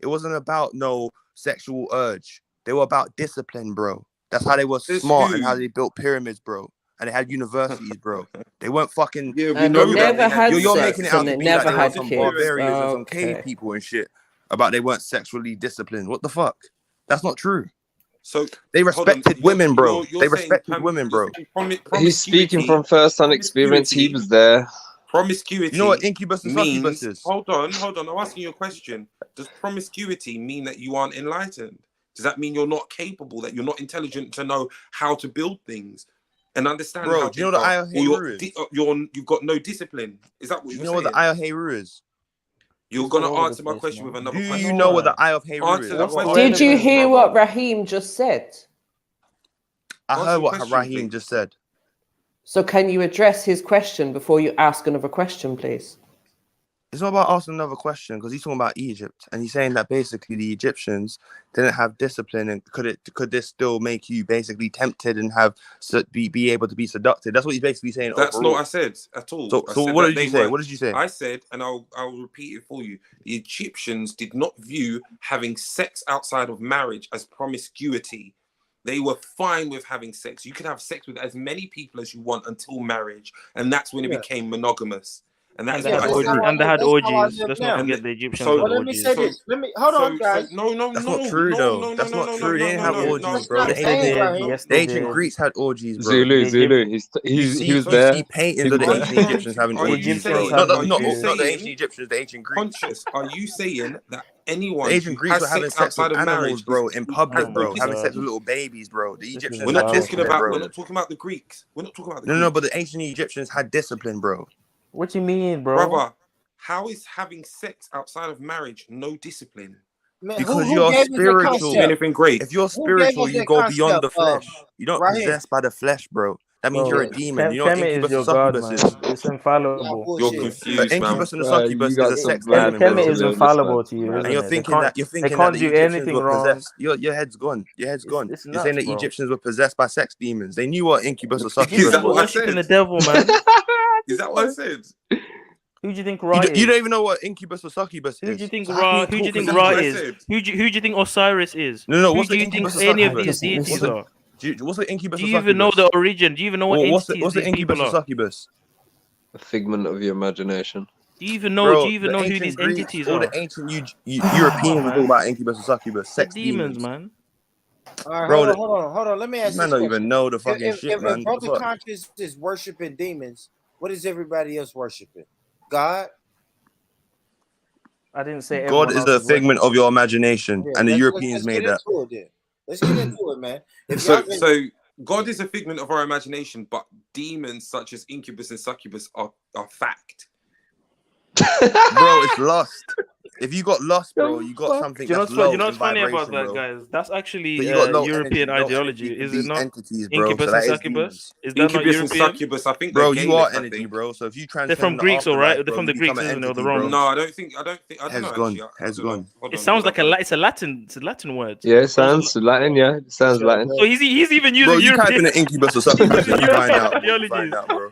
wasn't about no sexual urge. They were about discipline, bro. That's how they were smart and how they built pyramids, bro. And they had universities, bro. They weren't fucking. Yeah, we know that. Never had you're sex making it out and to they be never like they were had some kids. barbarians and some Okay. cave people and shit. About they weren't sexually disciplined. What the fuck? That's not true. So they respected women, bro. They respected women, bro. He's speaking from first-hand experience. He was there. Promiscuity. You know what incubus and means, succubus is? Hold on. I'm asking you a question. Does promiscuity mean that you aren't enlightened? Does that mean you're not capable, that you're not intelligent to know how to build things and understand? Bro, how do you know what the Ayaheru is? You've got no discipline. Is that what you're saying? You know what the Ayaheru is? You're gonna answer my question with another question. Do you know what the Eye of Heru is? Did you hear what Raheem just said? I heard what Raheem just said. So can you address his question before you ask another question, please? It's not about asking another question because he's talking about Egypt and he's saying that basically the Egyptians didn't have discipline, and could this still make you basically tempted and have be able to be seductive? That's what he's basically saying. That's overall. not what I said at all. So what did you say? What did you say? I said, and I'll repeat it for you. The Egyptians did not view having sex outside of marriage as promiscuity. They were fine with having sex. You could have sex with as many people as you want until marriage, and that's when it became monogamous. And that's they had orgies. Let's not forget the Egyptians. So let me say this. Hold on, guys. That's not true, though. That's not true. They didn't have orgies, bro. The ancient Greeks had orgies, bro. Zulu. He was there. You see paintings of the ancient Egyptians having orgies, bro. Not the ancient Egyptians, the ancient Greeks. Conscious, are you saying that anyone the ancient Greeks were having sex with animals, bro, in public, bro, having sex with little babies, bro? The Egyptians we're not had talking discipline, about. bro. We're not talking about the Greeks. We're not talking about the No, but the ancient Egyptians had discipline, bro. What you mean, bro? Brother, how is having sex outside of marriage no discipline? Man, because who you're gave us the spiritual. concept? Anything great. If you're Who gave spiritual, us you that go beyond the concept? flesh. You don't Right here. possessed by the flesh, bro. That means you're a demon. You know what Kemet incubus is your and god, succubus man. is? It's infallible. You're confused, The man. incubus and the succubus you got is a some sex bad demon, Kemet bro. is infallible to you, isn't And you're it? thinking that they the can't do Egyptians anything were wrong. possessed. Your head's gone. Your head's gone. It's You're saying nuts, the bro. Egyptians were possessed by sex demons. They knew what incubus or Is succubus that what I was. said? Worshipping the devil, man. Is that what I said? Who do you think Ra is? You don't even know what incubus or succubus is. Who do you think So how Ra? can Who do you talk think to Ra me? is? Who do you think Osiris is? No. Who What's do the you think incubus or any of succubus? these deities are? What's the incubus Do or you even know succubus? the origin? Do you even know what What's entities the these incubus people or are? succubus? A figment of your imagination. Do you even know? Bro, Do you even the know who ancient these Greeks, entities all are? the ancient Europeans were talking about incubus or succubus, sex demons, demons, man. All right, bro. hold on. Let me ask Man this don't question. even know the fucking shit, If man. What the Brother fuck? Conscious is worshiping demons, what is everybody else worshiping? God? I didn't say God is a figment of your imagination, Yeah, and the let's Europeans made get that. into it then. Let's get into it, man. If So y'all can- God is a figment of our imagination, but demons such as incubus and succubus are fact. Bro, it's lust. If you got lust, bro, you got something Do you know that's what's, low you know in what's funny about vibration, that, bro. guys? That's actually So you got low European energy, ideology, energy is for it these not? entities, bro. Incubus So and that is succubus? demons. Is that not Incubus and European? succubus, I think Bro, they're you gayness, are I energy, think. bro. So if you transcend They're from the Greeks, all right? afterlife, They're bro, from you the become Greeks, an isn't it? Or entity, the Romans? bro. No, I don't think. I don't Head's know. gone. Actually. Head's gone. It sounds like it's a Latin word. Yeah, it sounds Latin. Yeah, it sounds Latin. So he's even Bro, using you type in European. an incubus or succubus and you find out. Ideologies. You find out, bro.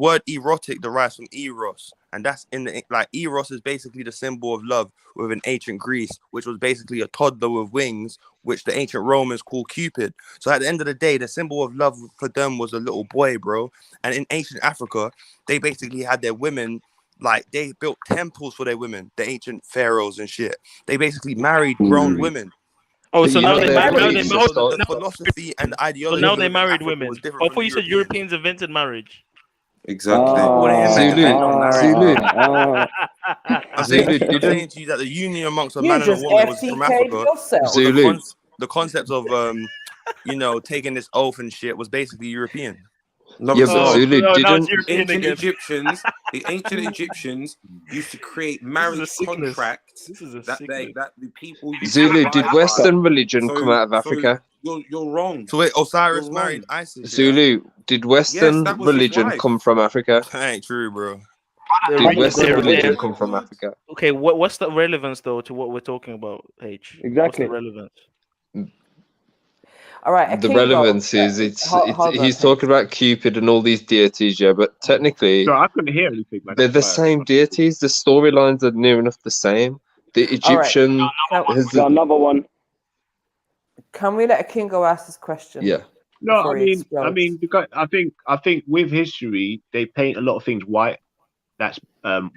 word erotic derives from eros, and that's in the like Eros is basically the symbol of love within ancient Greece, which was basically a toddler with wings, which the ancient Romans called Cupid. So at the end of the day, the symbol of love for them was a little boy, bro. And in ancient Africa, they basically had their women, like they built temples for their women, the ancient pharaohs and shit. They basically married grown women. Oh, so now they married. The philosophy and the ideology. So now they married Africa women. was different Before from you said Europeans invented marriage. Exactly. Zulu. I'm saying to you that the union amongst a man and a woman was from Africa. The concept of taking this oath and shit was basically European. No, Yeah, but Zulu didn't. The ancient Egyptians used to create marriage contracts that the people used Zulu, to did abide Western by. religion come out of Africa? You're wrong. So wait, Osiris married Isis. Zulu, did Western that was his religion wife. come from Africa? That ain't true, bro. Did Western religion come from Africa? Okay, what's the relevance though to what we're talking about, H? Exactly. What's the relevance? All right. The relevance is he's talking about Cupid and all these deities, yeah, but technically I couldn't hear anything. They're the same deities. The storylines are near enough the same. The Egyptian. Got another one. Can we let Kingo ask this question? Yeah. No, I mean, because I think with history they paint a lot of things white. That's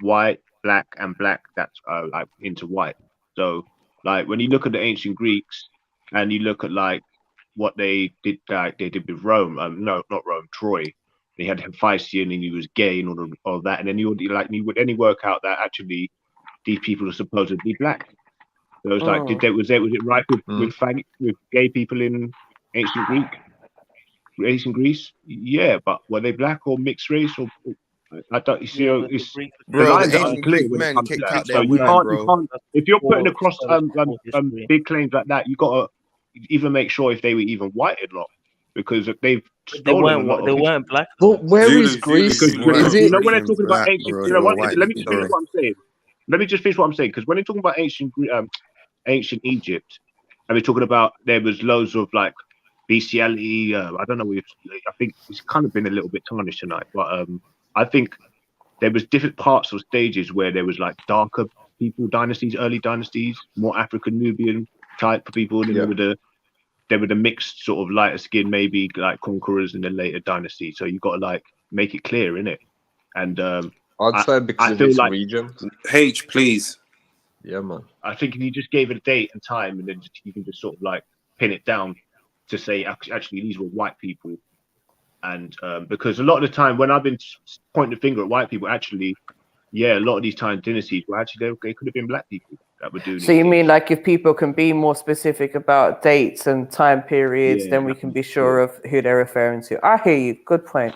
white, black, and black. That's like into white. So, like when you look at the ancient Greeks and you look at like what they did, they did with Rome. No, not Rome, Troy. They had Hephaestion and he was gay and all that. And then you would only work out that actually these people are supposedly black. So it's like, was it right with gay people in ancient Greece? Yeah, but were they black or mixed race or? I don't. You see, it's the lines are unclear when it comes to that. So you can't. If you're putting across big claims like that, you gotta even make sure if they were even white or not, because they've stolen they weren't black. But where is Greece? Because when they're talking about ancient, let me just finish what I'm saying. Let me just finish what I'm saying, because when they're talking about ancient Egypt, and they're talking about there was loads of like bestiality. I don't know. I think it's kind of been a little bit tarnished tonight, but I think there was different parts or stages where there was like darker people, dynasties, early dynasties, more African Nubian type of people, and there were the mixed sort of lighter skin, maybe like conquerors in the later dynasty. So you got to like make it clear, innit? And I'd say because of its region. H, please. Yeah, man. I think if you just gave it a date and time, and then you can just sort of like pin it down to say actually these were white people. And because a lot of the time when I've been pointing the finger at white people, actually, a lot of these time dynasties were actually they could have been black people that were doing. So you mean like if people can be more specific about dates and time periods, then we can be sure of who they're referring to. I hear you. Good point.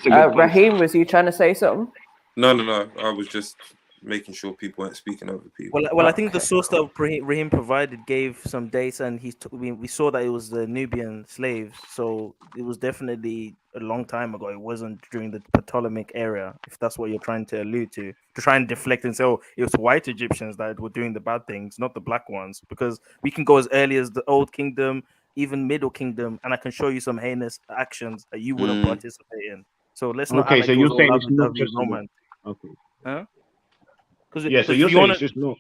Raheem, was you trying to say something? No. I was just making sure people weren't speaking over people. Well, I think the source that Raheem provided gave some dates, and we saw that it was the Nubian slaves, so it was definitely a long time ago. It wasn't during the Ptolemaic era, if that's what you're trying to allude to try and deflect and say, oh, it was white Egyptians that were doing the bad things, not the black ones, because we can go as early as the Old Kingdom, even Middle Kingdom, and I can show you some heinous actions that you wouldn't participate in. So let's not. Okay, so you're saying it's not just romance. Okay. Huh? So you're saying it's just not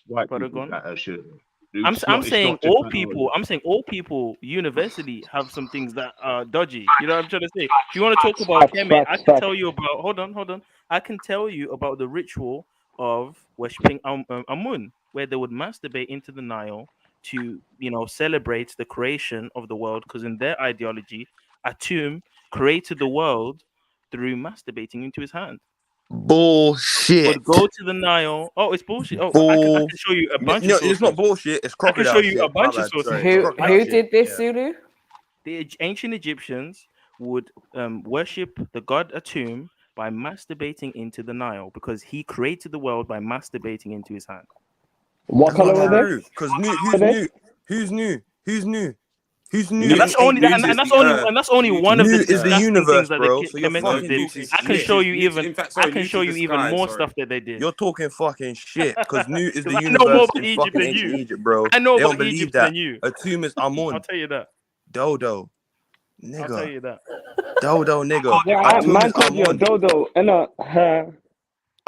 white people that should. I'm saying all people. I'm saying all people universally have some things that are dodgy. You know what I'm trying to say? If you want to talk about Kemet, I can tell you about. Hold on. I can tell you about the ritual of worshipping Amun, where they would masturbate into the Nile to, celebrate the creation of the world. Because in their ideology, Atum created the world through masturbating into his hand. Bullshit. Would go to the Nile. Oh, it's bullshit. Oh, I can show you a bunch of sources. It's not bullshit. It's crocodile. I can show you a bunch of sources. Who did this, Zulu? The ancient Egyptians would worship the god Atum by masturbating into the Nile, because he created the world by masturbating into his hand. What color were they? Because who's new? And that's only one of the is the universe, that bro. So did. I can show you even more stuff that they did. You're talking fucking shit, because New is the universe in fucking ancient Egypt, bro. I know they about don't believe Egypt that. than you. Atum is Amun. I'll tell you that. Dodo, nigga. I'll tell you that. Dodo, nigga. Man told you Dodo, and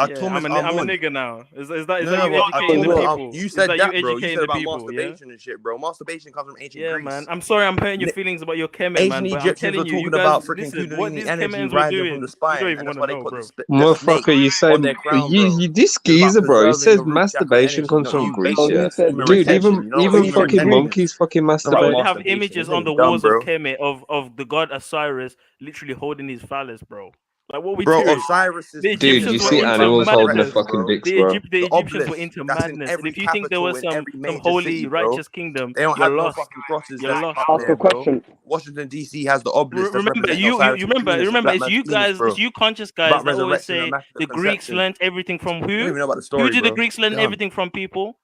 I told I'm a nigga now. Is that you educating the people? You said that that, you bro. You educating said the about people? masturbation and shit, bro. Masturbation comes from ancient Yeah, Greece. man. I'm sorry, I'm hurting your feelings about your Kemet, Ancient man. But I'm Egyptians telling were you, you talking guys, about freaking listen. What Kundalini these energy Kemetans were rising doing, from the you spine, don't and even that's want why to they know, put bro. the snake Motherfucker, you say on their crown, bro. this It's about geezer, bro. He preserving says the root chakra masturbation energy, comes not from you, Greece, basic yeah. human Dude, retention. You know what even human fucking retention is? monkeys fucking Bro, masturbate. they have Masturbation. images This on the nigga's dumb, walls bro. of Kemet of the god Osiris literally holding his phallus, bro. Like, what we Bro, doing? Osiris's The Dude, Egyptians you were see bro, is into about animals holding their madness. resurrection, fucking bro. dicks, bro. The The Egyptians were obelisk into that's in madness. And every if you think there capital was in some every major holy city, bro. righteous kingdom, They don't you're have no lost. fucking crosses You're that's lost. up Ask there, a bro. question. Washington D.C. has the obelisk that's Remember, representing you Osiris' penis, the remember, black it's man's you penis, guys, bro. it's you conscious It's guys about that always resurrection and say immaculate the Greeks conception. learned everything from You don't who? even know about the Who story, did the bro. Greeks learn Dumb. everything from, people?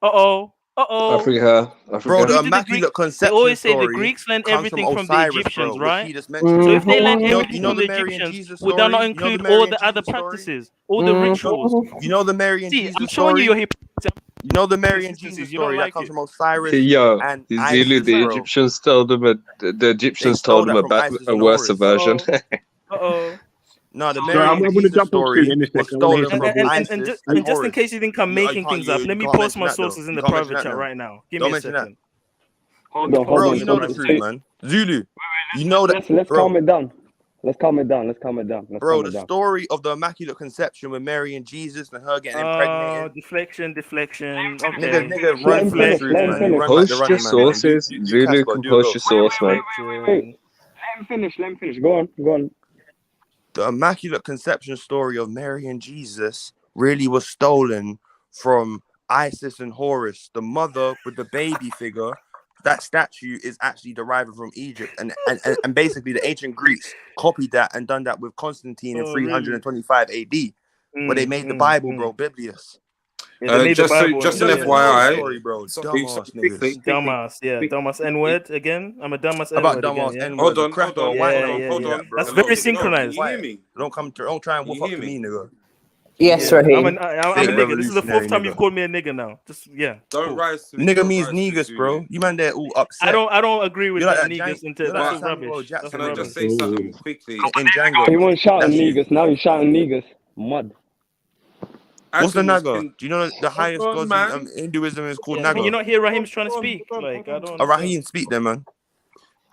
Uh-oh. Africa. Bro, the Who did the Greeks? Immaculate They Conception always say the story Greeks learned comes from everything from the Osiris, bro, Egyptians, which right? he just mentioned. So if they learned You everything know from the the Mary and Egyptians, Jesus would that not story? You know the include Mary all and the other Jesus story? practices, all the rituals? You know the Mary and See, I'm Jesus showing you your story? hypocrisy. You know the Mary and Inconsistencies. Jesus You don't story that like comes it. from Osiris Yo, and Zulu, Isis, the bro. Egyptians told them the They Egyptians stole told them that from Isis a and worse Horus. version. Uh-oh. No, the So Mary I'm and going to Jesus jump on Stu story in a was second. I want to stolen hear some from people. Isis and Just in Horus. case you think I'm making things up, let me post mention my that, though. sources in You the can't mention private that chat now. right now. Give Don't me a mention that. second. Hold on, Bro, hold you on. know the truth, man. Zulu, you know that, Let's bro. calm it down. Let's calm it down. Let's calm it down. Let's Bro, calm the it down. story of the Immaculate Conception with Mary and Jesus and her getting impregnated. Deflection. Nigga, Okay. run from the truth, man. You run like the Post your running man, man. sources. Do Zulu Casper, can do a post little. your source, man. Wait, let him finish. Go on. The Immaculate Conception story of Mary and Jesus really was stolen from Isis and Horus, the mother with the baby figure. That statue is actually derived from Egypt, and basically the ancient Greeks copied that and done that with Constantine in 325 AD, where they made the Bible, bro, Biblius. Yeah, they made the Bible. Just an You don't even know the FYI, story, bro. Dumbass quickly, niggas. Dumbass, yeah, dumbass N-word again. I'm a dumbass About N-word again, dumbass yeah. N-word. The cracker and white Yeah. that, bro. That's very Don't synchronized. don't try and whoop up to me, nigga. Yes, Yeah, Raheem. I'm a Fake nigga. This is the fourth revolutionary time nigga. you've called me a nigga now. Just Don't rise to Nigga means negus, bro. You man there all upset. I don't agree with You're that like niggas into you're like that's that all Samuel rubbish. Jackson. Can I just say nigga. something quickly? In Django. He wasn't shouting That's you. niggas. Now he's shouting niggas. Mud. What's the Adam was Naga? Do you know the highest on, gods man. in Hinduism is called Yeah, Naga? can you not hear Raheem's trying to speak? Like, I don't understand. Raheem, speak there, man.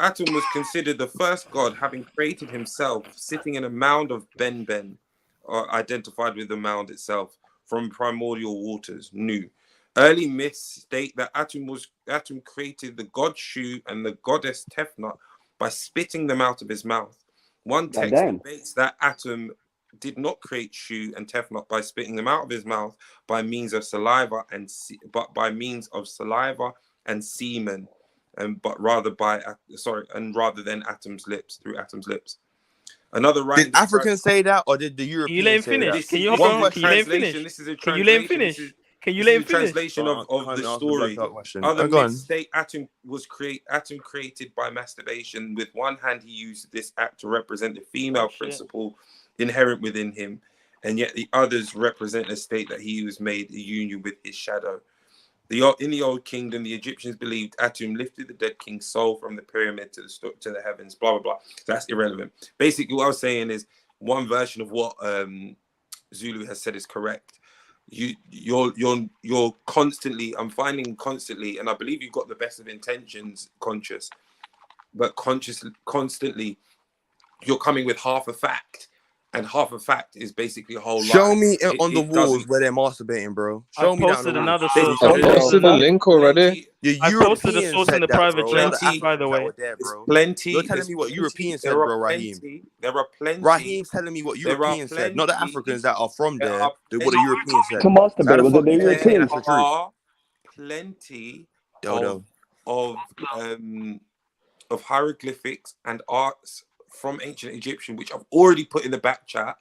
Atum was considered the first god, having created himself, sitting in a mound of Ben, or identified with the mound itself, from primordial waters, Nu. Early myths state that Atum created the god Shu and the goddess Tefnut by spitting them out of his mouth. One text debates that Atum did not create Shu and Tefnut by spitting them out of his mouth by means of saliva but by means of saliva and semen, but rather than Atum's lips, through Atum's lips. Another writing. Did Africans say that, or did the Europeans say that? Can you hold on? Can you let him finish? This is a Can you let him finish? Can you let him finish? Translation of the story. Other myths state Atum created by masturbation. With one hand, he used this act to represent the female principle inherent within him, and yet the others represent a state that he was made a union with his shadow. In the Old Kingdom, the Egyptians believed Atum lifted the dead king's soul from the pyramid to the heavens. Blah blah blah. That's irrelevant. Basically, what I was saying is one version of what Zulu has said is correct. You're constantly. I'm finding constantly, and I believe you've got the best of intentions, conscious, but constantly, you're coming with half a fact. And half a fact is basically a whole lie. Show me on the walls where they're masturbating, bro. Show me that. Another source. I posted a link already. I posted a source in the private chat, by the way. Plenty. You're telling me what Europeans said, bro, Raheem. There are plenty. Raheem's telling me what Europeans said, not the Africans that are from there. What the Europeans said. To masturbate, was it the Europeans? That's the There truth. are plenty of hieroglyphics and arts from ancient Egyptian, which I've already put in the back chat,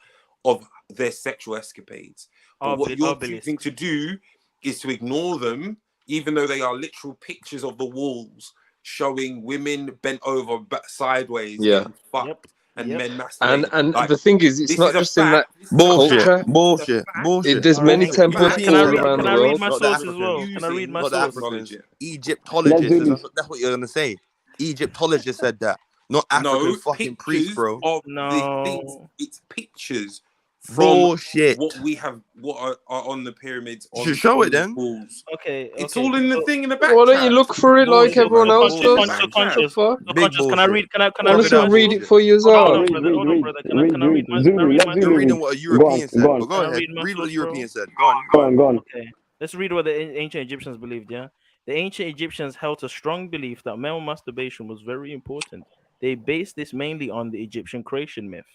of their sexual escapades. But what you're choosing to do is to ignore them, even though they are literal pictures of the walls showing women bent over sideways, getting fucked, and men masturbating. And like, the thing is, it's not just in that culture. Bullshit. There's many temples Europeans all around the Can I world. read my source as well? Can I read my source? Egyptologists. That's what you're gonna say. Egyptologists said that, not African fucking priests, bro. Of the things. It's pictures from what we have, what are on the pyramids. On, show on it then. Walls. Okay, it's all in the thing in the back. Why don't you look for it like everyone else does? Conscious. Big Can I read? Can I Honestly, read it for you as Hold well. on, brother. Hold on, brother. Can I read my? You're reading what a European said. But go ahead. Read what the European said. Go on. Okay. Let's read what the ancient Egyptians believed. Yeah. The ancient Egyptians held a strong belief that male masturbation was very important. They based this mainly on the Egyptian creation myth.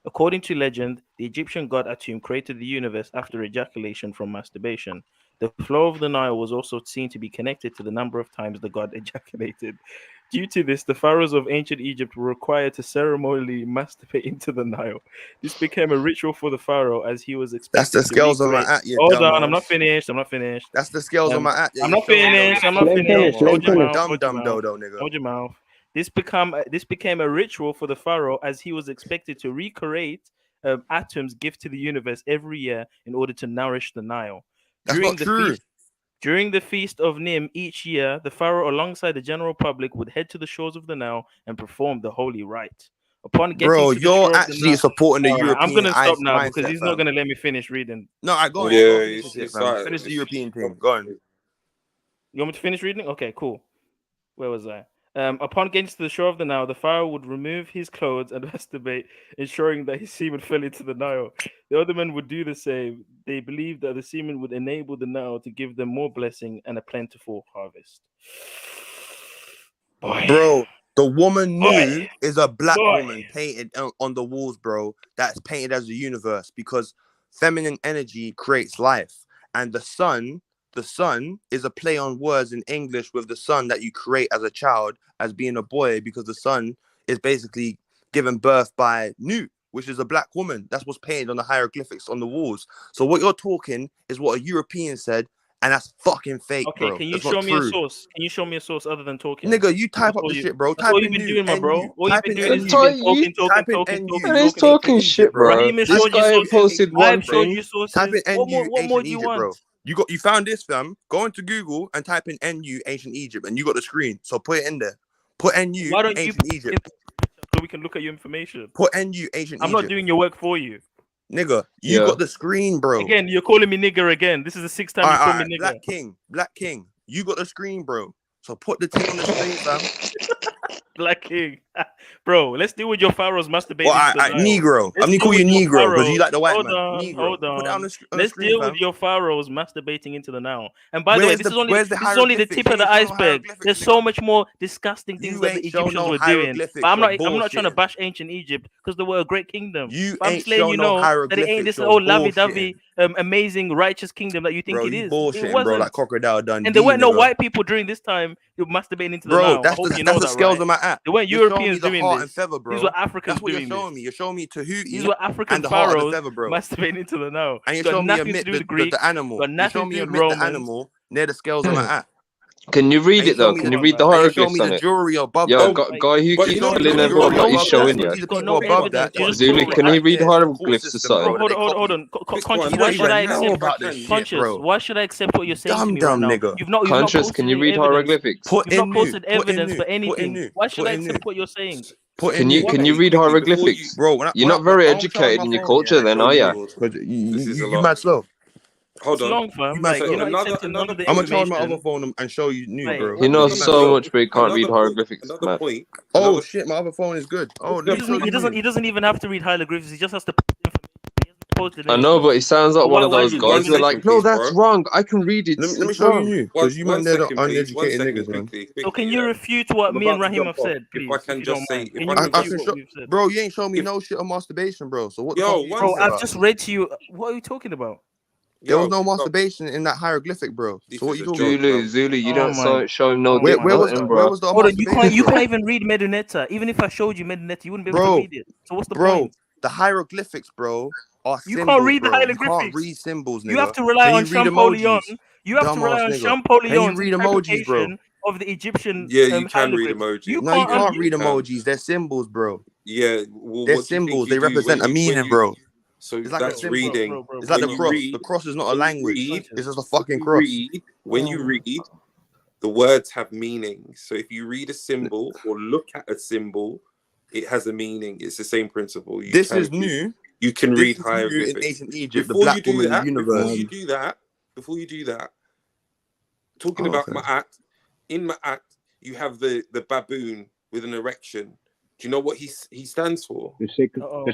According to legend, the Egyptian god Atum created the universe after ejaculation from masturbation. The flow of the Nile was also seen to be connected to the number of times the god ejaculated. Due to this, the pharaohs of ancient Egypt were required to ceremonially masturbate into the Nile. This became a ritual for the pharaoh as he was expected That's the scales to on my recreate. at, you Hold dumbass. on, I'm not finished. That's the scales on my at. I'm not finished. Hold your mouth. Dumb dodo, nigga. Hold your mouth. This became a ritual for the pharaoh as he was expected to recreate Atum's gift to the universe every year in order to nourish the Nile. That's not true. During the feast of Nim each year, the pharaoh, alongside the general public, would head to the shores of the Nile and perform the holy rite. Upon getting to the you're shore actually of the Nile, supporting the European. I'm gonna stop now mindset, because he's not gonna let me finish reading. No, I go. Yeah, finish the European thing. Go on. You want me to finish reading? Okay, cool. Where was I? Upon getting to the shore of the Nile, the pharaoh would remove his clothes and masturbate, ensuring that his semen fell into the Nile. The other men would do the same. They believed that the semen would enable the Nile to give them more blessing and a plentiful harvest. Bro, the woman Nu is a black woman painted on the walls, bro. That's painted as a universe because feminine energy creates life, and the sun is a play on words in English with the sun that you create as a child as being a boy because the sun is basically given birth by Nu, which is a black woman. That's what's painted on the hieroglyphics on the walls. So what you're talking is what a European said, and that's fucking fake, okay, bro. can you that's show not me true. a source? Can you show me a source other than talking? Nigga, you type up the shit, bro. That's all you've been doing, my bro. All you've been doing is talking. And he's talking shit, bro. Raheem has This showed you guy sources. posted one I've showed thing. you sources. Type in NU What more ancient do you Egypt, want? bro. You found this, fam. Go into Google and type in NU ancient Egypt, and you got the screen. So put it in there. Put NU ancient Egypt. So we can look at your information. Put NU ancient I'm Egypt. not doing your work for you. Nigga, you got the screen, bro. Again, you're calling me nigger again. This is the sixth time you call me nigger. Black King. You got the screen, bro. So put the thing on the screen, fam. Black King. Bro, let's deal with your pharaohs masturbating. Negro. I'm gonna call you Negro because you like the white man. Negro. Hold on. Put it on the Let's screen, deal fam. with your pharaohs masturbating into the Nile. And by the way, this is only the tip of the iceberg. There's so much more disgusting things that the Egyptians were doing. But I'm not trying to bash ancient Egypt because they were a great kingdom. But I'm just letting you know that it ain't this old lovey-dovey, amazing, righteous kingdom that you think it is. Bullshit, It wasn't. bro. Like Crocodile Dundee. And there weren't no white people during this time who were masturbating into the Nile. That's the scales on my app. There weren't Europeans doing this. Feather, bro. These were Africans That's what doing you're showing this. me. You're showing me Tahuti. These were African and the heart pharaohs of the feather, bro. masturbating into the Nile. And you're Got showing me nothing to do with the Greeks. the animal. Got You're nothing showing to me do with the Romans. animal near the scales on my app. Can you read it though? Can you read the hieroglyphs on the it? jewelry above Yo, that. guy who keeps filling in what he's showing you. Zulu, can he read hieroglyphs to something? Hold on. Conscious, why should I accept? Conscious, why should I accept what you're saying to me right now? Nigga. You've not Conscious, can you read hieroglyphics? You've not posted evidence for anything. Why should I accept what you're saying? Can you read hieroglyphics? Bro, you're not very educated in your culture, then, are you? You mad slow. Hold on. Long, fam. Like, you're not accepting none of the I'm gonna charge my information. other phone and show you new, bro. He knows so much, but he can't read hieroglyphics. Another point. Oh shit, my other phone is good. Oh, He doesn't even have to read hieroglyphics. He just has to. I know, but he sounds like one of those guys who are like, no, that's wrong. I can read it. Let me show you because you man, they're the uneducated niggas, man. So can you refute what me and Raheem have said, please? If I can just say, bro, you ain't showing me no shit on masturbation, bro. So what? Bro, I've just read to you. What are you talking about? There was no masturbation in that hieroglyphic, bro. So what you talking about? Zulu, you don't show him no. Where was the Hold on, you can't even read Medunetta. Even if I showed you Medunetta, you wouldn't be able to read it. So what's the point? The hieroglyphics, bro, are symbols. You can't read the hieroglyphics. You can't read symbols, nigga. You have to rely on Champollion. You have to rely on Champollion's read emojis, bro? Of the Egyptian. Yeah, you can read emojis. No, you can't read emojis. They're symbols, bro. Yeah, they're symbols. They represent a meaning, bro. So it's like that's reading. It's like the cross. The cross is not a language. It's just a fucking cross. When you read, the words have meaning. So if you read a symbol or look at a symbol, it has a meaning. It's the same principle. This is new. you can read Different to you in hieroglyphics. ancient Egypt, the Before black you do woman, the that, universe. before you do that, talking about Ma'at, in Ma'at, you have the baboon with an erection. Do you know what he stands for? The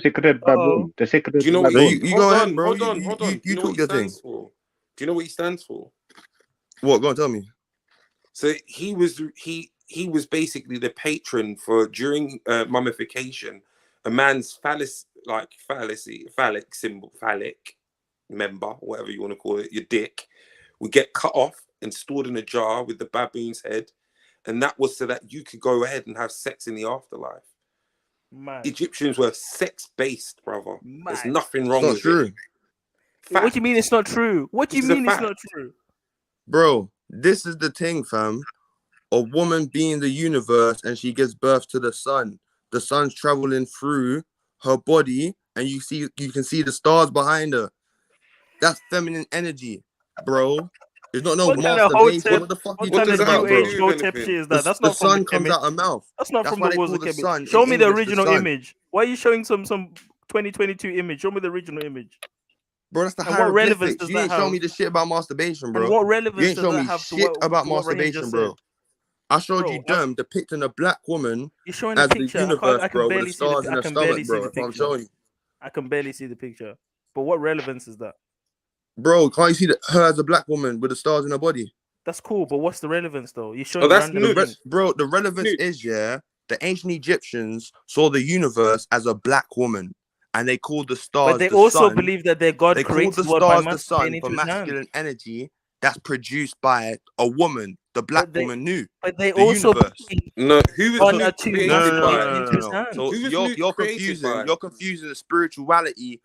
sacred baboon. The sacred Do you know what baboon. You go ahead, bro. Hold on. Do you know what he stands for? Do you know what he stands for? What? Go on, tell me. So he was basically the patron for, during mummification, a man's phallic member, whatever you want to call it, your dick, would get cut off and stored in a jar with the baboon's head, and that was so that you could go ahead and have sex in the afterlife. Man. Egyptians were sex-based, brother. There's Man. nothing wrong with it. What do you mean it's not true? What do you mean it's not true? Bro, this is the thing, fam. A woman being the universe and she gives birth to the sun. The sun's traveling through her body and you can see the stars behind her. That's feminine energy, bro. It's not no masturbation. What the fuck are you talking about, bro? The sun comes out her mouth. That's not from why the they walls call of the Kemet. sun. Show in me the English, original sun. image. Why are you showing some 2022 image? Show me the original image. Bro, that's the And what relevance hieroglyphics. does You that ain't have? show me the shit about masturbation, bro. And what relevance You ain't does show that me have to shit about what Raheem masturbation, just bro. said? I showed Bro, you them depicting a black woman You're showing a as the picture. universe, I can bro, with barely the see the stars in I her can stomach, barely see bro. the That's what I'm picture. showing you. I can barely see the picture. But what relevance is that? Bro, can't you see her as a black woman with the stars in her body? That's cool, but what's the relevance though? You're showing random things. Bro, the relevance is, the ancient Egyptians saw the universe as a black woman, and they called the stars But they the also sun. believe that their God They called creates the the world by stars the sun masturbating for to his hand. masculine energy that's produced by a woman. The black woman knew. But they The also universe. believe No, who was one or Luke two created by? masturbating into his hand. So Who was you're Luke created confusing. by? You're confusing the spirituality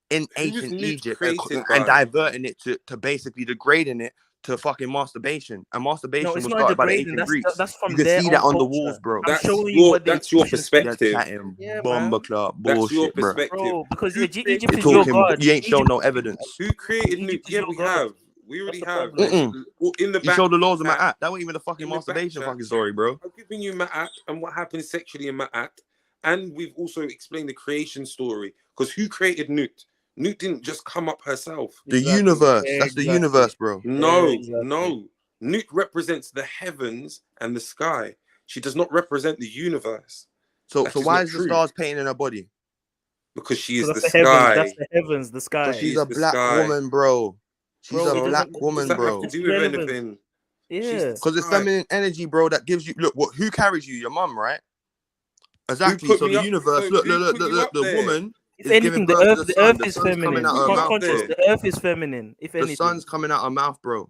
in Who was ancient Luke Egypt created and by? diverting it to basically degrading it to fucking masturbation. And No, masturbation it's was not started by the degrading. ancient Greeks. That's from You can their see own that on the culture. walls, bro. I'm showing you what the That's your Egyptians perspective. You're chatting Yeah, bomber man. club That's your bullshit, bro. perspective. Bro, because Who created Egypt You're is your talking, god. you ain't shown Egypt, no evidence. Who created Luke? Egypt is Yeah, your we god. have. We already That's the have. problem. In the You back. showed the laws of my chat, act. That wasn't even a fucking in the back masturbation chat, fucking story, bro. I've given you Ma'at and what happens sexually in Ma'at. And we've also explained the creation story. Because who created Nut? Nut didn't just come up herself. The universe. That's the universe, bro. No. Nut represents the heavens and the sky. She does not represent the universe. So That why not is the true. stars painted in her body? Because she is That's the the heavens. sky. That's the heavens, the sky. She's a the black sky. woman, bro. She's Bro, a black What woman, does that bro. have to do with relevant. anything? Yeah. Because it's feminine energy, bro, that gives you who carries you? Your mum, right? Exactly. put So me the up- universe, so look, who put you up the there? woman If is anything, giving the birth to earth, the the sun. earth The is sun's coming feminine. out her mouth, Conscious, bro. the earth is feminine. If The anything, sun's coming out her mouth, bro.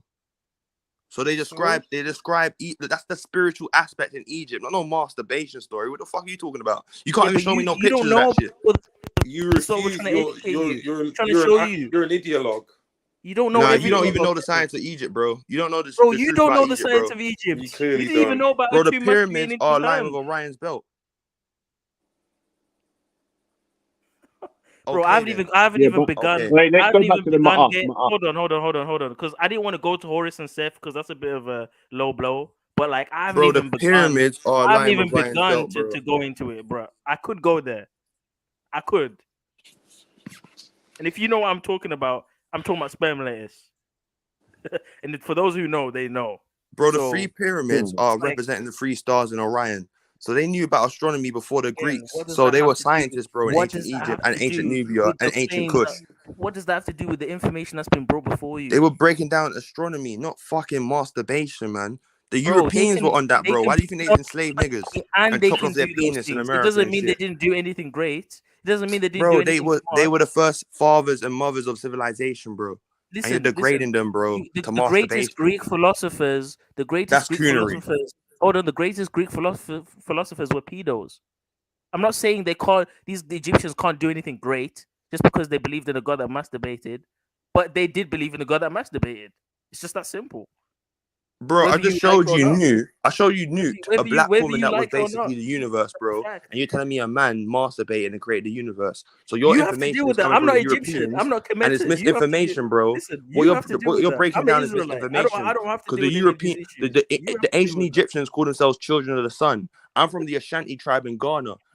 So they describe that's the spiritual aspect in Egypt, not no masturbation story. What the fuck are you talking about? You can't even show me no you pictures don't of know. that shit. You So we're refuse. trying to educate you. You're Trying to show you. You're an ideologue. You don't know Nah, everything. you don't even about know the Egypt. science of Egypt, bro. You don't know the Bro, the you truth don't about know the Egypt, science bro. of Egypt. You clearly didn't even don't. know about Bro, the too much pyramids being into are his a line hand. of Orion's belt. Bro, Okay, I then. haven't even begun. Okay. Wait, let's I go haven't back even to the begun Ma'at. getting. Hold on. Because I didn't want to go to Horus and Seth because that's a bit of a low blow. But like, I haven't Bro, even the begun. pyramids are a I haven't line even of Orion's begun belt, bro. to go into it, bro. I could go there. I could. And if you know what I'm talking about sperm lattice. And for those who know, they know. Bro, the So, three pyramids are like, representing the three stars in Orion. So they knew about astronomy before the Greeks. what does So that they have were to do- scientists, bro, in what ancient does that Egypt have and to ancient do Nubia with and the ancient things Kush. What does that have to do with the information that's been brought before you? They were breaking down astronomy, not fucking masturbation, man. The Bro, Europeans were on that, bro. Why do you think they enslaved niggas and they chopped can off their do those penis in things. It America doesn't and mean shit? they didn't do anything great. It doesn't mean they didn't do Bro, anything they smart. were the first fathers and mothers of civilization, bro. And you're degrading them, bro, to The greatest masturbation. Greek philosophers, That's coonery. Hold on, the greatest Greek philosophers were pedos. I'm not saying the Egyptians can't do anything great just because they believed in a god that masturbated, but they did believe in a god that masturbated. It's just that simple. Bro, I just showed you Newt. I showed you Newt, a black whether woman you that was like it or not. basically the universe, bro. And you're telling me a man masturbated and created the universe. So your You have to information deal is with that. coming I'm from not the Egyptian. Europeans, I'm not and it's committed. You have to misinformation, bro. Listen, What you have to deal you're with that. breaking I'm an down is Israelite. misinformation. I don't have to Because deal the with any of European, these issues. the ancient Egyptians call themselves children of the sun. I'm from the Ashanti tribe in Ghana,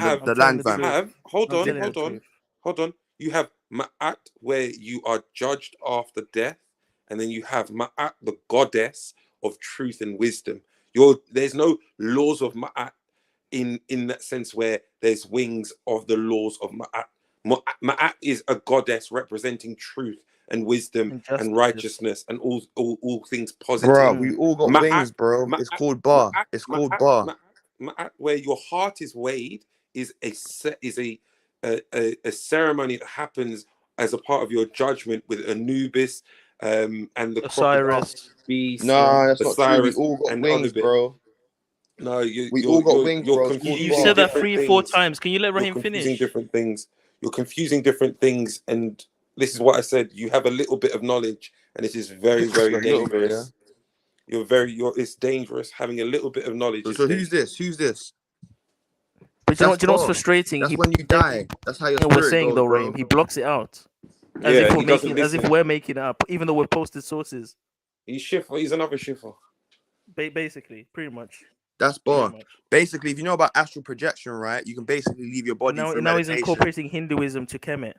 have the land fam. Hold on. You have ma'at, where you are judged after death. and then you have Ma'at, the goddess of truth and wisdom. There's no laws of Ma'at in that sense where there's wings of the laws of Ma'at. Ma'at is a goddess representing truth and wisdom and righteousness and all things positive. Bro, we all got wings, bro. It's called bar. It's called bar. Ma'at, where your heart is weighed, is a ceremony that happens as a part of your judgment with Anubis and the Osiris beast. Nah, that's not true. We Osiris all got and wings, bro. No, we all got wings, bro. You said that 3 or 4 times. Can you let Raheem finish? Different things. You're confusing different things, and this is what I said. You have a little bit of knowledge, and it is very, very dangerous. It's dangerous having a little bit of knowledge. So who's this? Who's this? But you know what's frustrating? That's when you die. That's how your spirit we're saying goes, though, bro. Raheem. He blocks it out. As if we're making it up, even though we've posted sources. He's shifter. He's another shifter. Basically, pretty much. That's bar. Basically, if you know about astral projection, right, you can basically leave your body. Now he's incorporating Hinduism to Kemet.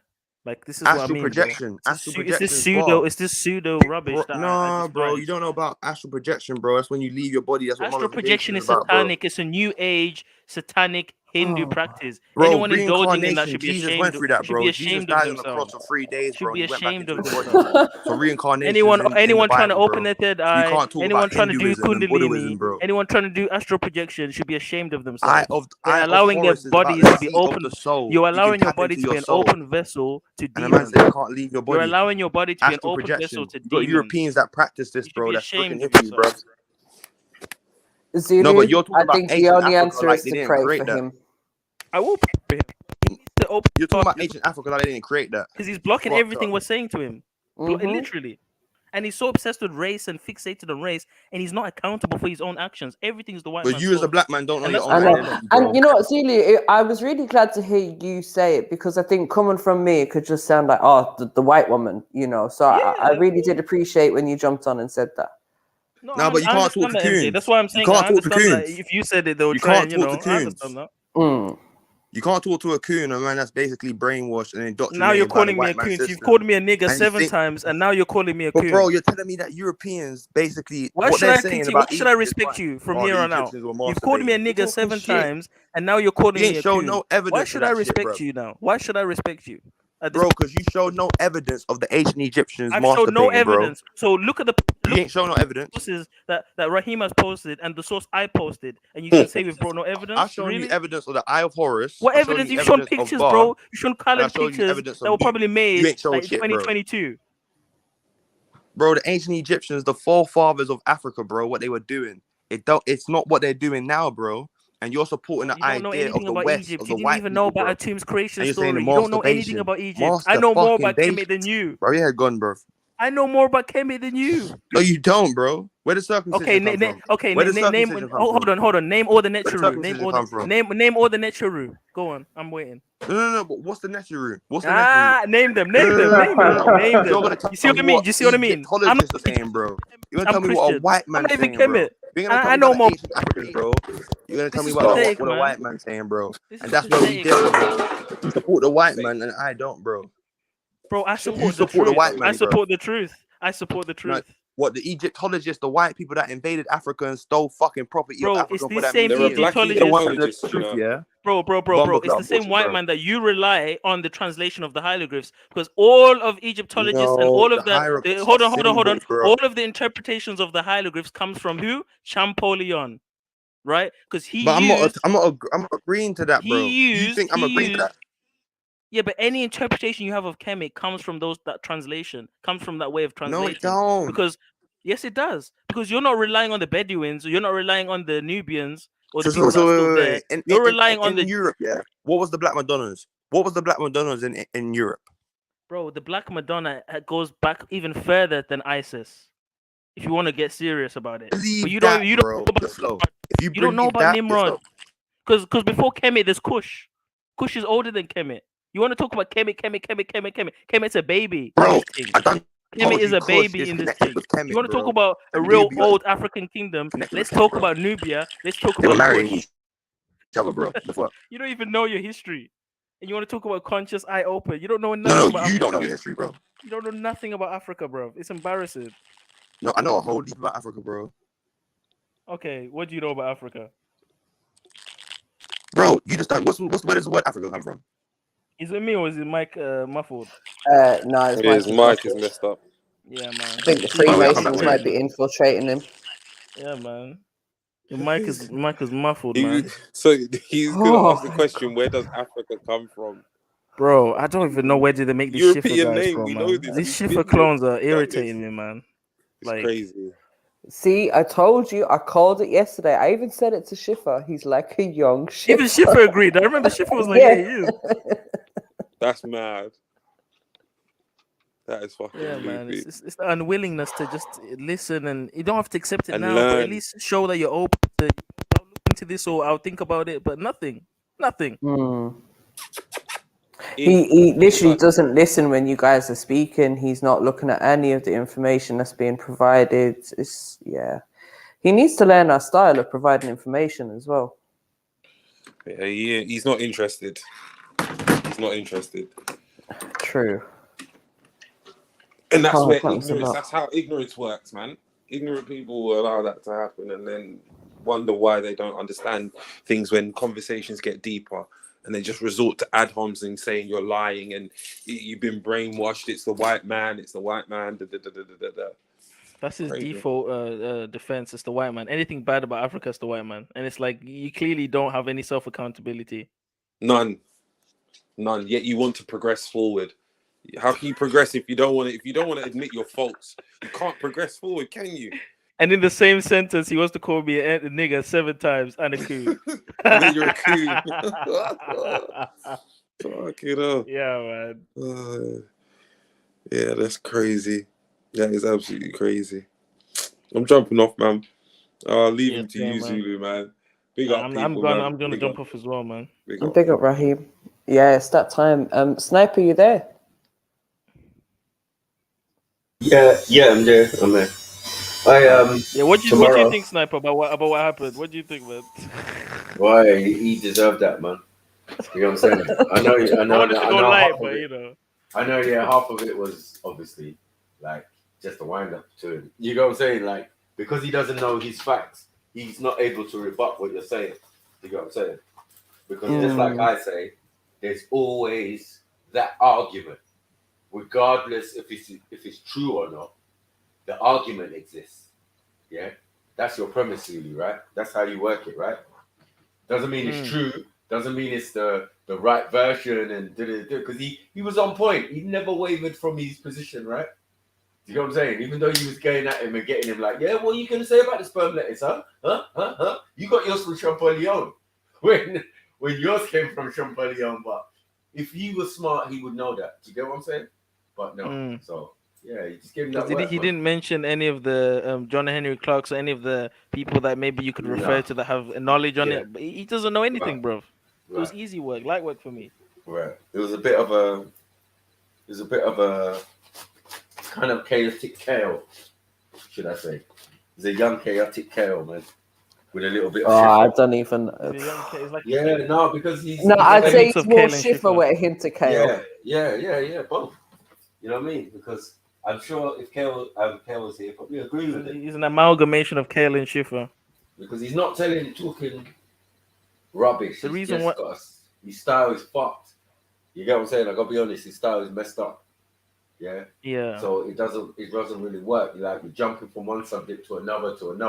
Like this is astral what I mean. Projection. Astral projection. It's this pseudo rubbish. Bro, you don't know about astral projection, bro. That's when you leave your body. That's what astral projection is about, satanic. Bro. It's a new age satanic Hindu practice. Bro, anyone indulging in that should be Jesus ashamed. went through that, bro. Should be Jesus ashamed died of on the themselves. cross for 3 days, bro. Should be ashamed of themselves. themselves. So reincarnation. Anyone trying to open their third eye. Anyone trying to do Kundalini. Anyone trying to do astral projection should be ashamed of themselves. They're allowing their bodies to be open. You're allowing your body to be an open vessel to demons. You can't leave your body. You're allowing your body to be an open vessel to demons. Europeans that practice this, bro. That's freaking hippie, bro. Zulu, no, but you're talking I think the only answer is to pray for him. I will pray for him. You're talking about ancient Africa like they didn't create that. Because he's blocking everything we're saying to him. Literally. And he's so obsessed with race and fixated on race, and he's not accountable for his own actions. Everything's the white man. But you as a black man don't know your own identity. And you know what, Zulu, I was really glad to hear you say it, because I think coming from me, it could just sound like, oh, the white woman, you know. So I really did appreciate when you jumped on and said that. No, but you can't talk to coons. That's why I'm saying you can't talk to coons. If you said it, they'll you try can't and, talk to coons. You can't talk to a coon, a man that's basically brainwashed and indoctrinated. Now you're calling me a coon. You've called me a nigger and 7 times, and now you're calling me a coon. But bro, you're telling me that Europeans basically. Why should I respect you from here on out? You've called me a nigger 7 times, and now you're calling me a coon. No evidence. Why should I respect you now? Why should I respect you? Bro, because you showed no evidence of the ancient Egyptians. I've showed no evidence. Bro. So look at the. You ain't shown no evidence. Sources that Raheem has posted and the source I posted, and you can say we've brought no evidence. I've shown you evidence of the Eye of Horus. What evidence? You've shown pictures, bro. You've shown colored pictures that were probably made like 2022. Bro, the ancient Egyptians, the forefathers of Africa, bro, what they were doing. It's not what they're doing now, bro. And you're supporting the idea of the West, Egypt. of the You white didn't even know people, about Atum's creation and story. You don't know anything about Egypt. I know more about Kemet than you. Bro, you had gun, bro. I know more about Kemet than you. No, you don't, bro. Where the circumcision come from? Name. Hold on. Name all the Neteru. Name all the Neteru. Go on. I'm waiting. No. But what's the Neteru? What's the Neteru? Name them. Name them. You see what I mean? You see what I mean? I'm saying, bro. You're gonna tell me what a white man saying, bro. I know more, bro. You're gonna tell me what a white man saying, bro. And that's what we did, bro. You support the white man, and I don't, bro. Bro, I support the white man. I support the truth. I support the truth. What, the Egyptologists, the white people that invaded Africa and stole fucking property of Africa? Bro, it's the same Egyptologists. Bro, it's the same white man that you rely on the translation of the hieroglyphs, because all of Egyptologists and all of the hold on. All of the interpretations of the hieroglyphs comes from who? Champollion, right? Because I'm not agreeing to that, bro. You think I'm agreeing to that? Yeah, but any interpretation you have of Kemet comes from that translation, comes from that way of translation. No, it don't. Because yes, it does. Because you're not relying on the Bedouins, or you're not relying on the Nubians, or the people that are still there. You're relying on the Europe. Yeah. What was the Black Madonnas? What was the Black Madonnas in Europe? Bro, the Black Madonna goes back even further than ISIS. If you want to get serious about it, but you don't know about Nimrod. Because before Kemet, there's Kush. Kush is older than Kemet. You want to talk about Kemet? Kemet's a baby. Bro, Kemet is a baby in this thing. You want to talk about a real old African kingdom? Let's talk about Nubia. Let's talk about Kush. Bro. You don't even know your history. And you want to talk about conscious eye open. You don't know nothing about you don't know your history, bro. You don't know nothing about Africa, bro. It's embarrassing. No, I know a whole heap about Africa, bro. Okay, what do you know about Africa? Bro, you just where does the word Africa come from? Is it me or is it Mike muffled? No, it's His mic is messed up. Yeah, man. I think the See, you gotta Freemasons might be infiltrating him. Yeah, man. Your mic is muffled, man. So he's gonna ask the question: where does Africa come from? Bro, I don't even know where did they make these You Schiffer repeat your guys name. from, We man. know this. These We've Schiffer been here. clones are We've done irritating this. me, man. It's crazy. See, I told you. I called it yesterday. I even said it to Schiffer. He's like a young Schiffer. Even Schiffer agreed. I remember Schiffer was like, Yeah. "Yeah, he is." That's mad. That is fucking Yeah, man. loopy. It's the unwillingness to just listen, and you don't have to accept it And now, but at learn. least show that you're open to I'll look into this or I'll think about it. But nothing. He literally doesn't listen when you guys are speaking. He's not looking at any of the information that's being provided. He needs to learn our style of providing information as well. Yeah, he's not interested. He's not interested. True. And that's where ignorance. That's how ignorance works, man. Ignorant people will allow that to happen, and then wonder why they don't understand things when conversations get deeper, and they just resort to ad homs and saying you're lying and you've been brainwashed. It's the white man. It's the white man. Da, da, da, da, da, da. That's his Crazy. default defense. It's the white man. Anything bad about Africa is the white man, and it's like you clearly don't have any self accountability. None. Yet you want to progress forward. How can you progress if you don't want to? If you don't want to admit your faults, you can't progress forward, can you? And in the same sentence, he wants to call me a nigger 7 times and a coup. And then you're a coup. Fuck it up. Yeah, man. Yeah, that's crazy. That is absolutely crazy. I'm jumping off, man. I'll leave him to you, man. Zulu, man. Big up people, I'm gonna jump off as well, man. Big up, Raheem. Yeah, it's that time. Sniper, you there? Yeah, I'm there. I'm there. Yeah, what do you think, Sniper, about what happened? What do you think, man? Why he deserved that, man. You know what I'm saying? I know. I know. Yeah, half of it was obviously like just a wind up to him. You know what I'm saying? Like because he doesn't know his facts, he's not able to rebut what you're saying. You know what I'm saying? Because just like I say, there's always that argument, regardless if it's true or not. The argument exists. Yeah, that's your premise, really, right? That's how you work it, right? Doesn't mean it's true. Doesn't mean it's the right version and because he was on point. He never wavered from his position, right? Do you know what I'm saying? Even though you was going at him and getting him like, yeah, what are you gonna say about the sperm lettuce, huh? Huh? You got yours from Champollion when yours came from Champollion, but if he was smart, he would know that. Do you get what I'm saying? But no, so. Yeah, he just gave him that work, he didn't mention any of the John Henry Clarks or any of the people that maybe you could refer to that have knowledge on it. But he doesn't know anything, bro. It was easy work, light work for me. Right. It was a bit of a kind of chaotic kale, should I say? It's a young chaotic kale, man. With a little bit of I don't even. Because he's. No, I'd say it's more Schiffer with a hint of kale. Yeah, both. You know what I mean? Because I'm sure if Kale was here, probably agree with it. He's an amalgamation of Kale and Schiffer. Because he's not talking rubbish. The reason why his style is fucked. You get what I'm saying? I gotta be honest, his style is messed up. Yeah. Yeah. So it doesn't really work. You're jumping from one subject to another, throwing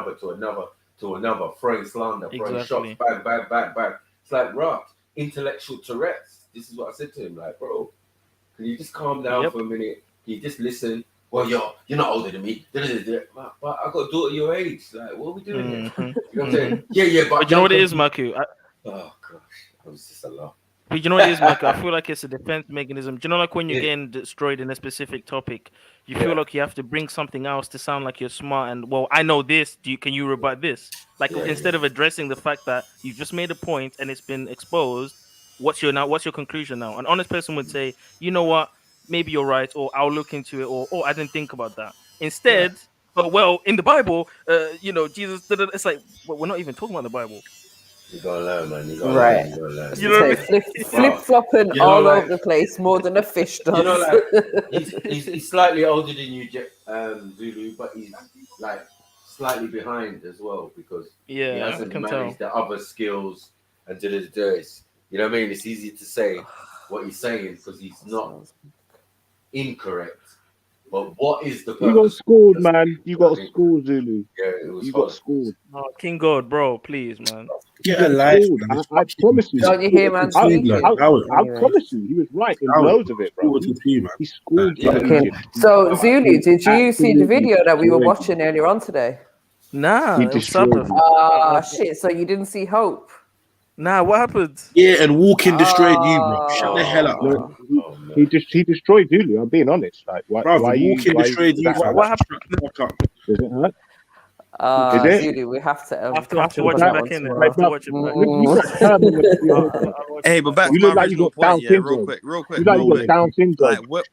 slander, throwing shots, bang. It's like intellectual Tourette's. This is what I said to him, like, bro. Can you just calm down for a minute? Can you just listen? Well, you're not older than me. But I got a daughter your age. Like, what are we doing here? You know what I'm saying? Yeah. But you know what it is, Maku? Oh gosh, that was just a lot. But you know what it is, Maku? I feel like it's a defense mechanism. Do you know, like when you're getting destroyed in a specific topic, you feel like you have to bring something else to sound like you're smart. And well, I know this. Can you rebut this? Like instead of addressing the fact that you just made a point and it's been exposed. What's your conclusion now? An honest person would say, you know what, maybe you're right, or I'll look into it, or oh, I didn't think about that. Instead, in the Bible, Jesus, it's like, well, we're not even talking about the Bible. You gotta learn, man. You gotta Right. learn. You gotta learn. You know what I mean? Flip flopping You know, all like, over the place more than a fish does. you know, like he's slightly older than you, Zulu, but he's like slightly behind as well because he Yeah, I hasn't can managed tell. the other skills and did his dirts. You know what I mean? It's easy to say what he's saying because he's not incorrect. But what is the purpose? You got schooled, man. You got schooled, Zulu. Yeah, it was you hard. got schooled. Oh, King God, bro, please, man. You got schooled. I promise you. Don't you hear, man? I Anyway. promise you, he was right in loads of it, bro. He schooled some Okay. Egypt. So Zulu, did you see the video that we were destroyed watching earlier on today? Nah, He it was destroyed Sabbath. Ah, shit. So you didn't see Hope? Nah, what happened? Yeah, and walking destroyed you, bro. Shut the hell up. No, he destroyed Zulu. I'm being honest. Like, why you? Walking Why destroyed you. What happened? Does it hurt? Ah, Is it? Zulu, we have to I have to catch up watch on it that back one in it. tomorrow. I have to watch it back. You got term in the Hey, but back to you my look like you original got Down point, yeah, real syndrome. quick, You like you got Down syndrome. Like, what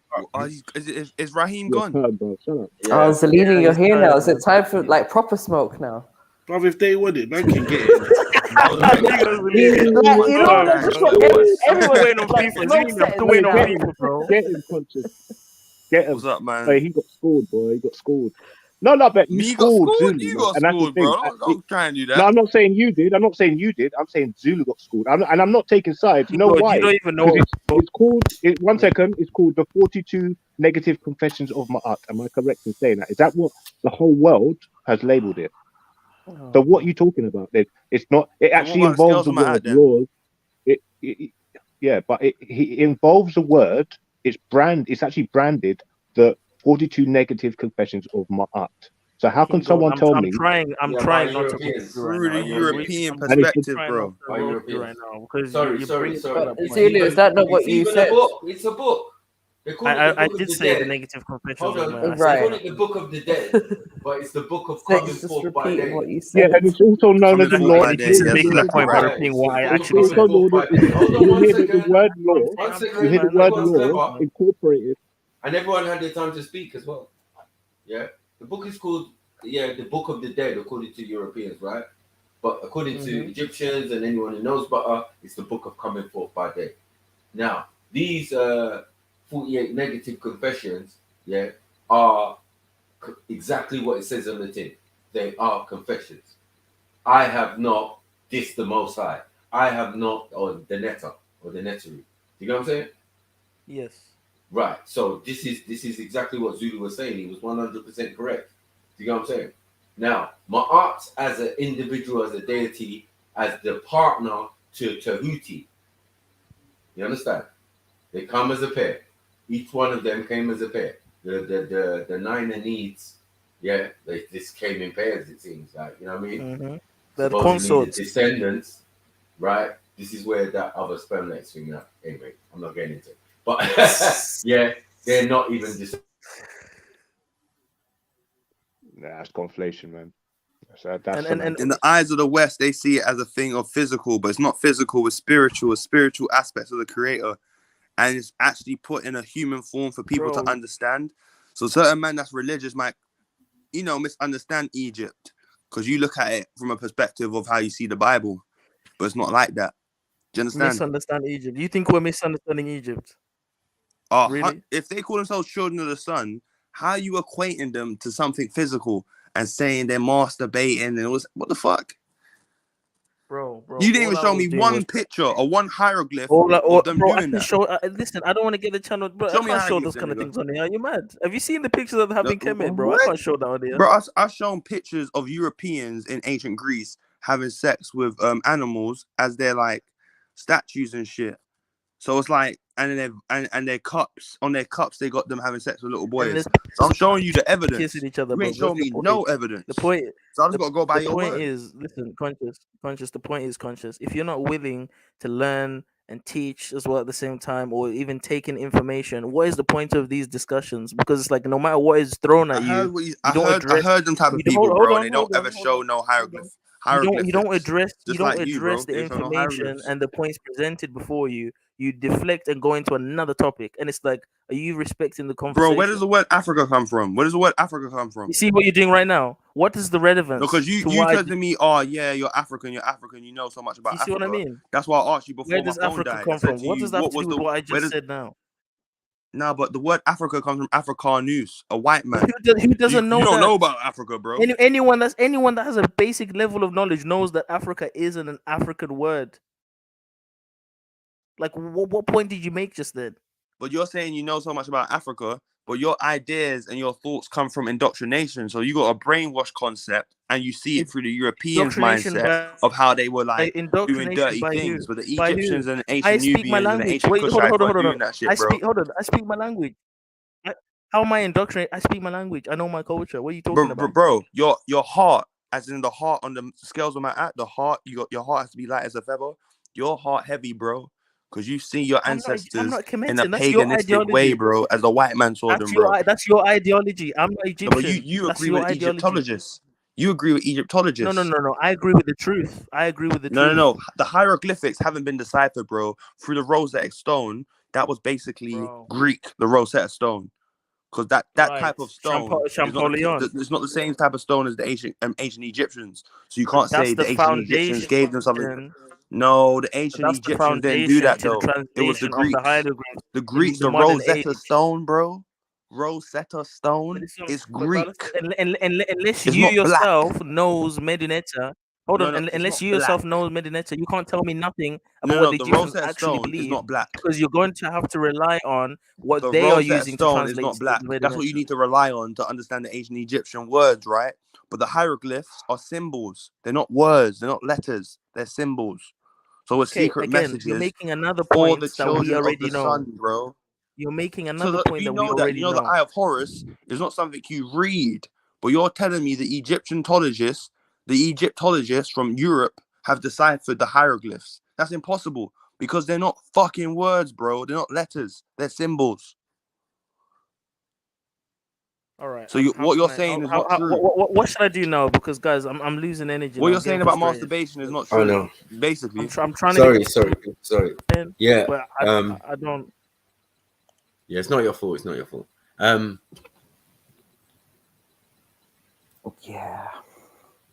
is Raheem You're gone? term, bro. Shut up. Oh, Zalini, you're he's here tired, now. Is man. it time for like proper smoke now? Bruv, if they want it, man can get it. Like, you know, let's just put everyone waiting on like FIFA. smoke I'm still settings waiting on now. FIFA, bro. Get him, conscious. Get him. What's up, man? Hey, he got scored, boy. He got scored. No, but you Me got scored scored? Zulu, You man. got And that's the scored, thing. bro. Don't try and do that. No, I'm not saying you did. I'm saying Zulu got scored. I'm not taking sides. You know Bro, why? you don't even know. It's called. One second. It's called the 42 Negative Confessions of Ma'at. Am I correct in saying that? Is that what the whole world has labeled it? So what are you talking about? It's not. It actually involves the word laws. Yeah, but it involves the word. It's actually branded the 42 Negative Confessions of Ma'at. So how can someone tell me? I'm trying not to go through the European I'm perspective, bro. right now because Sorry. Zulu, is that not what you said? It's a book. I did say the Negative Confessions Hold of on, Man. they call it the Book of the Dead, but it's the Book of coming forth by day. What you Yeah, said. and it's also known as the law. Making that point by repeating what I actually said. You hear the word law. You hear the word law incorporated. And everyone had their time to speak as well. Yeah, the book is called the Book of the Dead according to Europeans, right? But according to Egyptians and anyone who knows better, it's the Book of coming forth by day. Now these 48 negative confessions, are exactly what it says on the tin. They are confessions. I have not dissed the Most High. I have not, or the netter, or the nettery. You know what I'm saying? Yes. Right. So this is exactly what Zulu was saying. He was 100% correct. You know what I'm saying? Now, Ma'at as an individual, as a deity, as the partner to Tahuti. You understand? They come as a pair. Each one of them came as a pair. The nine Anids, this came in pairs. It seems like, you know what I mean. The Supposedly consorts, the descendants, right? This is where that other sperm next thing now. Anyway, I'm not getting into it, but they're not even just. Nah, that's conflation, man. In the eyes of the West, they see it as a thing of physical, but it's not physical. It's spiritual aspects of the Creator. And it's actually put in a human form for people to understand. So certain men that's religious might, misunderstand Egypt because you look at it from a perspective of how you see the Bible, but it's not like that. Do you understand? misunderstand Egypt. You think we're misunderstanding Egypt? Really? If they call themselves children of the sun, how are you equating them to something physical and saying they're masturbating and it was what the fuck? Bro, you didn't even show me one picture or one hieroglyph of them doing that. Listen, I don't want to get the channel, bro. I can't show those kind of things on here. Are you mad? Have you seen the pictures that have been coming, bro? I can't show that on here. Bro, I've shown pictures of Europeans in ancient Greece having sex with animals as their like statues and shit. So it's like, and their cups, on their cups, they got them having sex with little boys. So I'm showing you the evidence. Kissing each other, you ain't showing me no evidence. The point. So I just got to go by your word. The point is, listen, conscious. The point is conscious. If you're not willing to learn and teach as well at the same time, or even taking information, what is the point of these discussions? Because it's like no matter what is thrown at you, I heard them type of people, bro, and they don't ever show no hieroglyph. You don't address the information and the points presented before you. you deflect and go into another topic, and it's like, are you respecting the conversation? Bro, where does the word Africa come from? Where does the word Africa come from? You see what you're doing right now? What is the relevance? Because you said to me, oh yeah, you're African, you know so much about you see Africa. what I mean? That's why I asked you before Where does my phone Africa died. come from? What does that have to do with what I just said now? No, but the word Africa comes from Afrikanus, a white man. Who doesn't know you don't that? know about Africa, bro. Anyone that has a basic level of knowledge knows that Africa isn't an African word. Like, what point did you make just then? But you're saying you know so much about Africa, but your ideas and your thoughts come from indoctrination. So you got a brainwash concept, and you see it through the Europeans' mindset of how they were like doing dirty things. But the Egyptians and ancient Nubians and the ancient Kushites weren't doing that shit, bro. I speak my language. How am I indoctrinated? I speak my language. I know my culture. What are you talking about? Bro, your heart, as in the heart on the scales of my act, the heart, your heart has to be light as a feather. Your heart heavy, bro. Because you see your ancestors in a paganistic way, bro, as a white man saw them, bro. That's your ideology. I'm not Egyptian. No, but you agree with Egyptologists. You agree with Egyptologists. No. I agree with the truth. No. The hieroglyphics haven't been deciphered, bro, through the Rosetta Stone. That was basically Greek, the Rosetta Stone. Because that type of stone it's not the same type of stone as the ancient Egyptians. So you can't say the ancient Egyptians gave them something. No, the ancient Egyptians didn't do that though. It was the Greeks. The Greeks, the Rosetta Stone, bro. Rosetta Stone is Greek. Unless you yourself knows Medinetta. Hold on, unless you yourself knows Medinetta, you can't tell me nothing about what the Egyptians actually believe. Is not black. Because you're going to have to rely on what they are using to translate. Is not black. That's what you need to rely on to understand the ancient Egyptian words, right? But the hieroglyphs are symbols. They're not words. They're not letters. They're symbols. So it's secret messages. You're making another point for the children that we already of the know. sun, bro. You're making another point that we already know. The Eye of Horus is not something you read, but you're telling me the Egyptologists from Europe have deciphered the hieroglyphs. That's impossible because they're not fucking words, bro. They're not letters. They're symbols. All right. So what you're saying is not true. What should I do now? Because guys, I'm losing energy. What you're saying about masturbation is not true. I know. Basically, I'm trying to. Sorry. Yeah. But I don't. Yeah, it's not your fault. It's not your fault.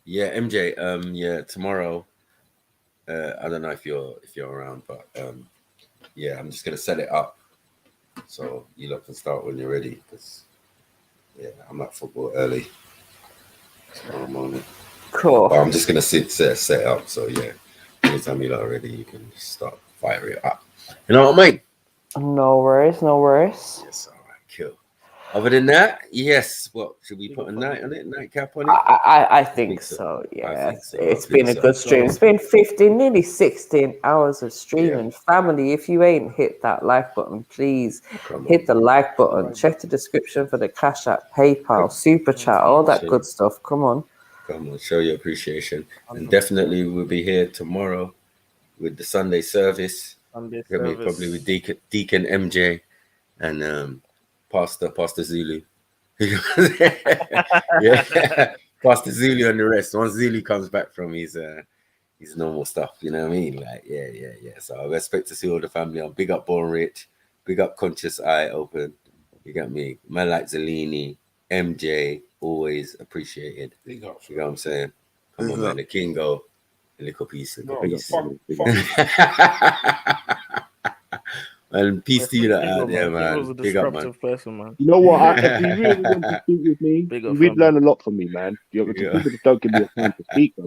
Yeah, MJ. Yeah, tomorrow. I don't know if you're around, but yeah, I'm just gonna set it up so you lot can start when you're ready. Because yeah, I'm at football early tomorrow morning. Cool. But I'm just gonna set it up. So yeah, anytime you lot are ready, you can start firing it up. You know what I mean? No worries. Yes, all right, cool. Other than that, yes. What should we put a night on it? Nightcap on it? I think so. Yeah, it's been a good stream. It's been 15, nearly 16 hours of streaming. Yeah. Family, if you ain't hit that like button, please hit the like button. Check the description for the Cash App, PayPal, Super Chat, all that good stuff. Come on, show your appreciation, and definitely we'll be here tomorrow with the Sunday service. Probably with Deacon MJ and Pastor Zulu. Yeah, Pastor Zulu and the rest. Once Zulu comes back from his normal stuff, you know what I mean? Like, yeah. So I expect to see all the family on. Big up Born Rich, big up Conscious Eye Open. You got me, man like Zellini, MJ, always appreciated. Big up, you know what I'm saying? Come on, man, the Kingo. A little piece. And peace to you out there, man. Big up, man. Person, you know what? If you really want to speak with me, you'd learn a lot from me, man. People just don't give me a time to speak, man.